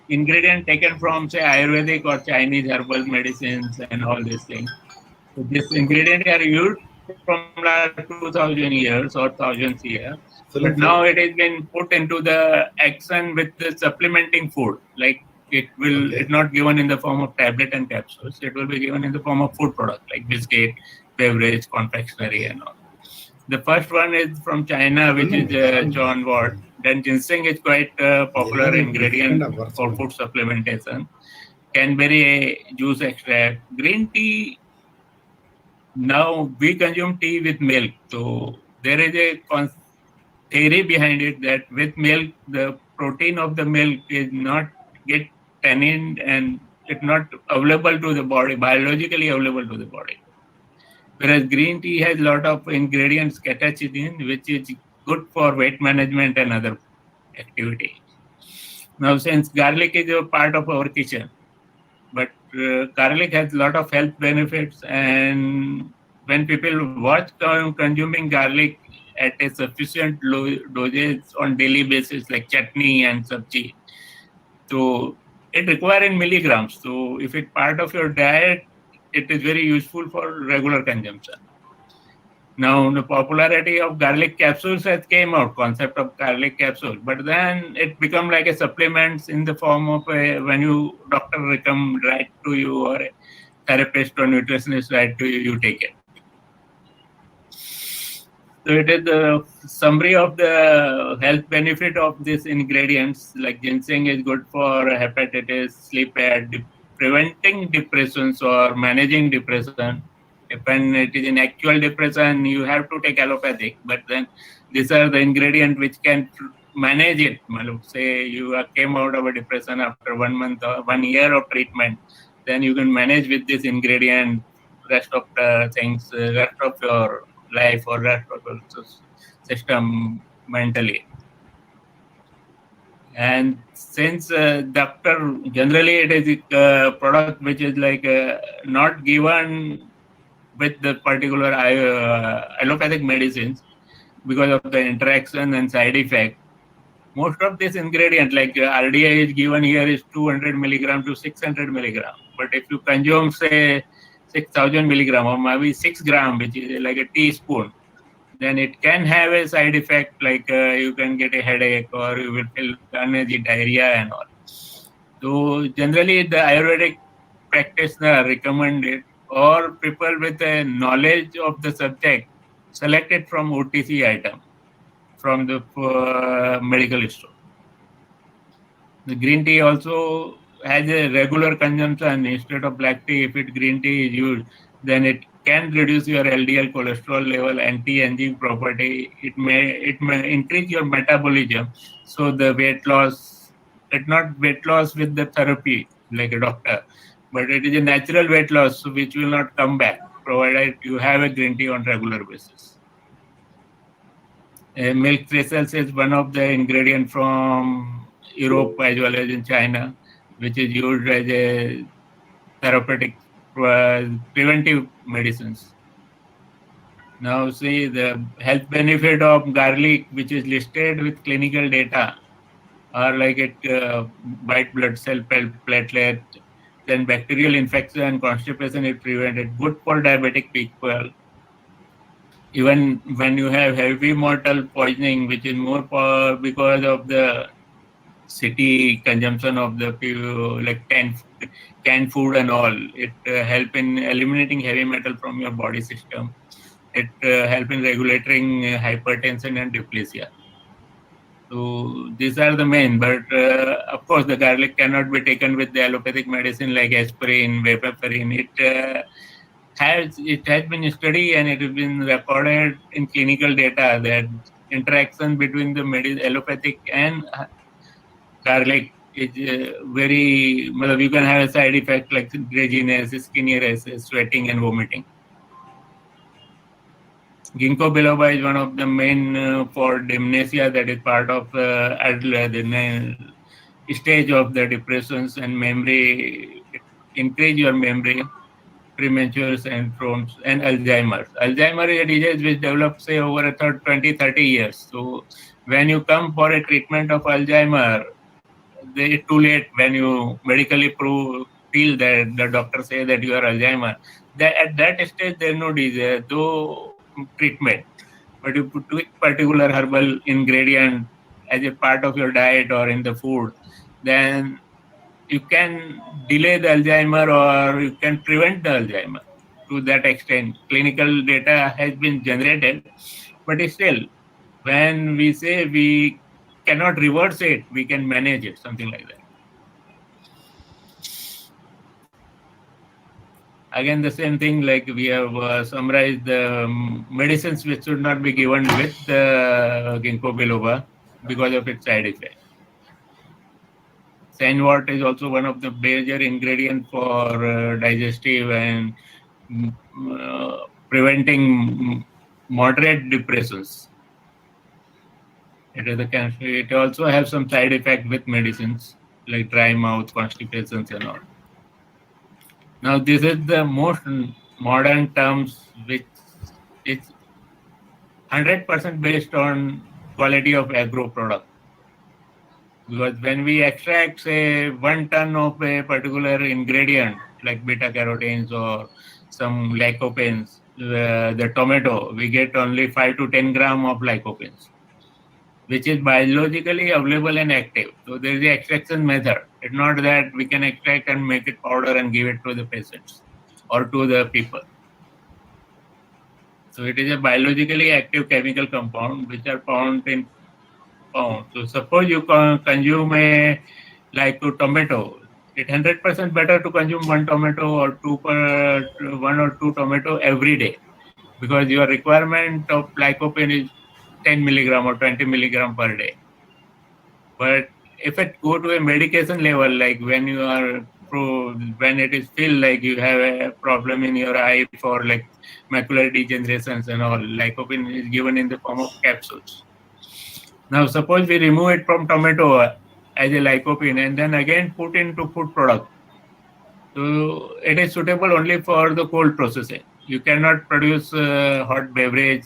ingredient taken from say Ayurvedic or Chinese herbal medicines and all these things. So this ingredient are used from last 2000 years or thousands years, but now it has been put into the action with the supplementing food. Like it's not given in the form of tablet and capsules. It will be given in the form of food product like biscuit, beverage, confectionery, and all. The first one is from China, which is John Watt. Then ginseng is quite a popular ingredient for food supplementation. Canberry juice extract, green tea. Now we consume tea with milk. So there is a theory behind it that with milk, the protein of the milk is not get tannin and it's not available to the body, biologically available to the body. Whereas green tea has a lot of ingredients catechisins, which is good for weight management and other activity. Now, since garlic is a part of our kitchen, but garlic has a lot of health benefits, and when people watch consuming garlic at a sufficient dosage on daily basis, like chutney and sabji. So it requires in milligrams. So if it's part of your diet, it is very useful for regular consumption. Now the popularity of garlic capsules has came out, concept of garlic capsule, but then it become like a supplement in the form of a, when you doctor write to you or a therapist or nutritionist write to you, you take it. So it is the summary of the health benefit of these ingredients. Like ginseng is good for hepatitis, sleep aid, preventing depressions or managing depression. If when it is in actual depression, you have to take allopathic. But then these are the ingredients which can manage it. Say you came out of a depression after 1 month or 1 year of treatment, then you can manage with this ingredient rest of the things, rest of your life or rest of your system mentally. And since doctor, generally it is a product which is like not given with the particular allopathic medicines because of the interaction and side effect. Most of this ingredient, like RDA is given here, is 200 milligram to 600 milligram. But if you consume, say, 6,000 milligram or maybe 6 gram, which is like a teaspoon, then it can have a side effect like you can get a headache or you will feel uneasy, diarrhea and all. So generally the Ayurvedic practitioner recommend it, or people with a knowledge of the subject select it from OTC item from the medical store. The green tea also has a regular consumption instead of black tea. If it green tea is used, then it can reduce your LDL cholesterol level, anti-aging property. It may increase your metabolism. So the weight loss, it's not weight loss with the therapy like a doctor, but it is a natural weight loss which will not come back provided you have a green tea on regular basis. Milk crystals is one of the ingredients from Europe as well as in China, which is used as a therapeutic preventive medicines. Now see the health benefit of garlic, which is listed with clinical data, are like it white blood cell platelet, then bacterial infection and constipation is prevented, good for diabetic people. Even when you have heavy mortal poisoning, which is more because of the city consumption of the like canned food and all, it help in eliminating heavy metal from your body system. It help in regulating hypertension and dysplasia. So these are the main, but of course the garlic cannot be taken with the allopathic medicine like aspirin, vaporin. It has been studied and it has been recorded in clinical data that interaction between the allopathic and garlic is very, well, you can have a side effect like dizziness, skin rashes, sweating and vomiting. Ginkgo biloba is one of the main for dementia, that is part of the stage of the depressions and memory, increase your memory, premature syndromes, and Alzheimer's. Alzheimer's is a disease which develops, say, over a 20-30 years. So when you come for a treatment of Alzheimer's, it's too late when you medically feel that the doctor say that you are Alzheimer's. At that stage, there is no disease, no treatment. But you put particular herbal ingredient as a part of your diet or in the food, then you can delay the Alzheimer or you can prevent the Alzheimer to that extent. Clinical data has been generated, but still, when we say we cannot reverse it, we can manage it, something like that. Again, the same thing, like we have summarized the medicines which should not be given with ginkgo biloba because of its side effect. Sandwort is also one of the major ingredients for digestive and preventing moderate depressions. It also has some side effect with medicines like dry mouth, constipations and all. Now this is the most modern terms which is 100% based on quality of agro product. Because when we extract, say, 1 ton of a particular ingredient, like beta carotenes or some lycopenes, the tomato, we get only 5 to 10 gram of lycopenes, which is biologically available and active. So there is the extraction method. It's not that we can extract and make it powder and give it to the patients or to the people. So it is a biologically active chemical compound which are found in pound. So suppose you consume a like to tomato, it's 100% better to consume 1 tomato or 1 or 2 tomato every day, because your requirement of lycopene is 10 milligram or 20 milligram per day. But if it go to a medication level, like when you are when it is feel like you have a problem in your eye for like macular degenerations and all, lycopene is given in the form of capsules. Now suppose we remove it from tomato as a lycopene and then again put into food product. So it is suitable only for the cold processing. You cannot produce hot beverage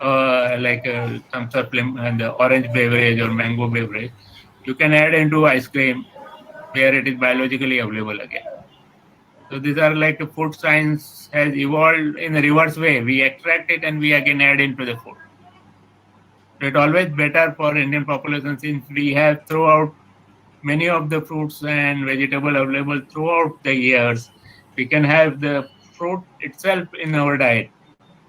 like some supplement and the orange beverage or mango beverage. You can add into ice cream where it is biologically available again. So these are like the food science has evolved in a reverse way. We extract it and we again add into the food. So it's always better for Indian population since we have throughout many of the fruits and vegetable available throughout the years. We can have the fruit itself in our diet.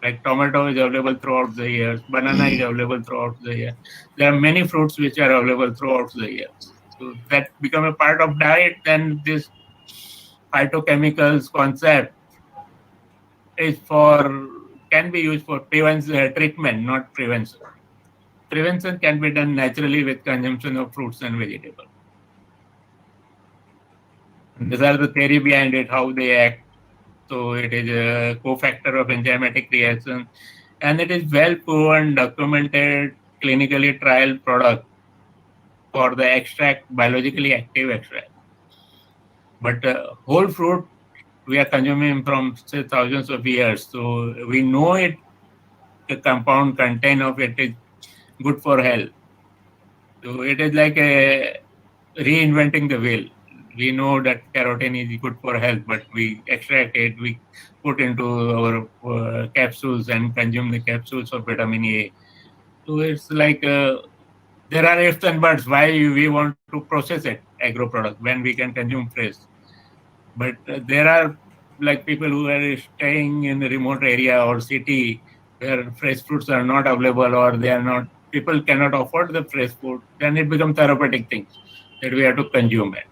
Like tomato is available throughout the years, banana is available throughout the year. There are many fruits which are available throughout the years. So that become a part of diet, then this phytochemicals concept is can be used for treatment, not prevention. Prevention can be done naturally with consumption of fruits and vegetables. These are the theory behind it, how they act. So it is a cofactor of enzymatic reaction, and it is well proven, documented, clinically trial product for the extract, biologically active extract. But whole fruit we are consuming from say thousands of years, so we know it. The compound content of it is good for health. So it is like a reinventing the wheel. We know that carotene is good for health, but we extract it, we put into our capsules and consume the capsules of vitamin A. So it's like there are ifs and buts why we want to process it, agro product, when we can consume fresh. But there are like people who are staying in a remote area or city where fresh fruits are not available or they are not, people cannot afford the fresh food, then it becomes therapeutic things that we have to consume it.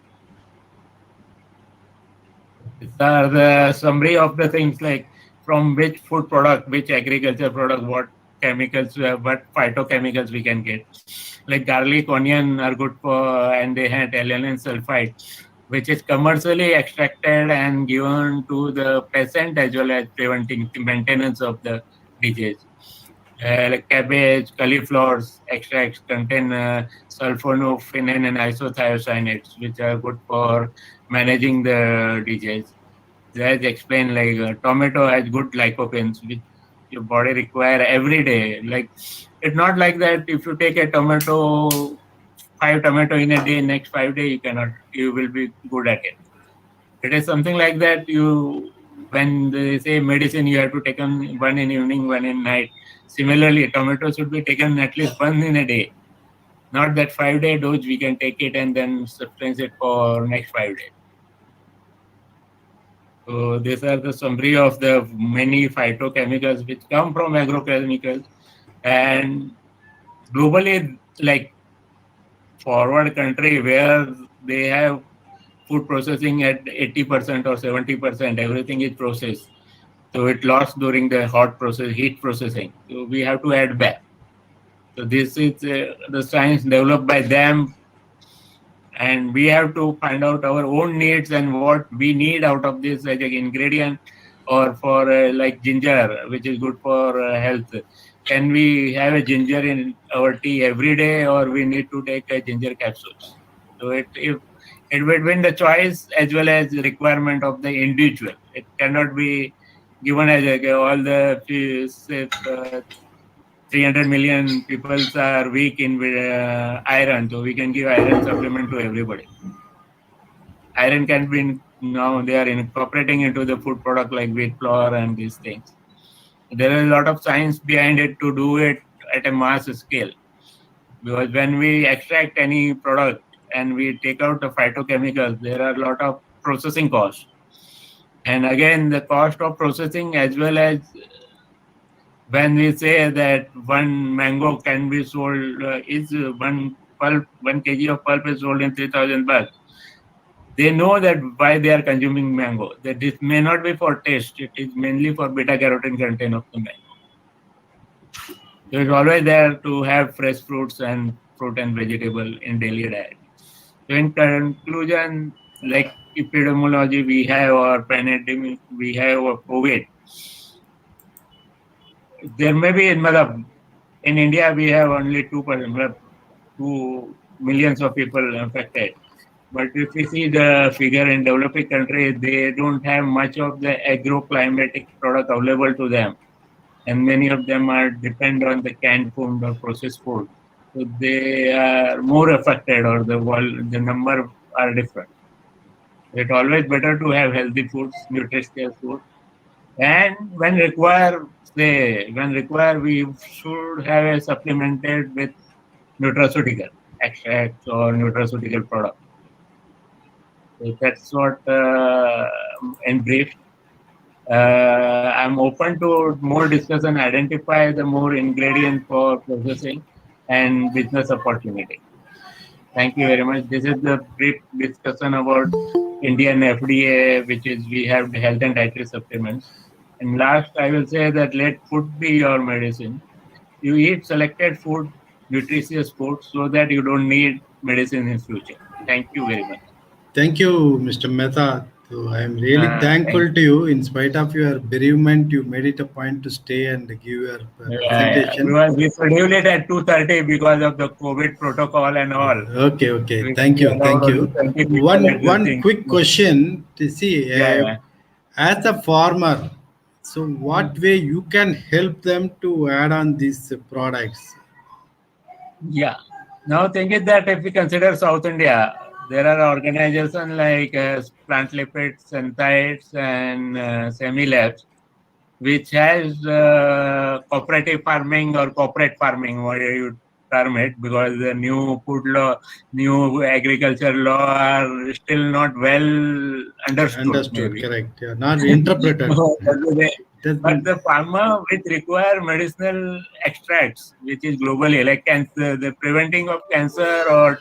These are the summary of the things like from which food product, which agriculture product, what chemicals, what phytochemicals we can get. Like garlic, onion are good for, and they had alanine sulfide, which is commercially extracted and given to the patient as well as preventing the maintenance of the disease. Like cabbage, cauliflowers extracts contain sulfonophenane and isothiocyanates, which are good for managing the disease. As explained, like tomato has good lycopenes, which your body require every day. Like it's not like that if you take a tomato, 5 tomato in a day, next 5 days you will be good at it. It is something like that. When they say medicine, you have to take one in evening, one in night. Similarly, tomato should be taken at least one in a day. Not that 5-day dose, we can take it and then substance it for next 5 days. So these are the summary of the many phytochemicals which come from agrochemicals, and globally, like forward country where they have food processing at 80% or 70%, everything is processed. So it lost during the heat processing. So we have to add back. So this is the science developed by them, and we have to find out our own needs and what we need out of this as an ingredient, or for like ginger, which is good for health. Can we have a ginger in our tea every day, or we need to take a ginger capsules? So it will win the choice as well as the requirement of the individual. It cannot be given as all the 300 million people are weak in iron, so we can give iron supplement to everybody. Iron can be, now they are incorporating into the food product like wheat flour and these things. There is a lot of science behind it to do it at a mass scale. Because when we extract any product and we take out the phytochemicals, there are a lot of processing costs. And again, the cost of processing, as well as when we say that one mango can be sold, is one pulp, 1 kg of pulp is sold in 3,000 bucks. They know that why they are consuming mango. That this may not be for taste. It is mainly for beta carotene content of the mango. So it's always there to have fresh fruits and fruit and vegetable in daily diet. So in conclusion, like epidemiology we have, or pandemic we have, or COVID, there may be in India we have only 2%, 2 millions of people affected. But if we see the figure in developing countries, they don't have much of the agroclimatic product available to them. And many of them are depend on the canned food or processed food. So they are more affected, or the number are different. It's always better to have healthy foods, nutritious food. And when required, we should have a supplemented with nutraceutical extracts or nutraceutical product. So that's what, in brief. I'm open to more discussion, identify the more ingredients for processing and business opportunity. Thank you very much. This is the brief discussion about Indian FDA, which is we have the health and dietary supplements. And last, I will say that let food be your medicine. You eat selected food, nutritious food, so that you don't need medicine in future. Thank you very much. Thank you, Mr. Mehta. So I am really thankful to you. In spite of your bereavement, you made it a point to stay and give your presentation. We scheduled it at 2:30 because of the COVID protocol and all. Okay. Thank you. One quick question to see. As a farmer, so what way you can help them to add on these products? Yeah. Now think is that if we consider South India, there are organizations like Plant Lipids, Synthetics, and Semi-Labs, which has cooperative farming or corporate farming, whatever you term it, because the new food law, new agriculture law are still not well understood. Maybe. Correct. Yeah, not interpreted. But the farmer which require medicinal extracts, which is globally like cancer, the preventing of cancer or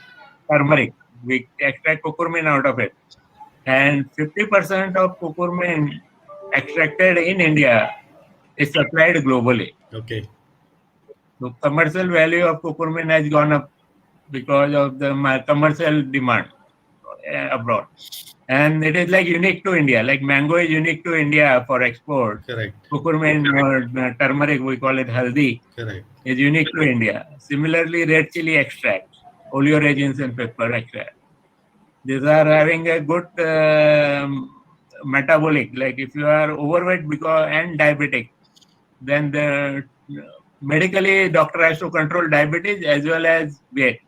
turmeric, we extract curcumin out of it, and 50% of curcumin extracted in India is supplied globally. Okay. So commercial value of curcumin has gone up because of the commercial demand abroad. And it is like unique to India. Like mango is unique to India for export. Correct. Curcumin or turmeric, we call it haldi, correct, is unique to India. Similarly, red chili extract, oleoresins and pepper extract. These are having a good metabolic. Like if you are overweight and diabetic, then the medically doctor has to control diabetes as well as weight.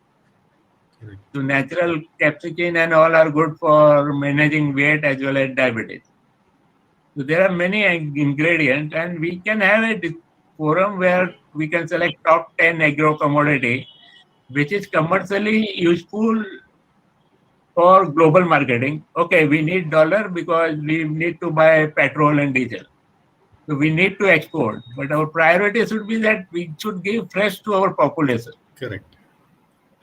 So natural capsaicin and all are good for managing weight as well as diabetes. So there are many ingredients, and we can have a forum where we can select top 10 agro commodity, which is commercially useful for global marketing. Okay, we need dollar because we need to buy petrol and diesel. So we need to export, but our priority should be that we should give fresh to our population. Correct.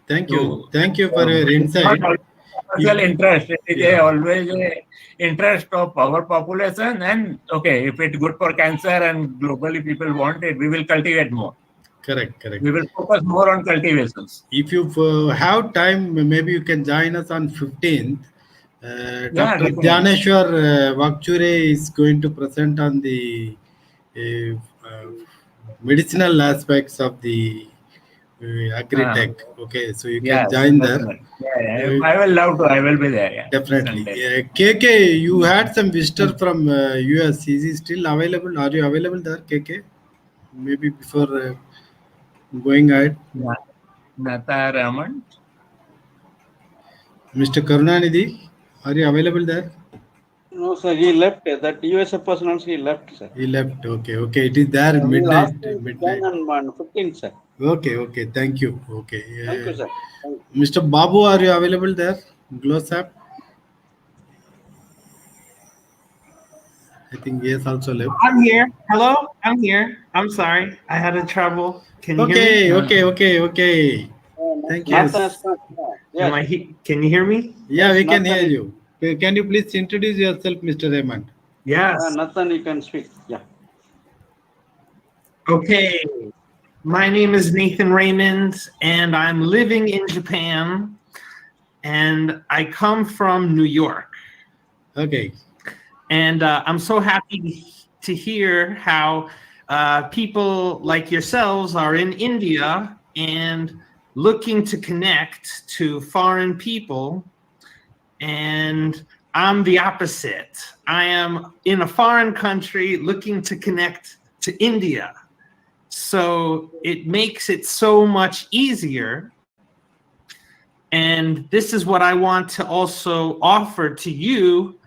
Thank you. Thank you for your insight. Commercial interest. It is always a interest of our population. And okay, if it's good for cancer and globally people want it, we will cultivate more. Correct. We will focus more on cultivations. If you have time, maybe you can join us on 15th. Dr. Dhyaneshwar Vakchure is going to present on the medicinal aspects of the AgriTech. Okay, so you can join there. I will love to. I will be there. Yeah. Definitely. KK, you had some visitor from US. Is he still available? Are you available there, KK? Maybe before. Going ahead. Nata Raman. Mr. Karunanidhi, are you available there? No, sir, he left. That USA person also he left, sir. He left. Okay, okay. It is there We will ask midnight. him to join on 15, sir. Okay, okay. Thank you. Okay. Thank you, sir. Thank you. Mr. Babu, are you available there? Gloss app. I think he has also left. I'm here. Hello, I'm here. I'm sorry. I had a trouble. Can you Okay, hear me? okay. Thank you. Yes. Yes. Can you hear me? Yeah, we Yes, can hear Nathan. you. Can you please introduce yourself, Mr. Raymond? Yes. Nathan, you can speak. Yeah. Okay. My name is Nathan Raymond, and I'm living in Japan, and I come from New York. Okay. And I'm so happy to hear how people like yourselves are in India and looking to connect to foreign people. And I'm the opposite. I am in a foreign country looking to connect to India. So it makes it so much easier. And this is what I want to also offer to you,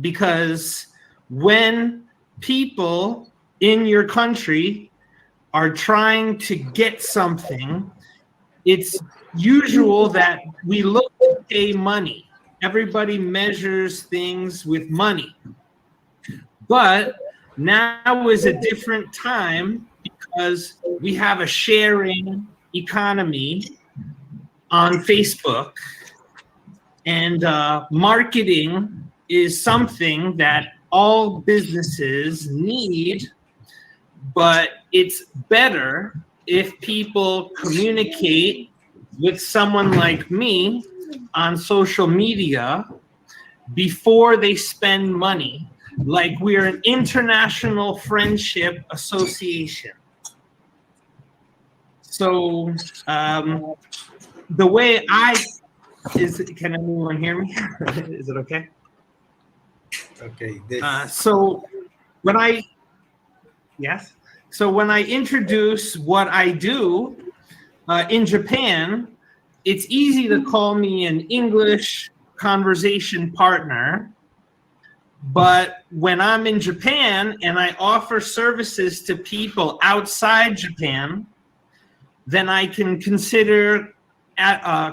because when people in your country are trying to get something, it's usual that we look to pay money. Everybody measures things with money. But now is a different time because we have a sharing economy on Facebook, and marketing is something that all businesses need, but it's better if people communicate with someone like me on social media before they spend money. Like, we're an international friendship association. So the way can anyone hear me? Is it okay? Okay. So when I introduce what I do in Japan, it's easy to call me an English conversation partner. But when I'm in Japan and I offer services to people outside Japan, then I can consider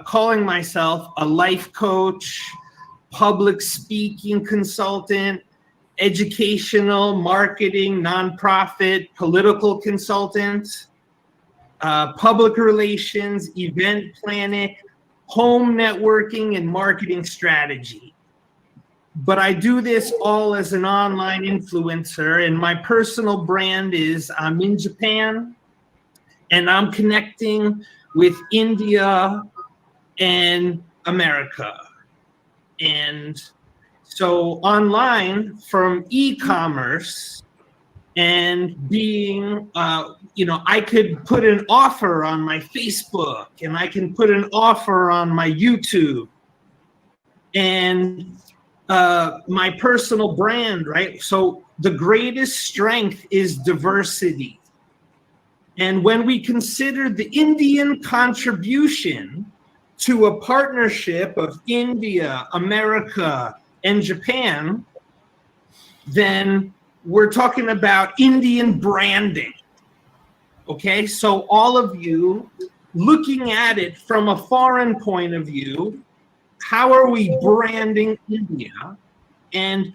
calling myself a life coach, public speaking consultant, educational, marketing, nonprofit, political consultant, public relations, event planning, home networking, and marketing strategy. But I do this all as an online influencer, and my personal brand is I'm in Japan, and I'm connecting with India and America. And so online, from e-commerce and being, I could put an offer on my Facebook, and I can put an offer on my YouTube, and my personal brand, right? So the greatest strength is diversity. And when we consider the Indian contribution to a partnership of India, America, and Japan, then we're talking about Indian branding. Okay, so all of you looking at it from a foreign point of view, how are we branding India? And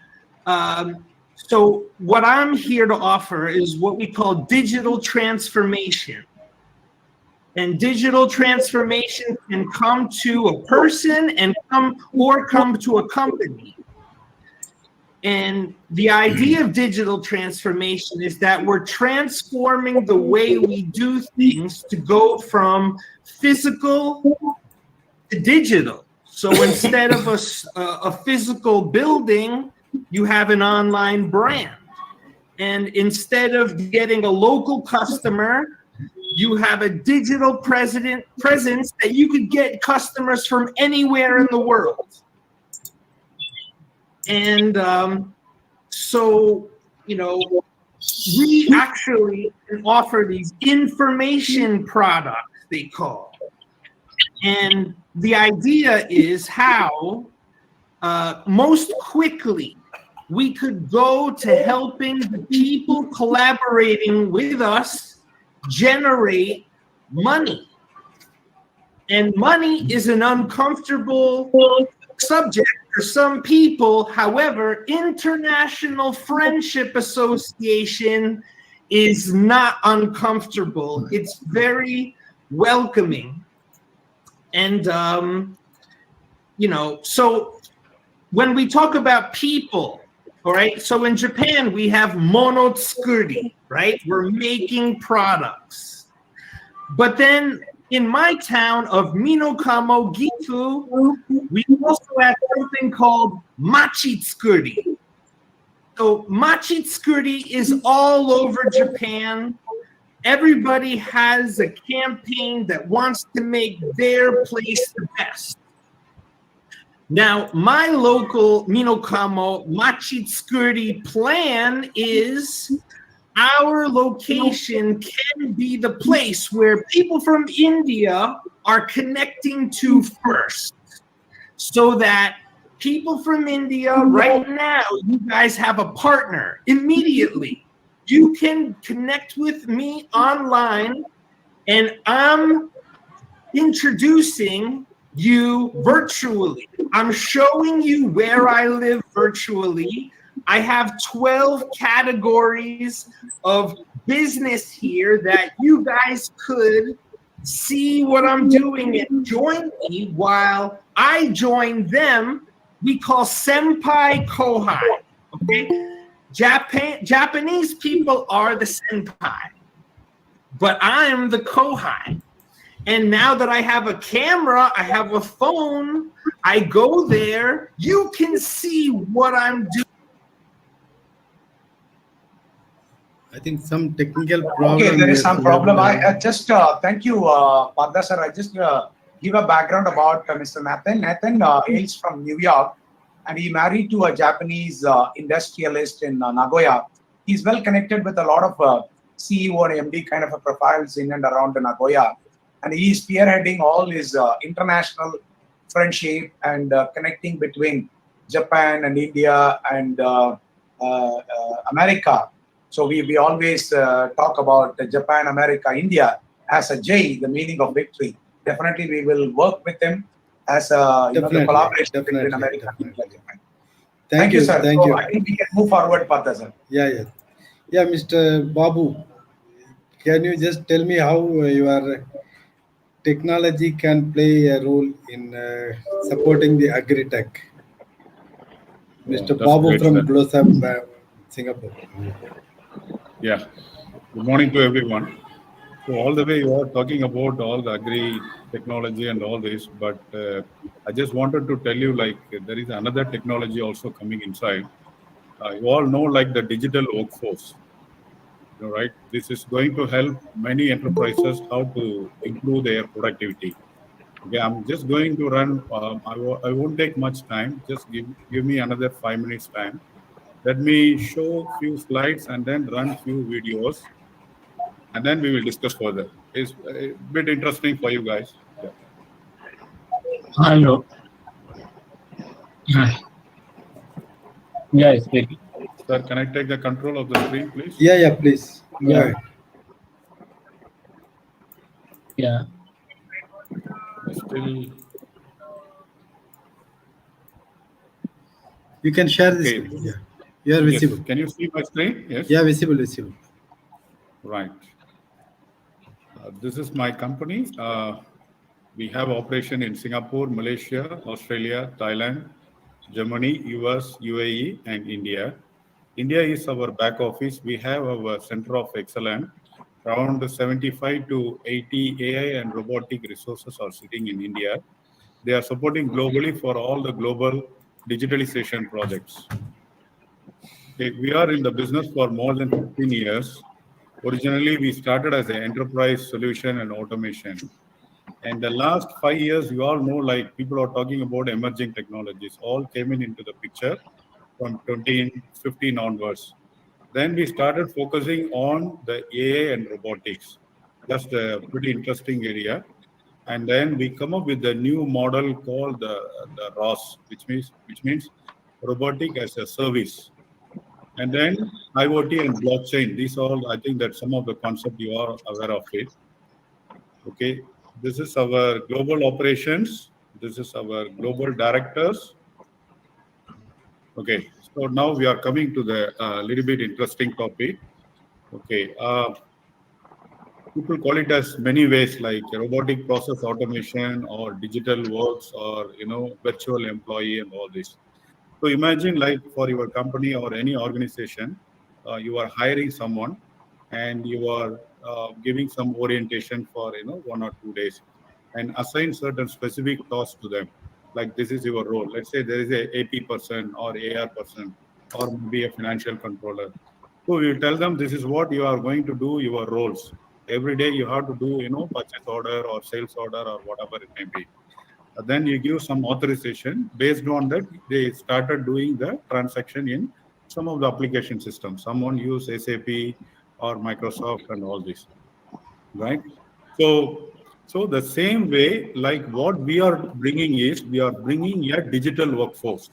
so what I'm here to offer is what we call digital transformation. And digital transformation can come to a person and come to a company. And the idea of digital transformation is that we're transforming the way we do things to go from physical to digital. So instead of a physical building, you have an online brand. And instead of getting a local customer, you have a digital presence that you could get customers from anywhere in the world. And so, we actually can offer these information products, they call. And the idea is how most quickly we could go to helping the people collaborating with us generate money. And money is an uncomfortable subject for some people. However, International Friendship Association is not uncomfortable. It's very welcoming. And, you know, so when we talk about people, all right, so in Japan, we have monotsukuri, right? We're making products. But then in my town of Minokamo, Gifu, we also have something called machitsukuri. So machitsukuri is all over Japan. Everybody has a campaign that wants to make their place the best. Now, my local Minokamo Machitsukuri plan is our location can be the place where people from India are connecting to first, so that people from India right now, you guys have a partner immediately. You can connect with me online, and I'm introducing you virtually. I'm showing you where I live virtually. I have 12 categories of business here that you guys could see what I'm doing and join me while I join them. We call senpai kohai. Okay, Japanese people are the senpai, but I'm the kohai. And now that I have a camera, I have a phone, I go there, you can see what I'm doing. I think some technical problem. Okay, there is some problem. I just thank you, Partha sir. I just give a background about Mr. Nathan. Nathan hails from New York, and he married to a Japanese industrialist in Nagoya. He's well connected with a lot of CEO and MD kind of profiles in and around Nagoya, and he is spearheading all his international friendship and connecting between Japan and India and America. So we always talk about Japan, America, India as a J, the meaning of victory. Definitely, we will work with him as a the collaboration between America and Japan. Thank you, sir. Thank you. I think we can move forward, Partha sir. Yeah. Mr. Babu, can you just tell me how your technology can play a role in supporting the AgriTech? Mr. Babu great, from sir. Glosap, Singapore. Yeah. Good morning to everyone. So all the way you are talking about all the agri technology and all this, but I just wanted to tell you, like, there is another technology also coming inside. You all know, like, the digital workforce, right? This is going to help many enterprises how to improve their productivity. Okay, I'm just going to run. I won't take much time. Just give me another 5 minutes time. Let me show few slides and then run few videos, and then we will discuss further. It's a bit interesting for you guys. Yeah. Hello. Yeah, speaking. Sir, can I take the control of the screen, please? Yeah, please. Go ahead. Yeah. Still. You can share the Okay. screen. Yeah. You are visible. Yes. Can you see my screen? Yes. Yeah, visible. Right. This is my company. We have operation in Singapore, Malaysia, Australia, Thailand, Germany, US, UAE, and India. India is our back office. We have our center of excellence. Around 75 to 80 AI and robotic resources are sitting in India. They are supporting globally for all the global digitalization projects. Okay, we are in the business for more than 15 years. Originally, we started as an enterprise solution and automation. And the last 5 years, you all know, like, people are talking about emerging technologies. All came into the picture from 2015 onwards. Then we started focusing on the AI and robotics. That's the pretty interesting area. And then we come up with a new model called the ROS, which means robotic as a service. And then IoT and blockchain. These all, I think that some of the concept you are aware of it. Okay, this is our global operations. This is our global directors. Okay, so now we are coming to the little bit interesting topic. Okay, people call it as many ways, like robotic process automation or digital works or virtual employee and all this. So imagine like for your company or any organization, you are hiring someone and you are giving some orientation for 1 or 2 days and assign certain specific tasks to them. Like this is your role. Let's say there is a AP person or AR person or maybe a financial controller. So you tell them this is what you are going to do, your roles. Every day you have to do, purchase order or sales order or whatever it may be. Then you give some authorization. Based on that, they started doing the transaction in some of the application systems. Someone use SAP or Microsoft and all this, right? So the same way, like what we are bringing is we are bringing a digital workforce.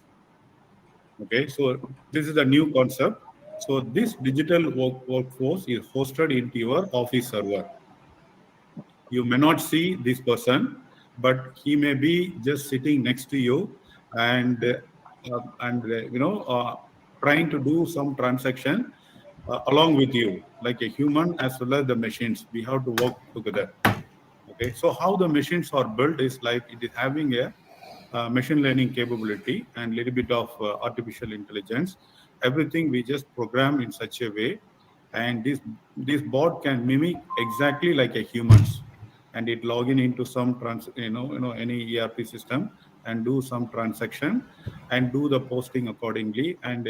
Okay, so this is a new concept. So this digital workforce is hosted into your office server. You may not see this person, but he may be just sitting next to you and trying to do some transaction along with you, like a human as well as the machines. We have to work together. Okay, so how the machines are built is like it is having a machine learning capability and little bit of artificial intelligence. Everything we just program in such a way, and this bot can mimic exactly like a humans, and it log in into some any ERP system and do some transaction and do the posting accordingly. And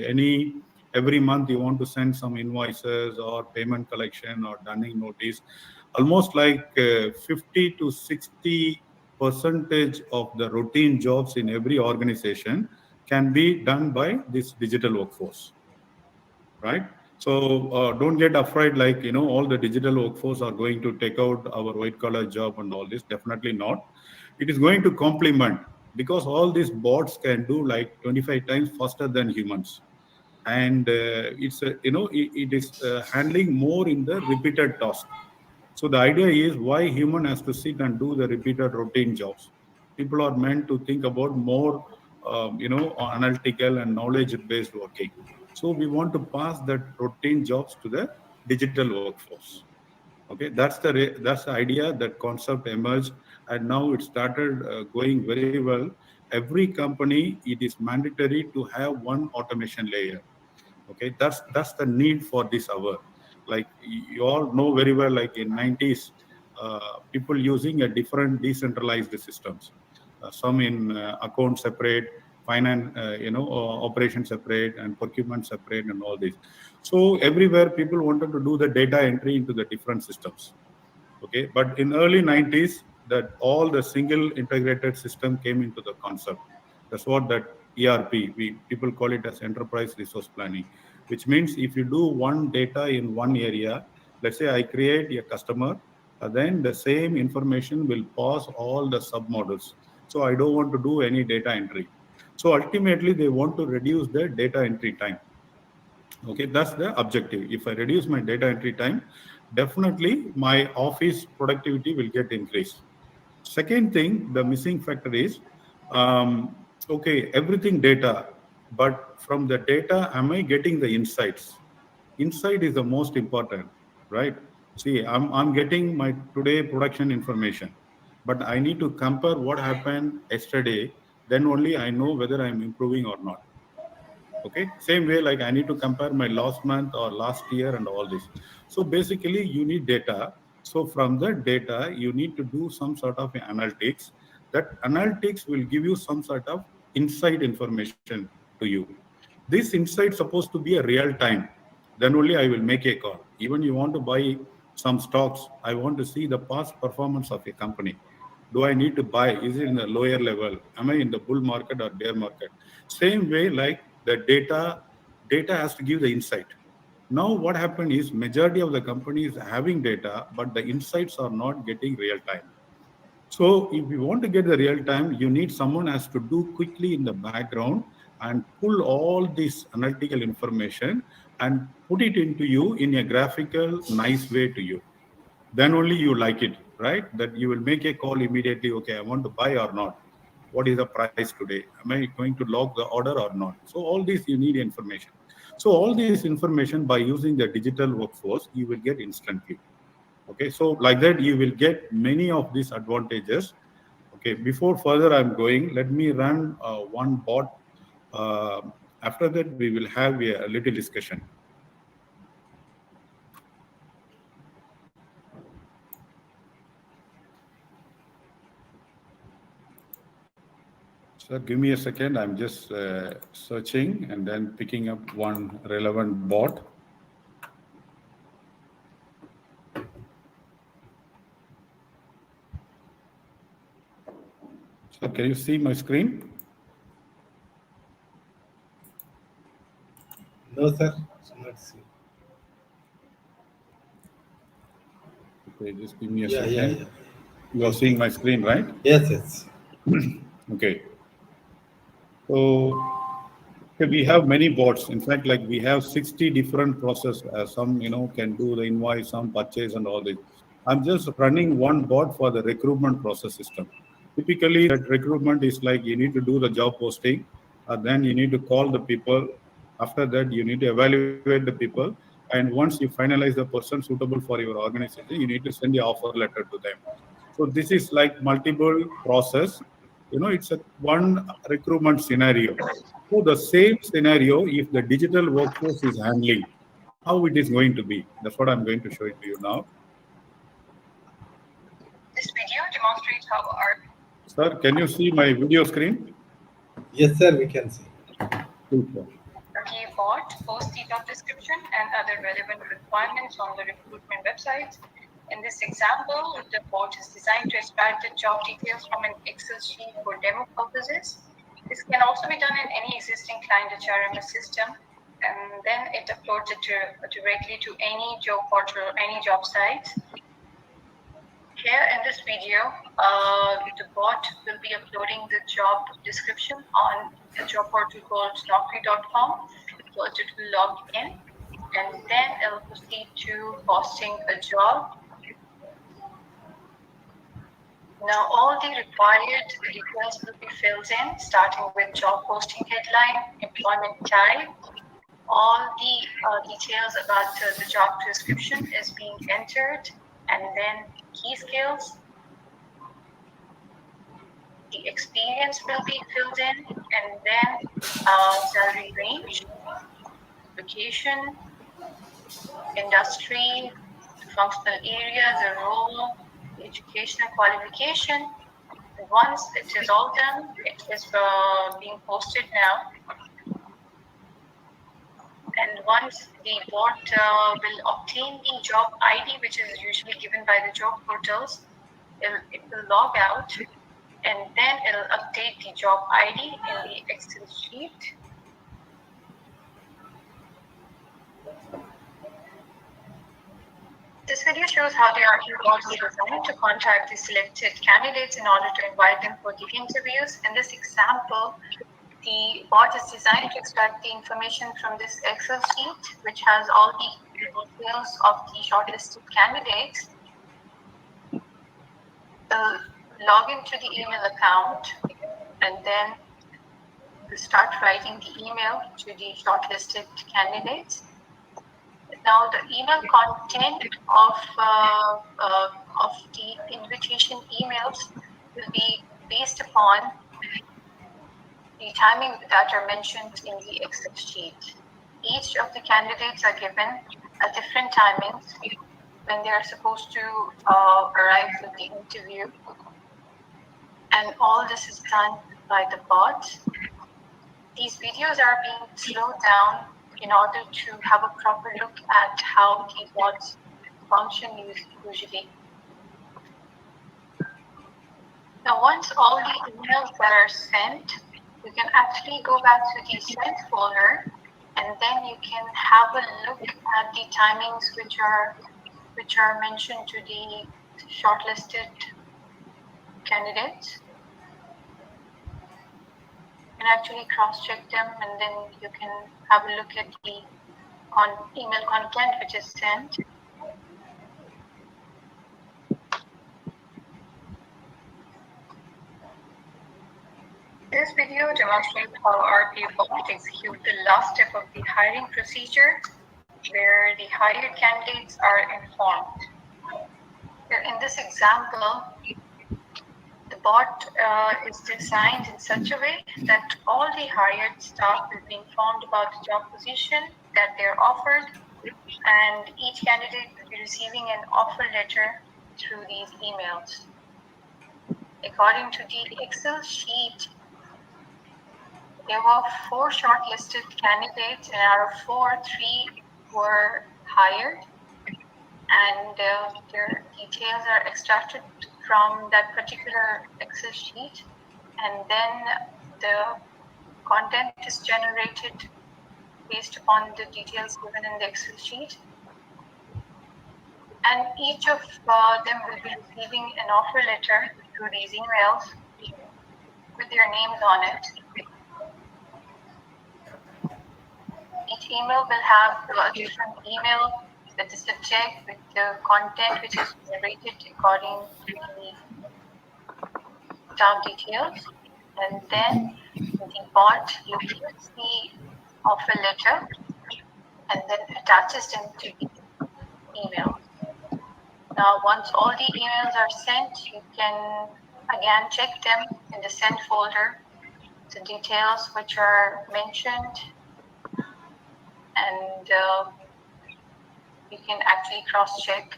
every month you want to send some invoices or payment collection or dunning notice, almost like 50 to 60% of the routine jobs in every organization can be done by this digital workforce, right? So don't get afraid like all the digital workforce are going to take out our white collar job and all this. Definitely not. It is going to complement, because all these bots can do like 25 times faster than humans, and it is handling more in the repeated task. So the idea is why human has to sit and do the repeated routine jobs. People are meant to think about more, analytical and knowledge-based working. So we want to pass that routine jobs to the digital workforce. Okay, that's the idea. That concept emerged, and now it started going very well. Every company, it is mandatory to have one automation layer. Okay, that's the need for this hour. Like you all know very well, like in 90s, people using a different decentralized systems, some in account separate, finance, operation separate, and procurement separate, and all this. So everywhere people wanted to do the data entry into the different systems. Okay, but in early 90s, that all the single integrated system came into the concept. That's what that ERP, people call it as enterprise resource planning, which means if you do one data in one area, let's say I create a customer, then the same information will pass all the submodels. So I don't want to do any data entry. So ultimately they want to reduce the data entry time. Okay, that's the objective. If I reduce my data entry time, definitely my office productivity will get increased. Second thing, the missing factor is, okay, everything data, but from the data, am I getting the insights? Insight is the most important, right? See, I'm getting my today production information, but I need to compare what happened yesterday. Then only I know whether I'm improving or not. Okay, same way, like I need to compare my last month or last year and all this. So basically you need data. So from the data you need to do some sort of analytics. That analytics will give you some sort of inside information to you. This insight supposed to be a real time. Then only I will make a call. Even you want to buy some stocks, I want to see the past performance of a company. Do I need to buy? Is it in the lower level? Am I in the bull market or bear market? Same way, like the data has to give the insight. Now what happened is majority of the companies having data, but the insights are not getting real time. So if you want to get the real time, you need someone has to do quickly in the background and pull all this analytical information and put it into you in a graphical, nice way to you. Then only you like it, right? That you will make a call immediately. Okay, I want to buy or not. What is the price today? Am I going to log the order or not? So all this you need information. So all this information by using the digital workforce, you will get instantly. Okay, so like that you will get many of these advantages. Okay, before further I'm going, let me run one bot. Uh, After that, we will have a little discussion. So give me a second. I'm just searching and then picking up one relevant bot. So can you see my screen? No, sir. Not see. Okay, just give me a Yeah, second. yeah, yeah. You are seeing my screen, right? Yes, yes. Okay. So okay, we have many bots. In fact, like we have 60 different process. Some, can do the invoice, some purchase and all this. I'm just running one bot for the recruitment process system. Typically, that recruitment is like you need to do the job posting, then you need to call the people. After that, you need to evaluate the people. And once you finalize the person suitable for your organization, you need to send the offer letter to them. So this is like multiple process. It's a one recruitment scenario. So the same scenario, if the digital workforce is handling, how it is going to be. That's what I'm going to show it to you now. This video demonstrates how our... Sir, can you see my video screen? Yes, sir, we can see. Super. The bot posts the job description and other relevant requirements on the recruitment website. In this example, the bot is designed to extract the job details from an Excel sheet for demo purposes. This can also be done in any existing client HRMS system, and then it uploads it directly to any job portal or any job site. Here in this video, the bot will be uploading the job description on a job portal called naukri.com. First, it will log in, and then it will proceed to posting a job. Now, all the required details will be filled in, starting with job posting headline, employment type. All the details about the job description is being entered, and then key skills. The experience will be filled in, and then salary range, location, industry, functional area, the role, the educational qualification. And once it is all done, it is being posted now. And once the bot will obtain the job ID, which is usually given by the job portals, it will log out, and then it'll update the job ID in the Excel sheet. This video shows how the RQ bots are designed to contact the selected candidates in order to invite them for the interviews. In this example, the bot is designed to extract the information from this Excel sheet, which has all the details of the shortlisted candidates. Log into the email account, and then start writing the email to the shortlisted candidates. Now, the email content of the invitation emails will be based upon the timing that are mentioned in the Excel sheet. Each of the candidates are given at different timings when they are supposed to arrive for the interview. And all this is done by the bot. These videos are being slowed down in order to have a proper look at how the bots function usually. Now, once all the emails that are sent, you can actually go back to the sent folder and then you can have a look at the timings which are mentioned to the shortlisted candidates. You can actually cross-check them, and then you can have a look at the email content which is sent. This video demonstrates how RPA bot execute the last step of the hiring procedure, where the hired candidates are informed. In this example, the bot is designed in such a way that all the hired staff will be informed about the job position that they are offered, and each candidate will be receiving an offer letter through these emails. According to the Excel sheet, there were 4 shortlisted candidates, and out of 4, 3 were hired, and their details are extracted from that particular Excel sheet, and then the content is generated based upon the details given in the Excel sheet. And each of them will be receiving an offer letter through these emails with their names on it. Each email will have a different email with the subject, with the content which is generated according to the job details. And then the bot locates the offer letter and then attaches them to the email. Now, once all the emails are sent, you can again check them in the sent folder, the details which are mentioned, and you can actually cross-check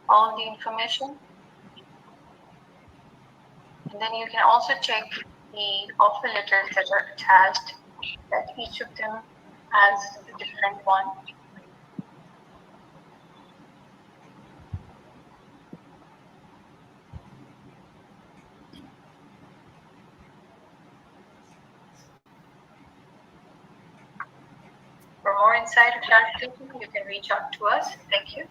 all the information. And then you can also check the offer letters that are attached, that each of them has a different one. For more insight or clarification, you can reach out to us. Thank you.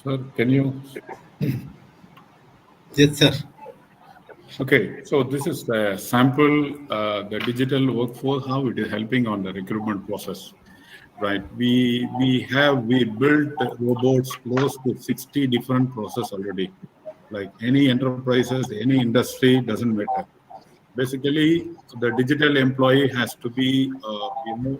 Sir, can you? Yes, sir. Okay, so this is the sample, the digital workforce, how it is helping on the recruitment process, right? We built robots close to 60 different processes already. Like any enterprises, any industry, doesn't matter. Basically, the digital employee has to be, the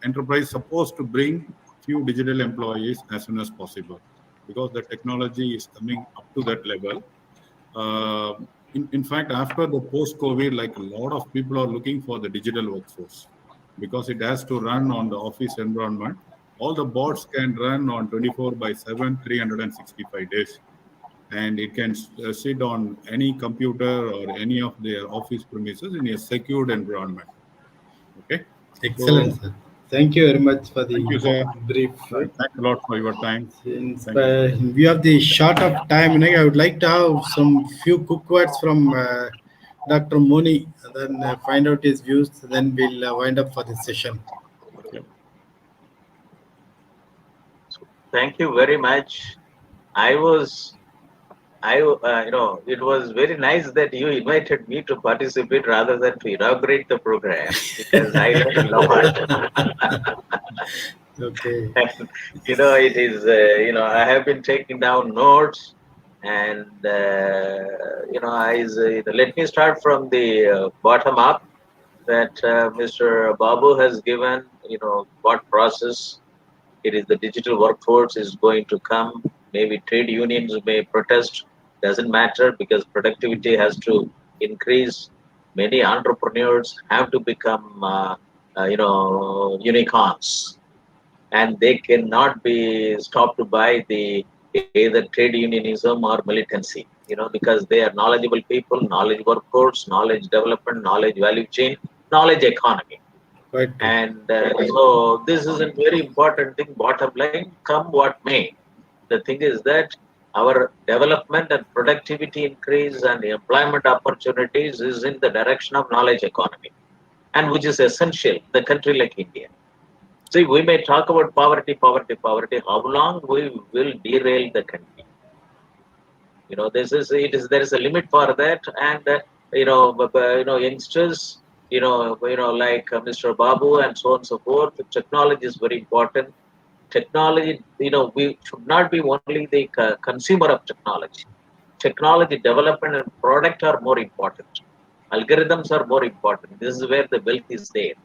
enterprise supposed to bring few digital employees as soon as possible, because the technology is coming up to that level. In fact, after the post-COVID, like a lot of people are looking for the digital workforce because it has to run on the office environment. All the bots can run on 24/7, 365 days. And it can sit on any computer or any of their office premises in a secured environment. Okay? Excellent, sir. Thank you very much for the Thank you, sir. brief. Thanks a lot for your time. In view of the short of time, I would like to have some few quick words from Dr. Moni, and then find out his views. Then we'll wind up for this session. Okay. Thank you very much. It was very nice that you invited me to participate rather than to inaugurate the program, because I learned a lot. Okay. And, it is, I have been taking down notes, and, let me start from the bottom up, that Mr. Babu has given, what process. It is the digital workforce is going to come. Maybe trade unions may protest. Doesn't matter, because productivity has to increase. Many entrepreneurs have to become, unicorns, and they cannot be stopped by the either trade unionism or militancy. Because they are knowledgeable people, knowledge workforce, knowledge development, knowledge value chain, knowledge economy. Right. And so this is a very important thing. Bottom line, come what may. The thing is that our development and productivity increase and employment opportunities is in the direction of knowledge economy, and which is essential in a country like India. See, we may talk about poverty. How long we will derail the country? There is a limit for that, and youngsters, like Mr. Babu and so on and so forth. Technology is very important. Technology, we should not be only the consumer of technology. Technology development and product are more important. Algorithms are more important. This is where the wealth is there.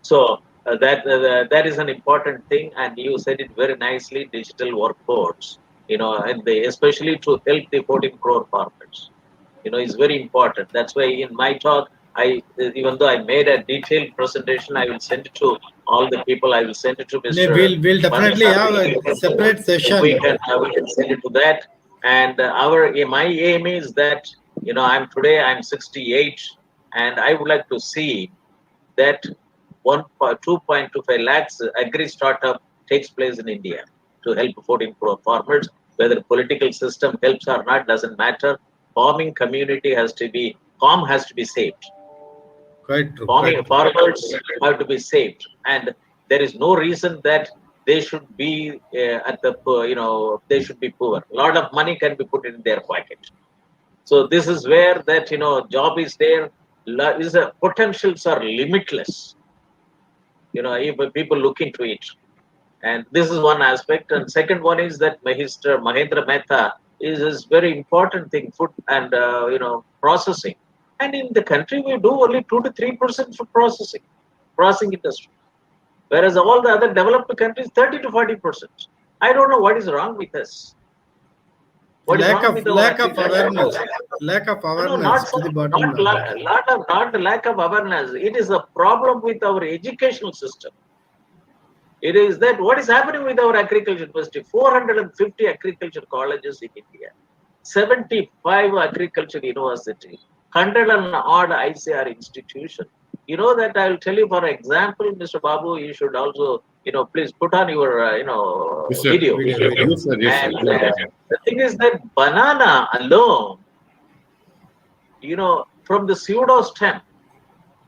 So that is an important thing, and you said it very nicely. Digital workforce, and especially to help the 14 crore farmers, is very important. That's why in my talk, even though I made a detailed presentation, I will send it to all the people. I will send it to Mr. We'll definitely have a separate session. We can send it to that. And my aim is that I'm 68, and I would like to see that 2.25 lakhs agri startup takes place in India to help 14 crore farmers. Whether political system helps or not doesn't matter. Farming community has to be saved. Quite true. Farmers have to be saved, and there is no reason that they should be they should be poor. A lot of money can be put in their pocket. So this is where that job is there. Potentials are limitless. If people look into it, and this is one aspect. And second one is that Mr. Mahendra Mehta is very important thing, food and processing. And in the country, we do only 2 to 3% for processing industry, whereas all the other developed countries 30 to 40%. I don't know what is wrong with us. Lack of awareness. Lack of awareness to the bottom line. Not the lack of awareness. It is a problem with our educational system. It is that what is happening with our agriculture university? 450 agriculture colleges in India, 75 agriculture universities, 100 and odd ICR institutions. That I will tell you, for example, Mr. Babu, you should also, please put on your, video. Yes, sir. The thing is that banana alone, from the pseudo stem,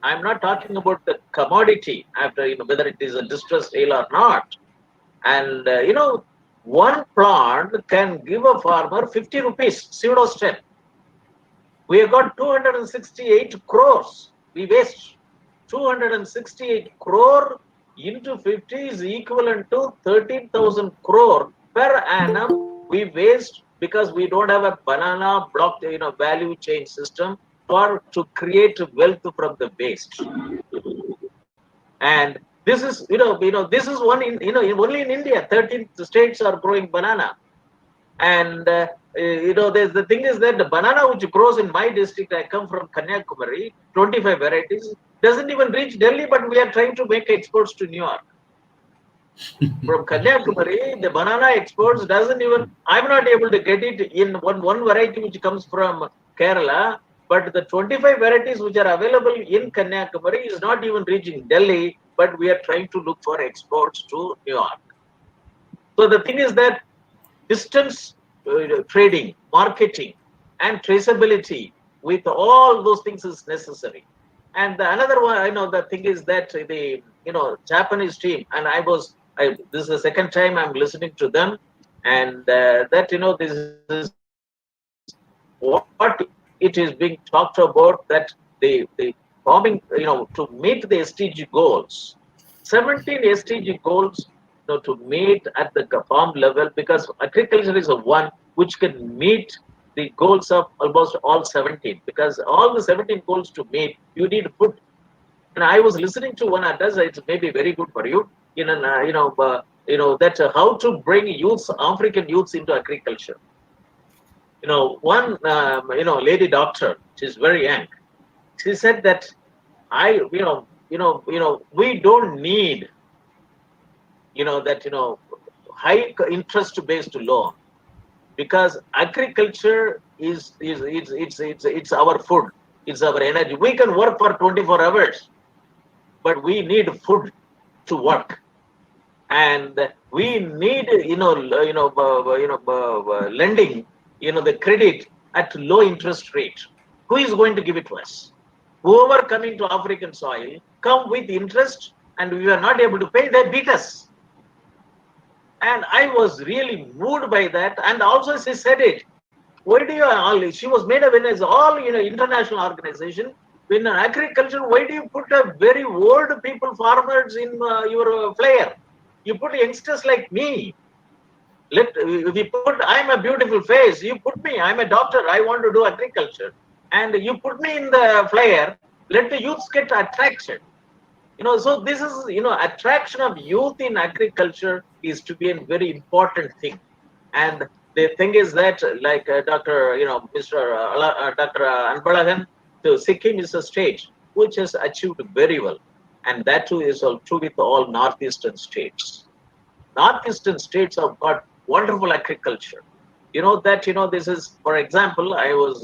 I'm not talking about the commodity after, whether it is a distressed sale or not. And, one plant can give a farmer 50 rupees pseudo stem. We have got 268 crores. We waste 268 crore into 50 is equivalent to 13,000 crore per annum. We waste because we don't have a banana block, value chain system to create wealth from the waste. And this is, this is one in, only in India, 13 states are growing banana. And, there's the thing is that the banana which grows in my district, I come from Kanyakumari, 25 varieties, doesn't even reach Delhi, but we are trying to make exports to New York. From Kanyakumari, the banana exports doesn't even, I'm not able to get it in one variety which comes from Kerala, but the 25 varieties which are available in Kanyakumari is not even reaching Delhi, but we are trying to look for exports to New York. So the thing is that distance trading, marketing, and traceability with all those things is necessary. And another one, the thing is that the Japanese team, and this is the second time I'm listening to them, and that this is what it is being talked about, that the farming, to meet the SDG goals, 17 SDG goals, to meet at the farm level, because agriculture is one which can meet the goals of almost all 17, because all the 17 goals to meet, you need food. And I was listening to one address, it may be very good for you, that how to bring youths, African youths into agriculture. One, lady doctor, she's very young. She said that we don't need, high interest based loan, because agriculture is it's our food, it's our energy. We can work for 24 hours, but we need food to work. and we need lending the credit at low interest rate. Who is going to give it to us? Whoever coming to African soil come with interest, and we are not able to pay, they beat us. And I was really moved by that. And also she said it, why do you all, she was made of as all international organization in agriculture, why do you put a very old people farmers in your flyer? You put youngsters like me. We put, I'm a beautiful face, you put me, I'm a doctor, I want to do agriculture, and you put me in the flyer, let the youths get attraction. So this is, attraction of youth in agriculture is to be a very important thing. And the thing is that, like Dr. Dr. Anbalagan, so Sikkim is a state which has achieved very well. And that too is all true with all northeastern states. Northeastern states have got wonderful agriculture. This is, for example, I was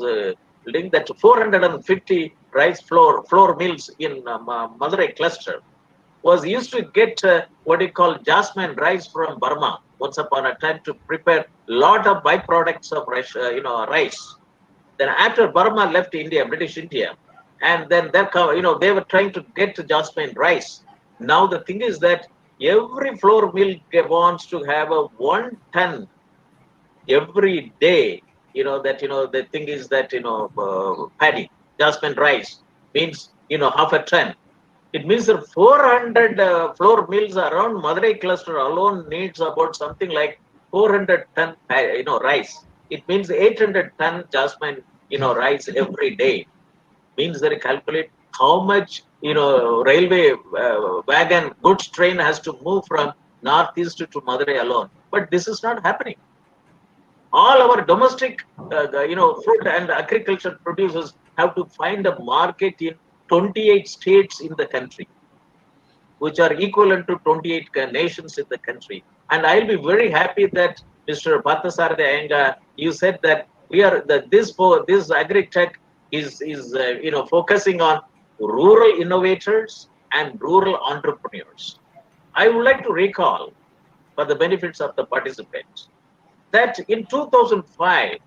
reading that 450 rice flour mills in Madurai cluster was used to get what you call jasmine rice from Burma once upon a time to prepare lot of byproducts of rice. Then after Burma left India, British India, and then they were trying to get jasmine rice. Now the thing is that every flour mill wants to have a 1 ton every day. The thing is that paddy, jasmine rice means half a ton. It means that 400 flour mills around Madurai cluster alone needs about something like 400 ton rice. It means 800 ton jasmine rice every day. Means that calculate how much railway wagon goods train has to move from northeast to Madurai alone. But this is not happening. All our domestic food and agriculture producers have to find a market in 28 states in the country, which are equivalent to 28 nations in the country. And I'll be very happy that Mr. Parthasarathi Iyengar, you said that this AgriTech is focusing on rural innovators and rural entrepreneurs. I would like to recall, for the benefits of the participants, that in 2005,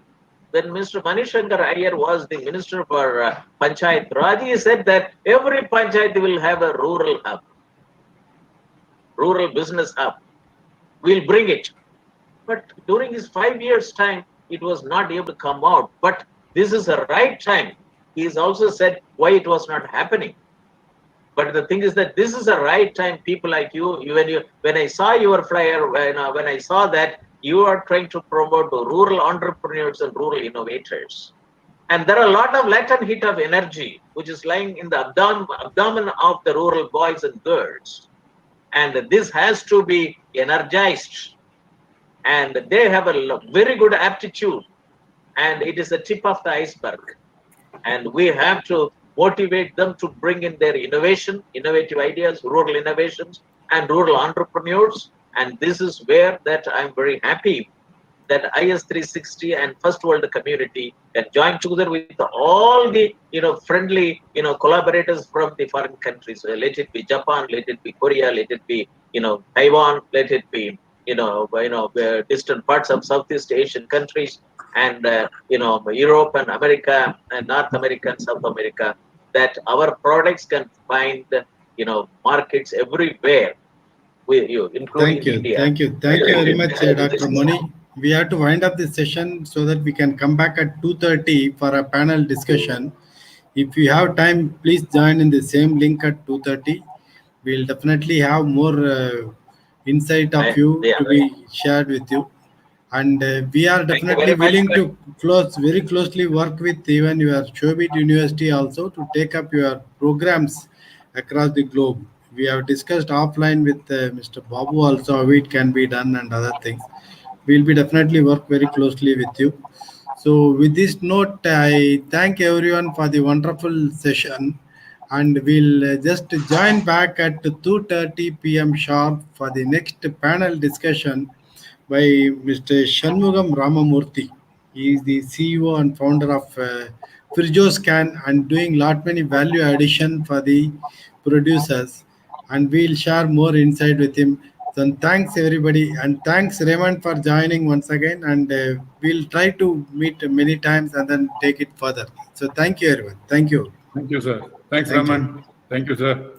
when Mr. Manishankar Iyer was the Minister for Panchayat Raj, he said that every Panchayat will have a rural hub, rural business hub. We'll bring it. But during his 5 years' time, it was not able to come out. But this is the right time. He has also said why it was not happening. But the thing is that this is the right time. People like you, when I saw your flyer, when I saw that you are trying to promote rural entrepreneurs and rural innovators. And there are a lot of latent heat of energy, which is lying in the abdomen of the rural boys and girls. And this has to be energized. And they have a very good aptitude. And it is the tip of the iceberg. And we have to motivate them to bring in their innovative ideas, rural innovations, and rural entrepreneurs. And this is where that I'm very happy that IS360 and First World Community can join together with all the friendly collaborators from the foreign countries. Let it be Japan, let it be Korea, let it be Taiwan, let it be distant parts of Southeast Asian countries, and Europe and America and North America and South America, that our products can find markets everywhere. With you, including India. Thank you very much, Dr. Moni. We have to wind up this session so that we can come back at 2:30 for a panel discussion. If you have time, please join in the same link at 2:30. We'll definitely have more insight of you to be shared with you. And we are definitely willing to very closely work with even your Shobit University also to take up your programs across the globe. We have discussed offline with Mr. Babu also how it can be done and other things. We'll be definitely work very closely with you. So with this note, I thank everyone for the wonderful session, and we'll just join back at 2:30 p.m. sharp for the next panel discussion by Mr. Shanmugam Ramamurthy. He is the CEO and founder of Firjoscan and doing lot many value addition for the producers. And we'll share more insight with him. Then thanks everybody, and thanks Raymond for joining once again, and we'll try to meet many times and then take it further. So thank you everyone. Thank you. Thank you, sir. Thanks, Thank you. Raman. Thank you, sir.